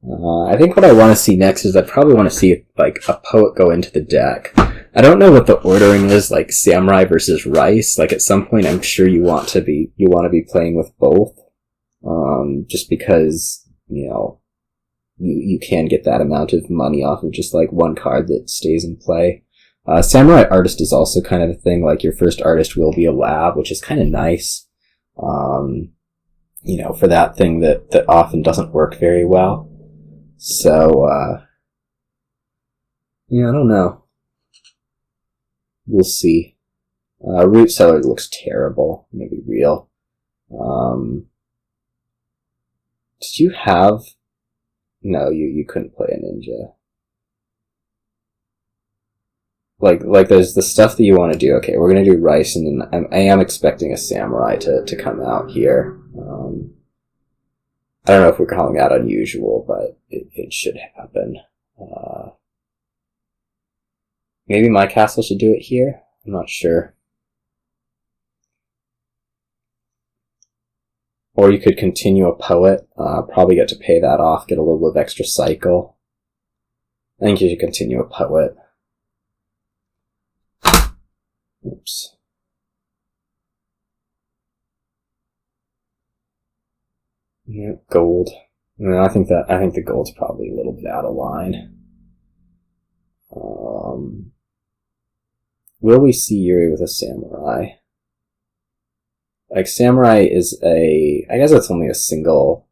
I think what I want to see next is I probably want to see, like, a poet go into the deck. I don't know what the ordering is, like, Samurai versus Rice. Like, at some point I'm sure you want to be playing with both. Just because, you can get that amount of money off of just, like, one card that stays in play. Samurai Artist is also kind of a thing, like, your first artist will be a lab, which is kind of nice. For that thing that often doesn't work very well. So, I don't know. We'll see. Root Cellar looks terrible. I'm gonna be real. Did you have... No, you couldn't play a ninja. Like there's the stuff that you want to do. Okay, we're gonna do Rice, and then I am expecting a Samurai to come out here. I don't know if we're calling that unusual, but it should happen. Maybe my castle should do it here? I'm not sure. Or you could continue a poet, probably get to pay that off, get a little bit of extra cycle. I think you should continue a poet. Oops. Yeah, gold. I think the gold's probably a little bit out of line. Will we see Yuri with a Samurai? Like, Samurai is I guess it's only a single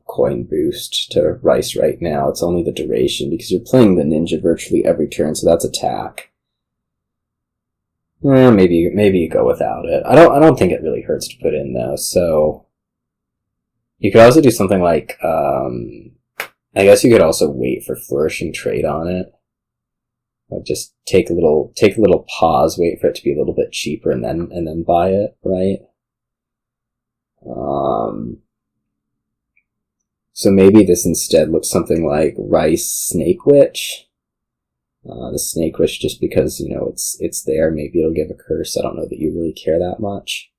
coin boost to Rice right now. It's only the duration, because you're playing the ninja virtually every turn, so that's attack. Maybe you go without it. I don't think it really hurts to put in, though, so... You could also do something like, I guess you could also wait for Flourishing Trade on it. Like, just take a little pause, wait for it to be a little bit cheaper, and then buy it, right? So maybe this instead looks something like Rice Snake Witch. the Snake Wish just because, you know, it's there. Maybe it'll give a curse. I don't know that you really care that much.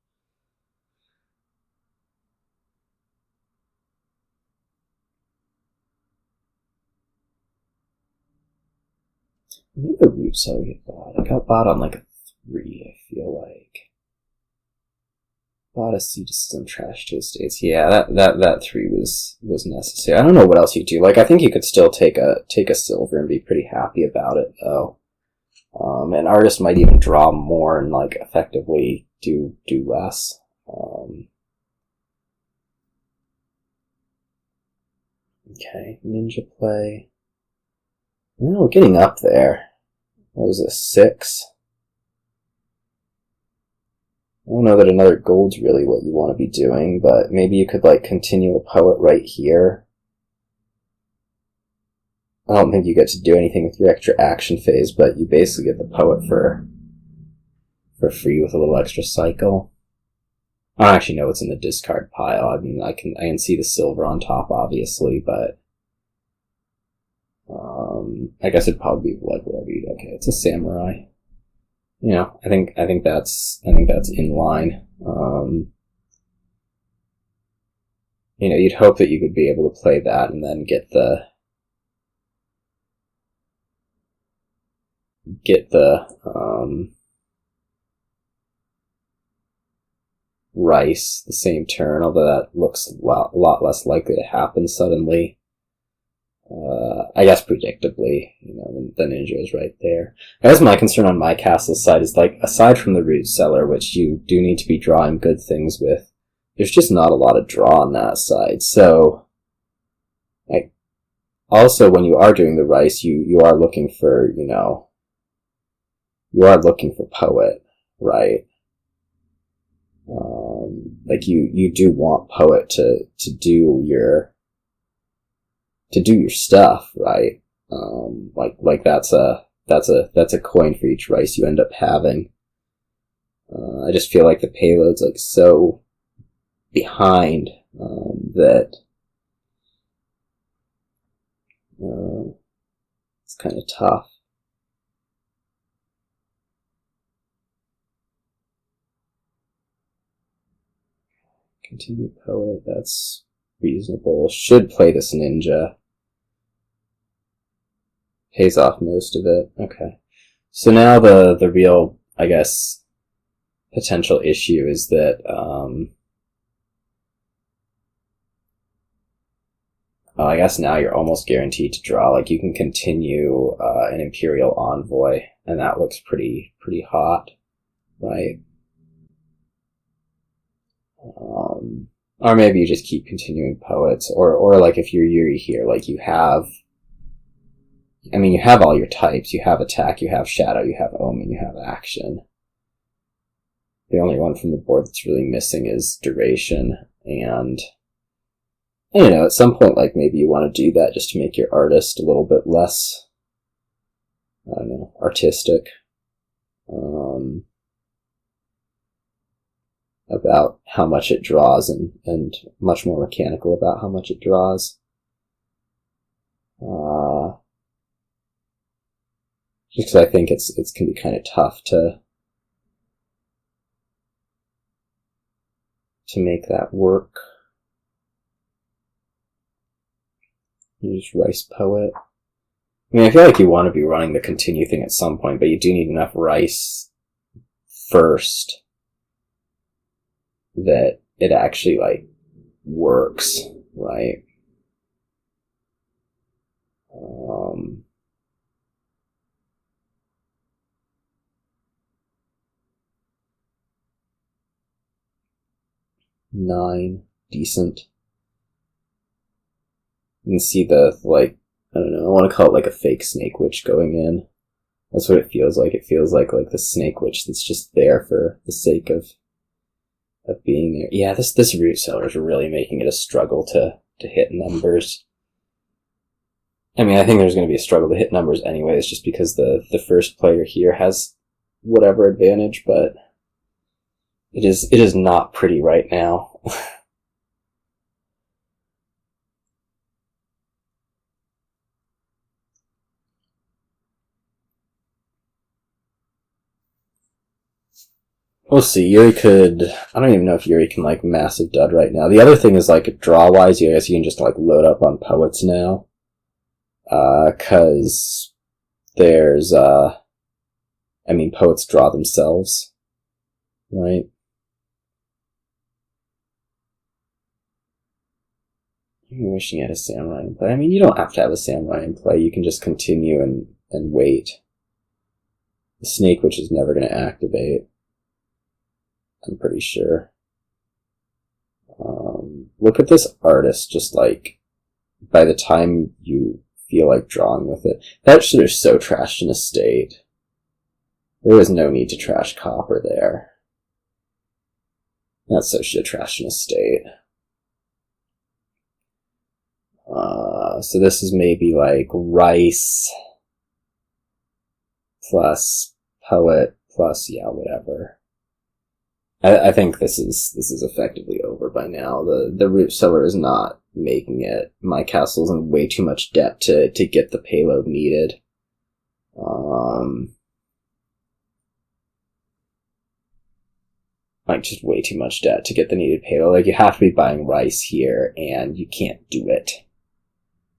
Maybe the Root Cellar get bought. I got bought on like a 3, I feel like. Bought a Seed System Trash to Estates. Yeah, that 3 was necessary. I don't know what else you do. Like, I think you could still take a silver and be pretty happy about it, though. An artist might even draw more and, like, effectively do less. Okay, Ninja Play. Well, we're getting up there. What was this, 6? I don't know that another gold's really what you want to be doing, but maybe you could, like, continue a poet right here. I don't think you get to do anything with your extra action phase, but you basically get the poet for free with a little extra cycle. I don't actually know what's in the discard pile. I mean, I can see the silver on top, obviously, but I guess it'd probably be like whatever you. Okay, it's a samurai. You know, I think that's in line. You know, you'd hope that you could be able to play that and then get the rice the same turn, although that looks a lot less likely to happen suddenly. I guess predictably, you know, the ninja is right there. I guess my concern on my castle side is, like, aside from the Root Cellar, which you do need to be drawing good things with, there's just not a lot of draw on that side. So, like, also when you are doing the rice, you are looking for, you know, you are looking for poet, right? Like you do want poet to do your stuff, right? Like that's a coin for each rice you end up having. I just feel like the payload's like so behind that it's kind of tough. Continue poet, that's reasonable. Should play this ninja. Pays off most of it. Okay. So now the real, I guess, potential issue is that I guess now you're almost guaranteed to draw. Like, you can continue an Imperial Envoy, and that looks pretty hot, right? Or maybe you just keep continuing poets, or like if you're Yuri here, like you have all your types. You have attack, you have shadow, you have omen, you have action. The only one from the board that's really missing is duration, and I don't know, at some point, like, maybe you want to do that just to make your artist a little bit less, I don't know, artistic. About how much it draws and much more mechanical about how much it draws. Just because I think it's can be kind of tough to make that work. You just rice poet. I mean, I feel like you want to be running the continue thing at some point, but you do need enough rice first that it actually, like, works, right? 9, decent. You can see the, like, I don't know, I want to call it like a fake Snake Witch going in. That's what it feels like. It feels like the Snake Witch that's just there for the sake of being there. Yeah, this Root Cellar is really making it a struggle to hit numbers. I mean, I think there's going to be a struggle to hit numbers anyways, just because the first player here has whatever advantage, but it is not pretty right now. We'll see. Yuri could... I don't even know if Yuri can, like, massive dud right now. The other thing is, like, draw-wise, I guess you can just, like, load up on poets now. 'Cause there's, I mean, poets draw themselves. Right? You're wishing you had a samurai in play. I mean, you don't have to have a samurai in play. You can just continue and wait. The snake witch is never going to activate. I'm pretty sure. Look at this artist, just like, by the time you feel like drawing with it. That should have so trashed in a state. There was no need to trash copper there. That so should have trashed in a state. So this is maybe like rice plus poet plus, yeah, whatever. I think this is effectively over by now. The root cellar is not making it. My castle's in way too much debt to get the payload needed. Like, just way too much debt to get the needed payload. Like, you have to be buying rice here, and you can't do it.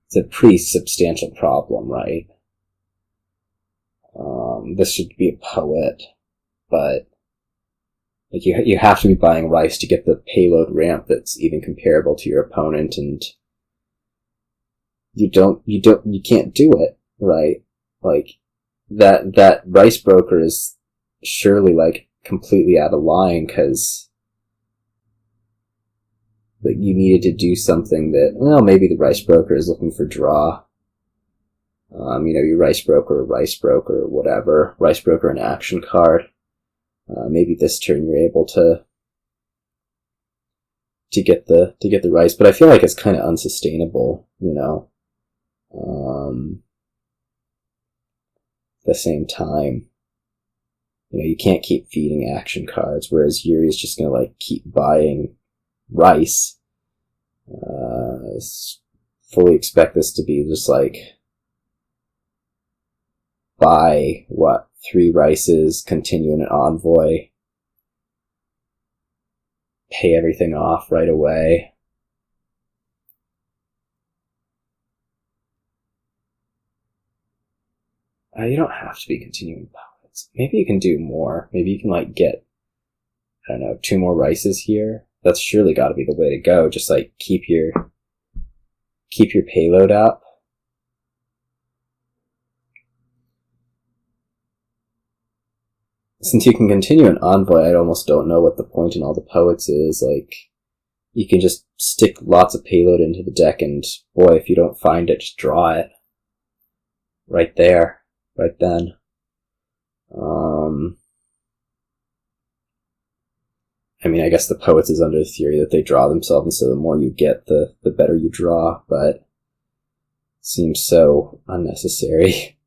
It's a pretty substantial problem, right? This should be a poet, but like you have to be buying rice to get the payload ramp that's even comparable to your opponent, and you can't do it, right? Like, that rice broker is surely, like, completely out of line, because like, you needed to do something that, well, maybe the rice broker is looking for draw. You know, your rice broker, whatever. Rice broker, an action card. Maybe this turn you're able to get the rice, but I feel like it's kind of unsustainable, you know. At the same time, you know, you can't keep feeding action cards, whereas Yuri's just gonna, like, keep buying rice. Fully expect this to be just, like, buy, 3 rices, continue in an envoy, pay everything off right away. You don't have to be continuing poets. Maybe you can do more. Maybe you can, like, get, I don't know, 2 more rices here. That's surely got to be the way to go. Just, like, keep your payload up. Since you can continue an envoy, I almost don't know what the point in all the poets is. Like, you can just stick lots of payload into the deck, and boy, if you don't find it, just draw it. Right there. Right then. I mean, I guess the poets is under the theory that they draw themselves, and so the more you get, the better you draw, but seems so unnecessary.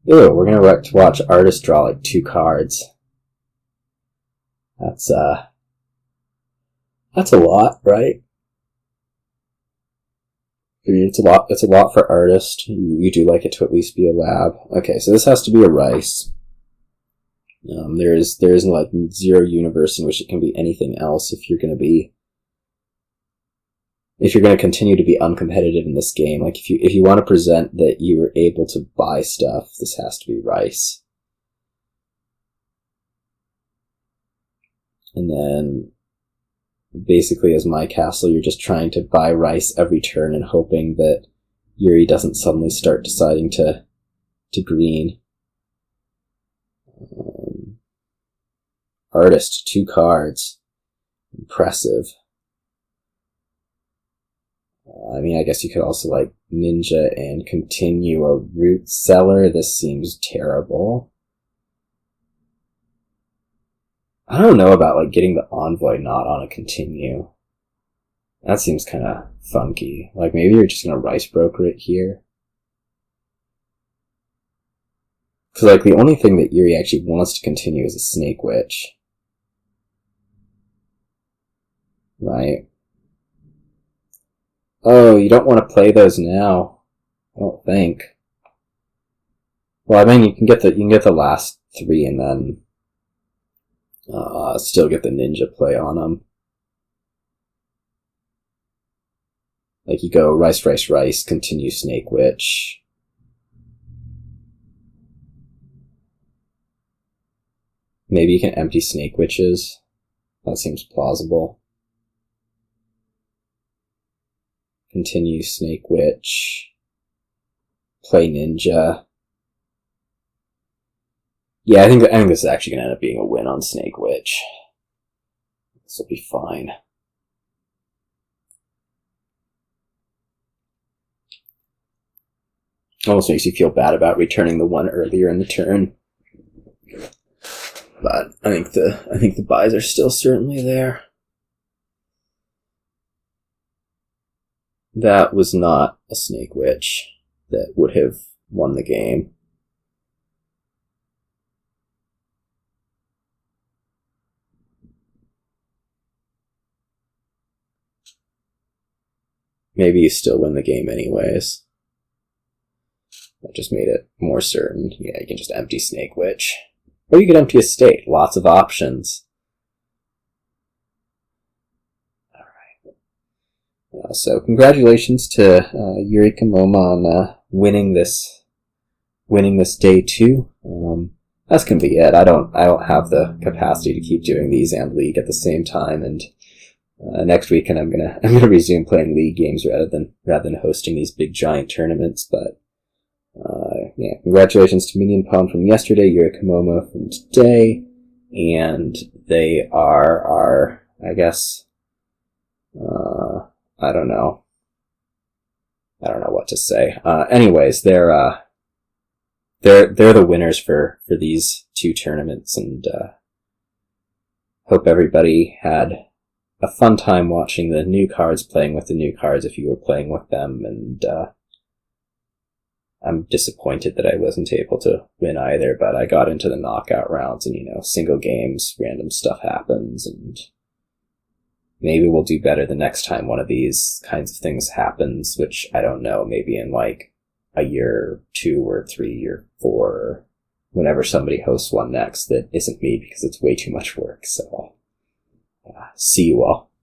Ew, we're gonna watch artists draw, like, 2 cards. That's a lot, right? I mean, it's a lot for artists. You do like it to at least be a lab. Okay, so this has to be a rice. There is like 0 universe in which it can be anything else if you're going to continue to be uncompetitive in this game. Like, if you want to present that you're able to buy stuff, this has to be rice. And then basically, as my castle, you're just trying to buy rice every turn and hoping that Yuri doesn't suddenly start deciding to green. Artist, 2 cards. Impressive. I mean, I guess you could also, like, ninja and continue a root cellar. This seems terrible. I don't know about, like, getting the envoy not on a continue. That seems kind of funky. Like, maybe you're just gonna rice broker it here. Because, like, the only thing that Yuri actually wants to continue is a snake witch. Right? Oh, you don't want to play those now. I don't think. Well, I mean, you can get the last 3 and then Still get the ninja play on them. Like you go rice, rice, rice, continue Snake Witch. Maybe you can empty Snake Witches. That seems plausible. Continue Snake Witch. Play Ninja. Yeah, I think this is actually going to end up being a win on Snake Witch. This will be fine. Almost makes you feel bad about returning the one earlier in the turn. But I think the buys are still certainly there. That was not a Snake Witch that would have won the game. Maybe you still win the game anyways. That just made it more certain. Yeah, you can just empty Snake Witch. Or you could empty a state. Lots of options. Alright. So congratulations to Yuri Kamoma on winning this day 2. That's gonna be it. I don't have the capacity to keep doing these and League at the same time, and next week I'm gonna resume playing League games rather than hosting these big giant tournaments. But yeah, congratulations to Minion Pawn from yesterday, Yuri Kamoma from today, and they are our, I guess, I don't know what to say. Anyways, they're the winners for these 2 tournaments, and hope everybody had a fun time watching the new cards, playing with the new cards if you were playing with them, and I'm disappointed that I wasn't able to win either, but I got into the knockout rounds, and single games, random stuff happens, and maybe we'll do better the next time one of these kinds of things happens, which I don't know, maybe in like a year, 2 or 3 or 4, whenever somebody hosts one next that isn't me, because it's way too much work. So see you all.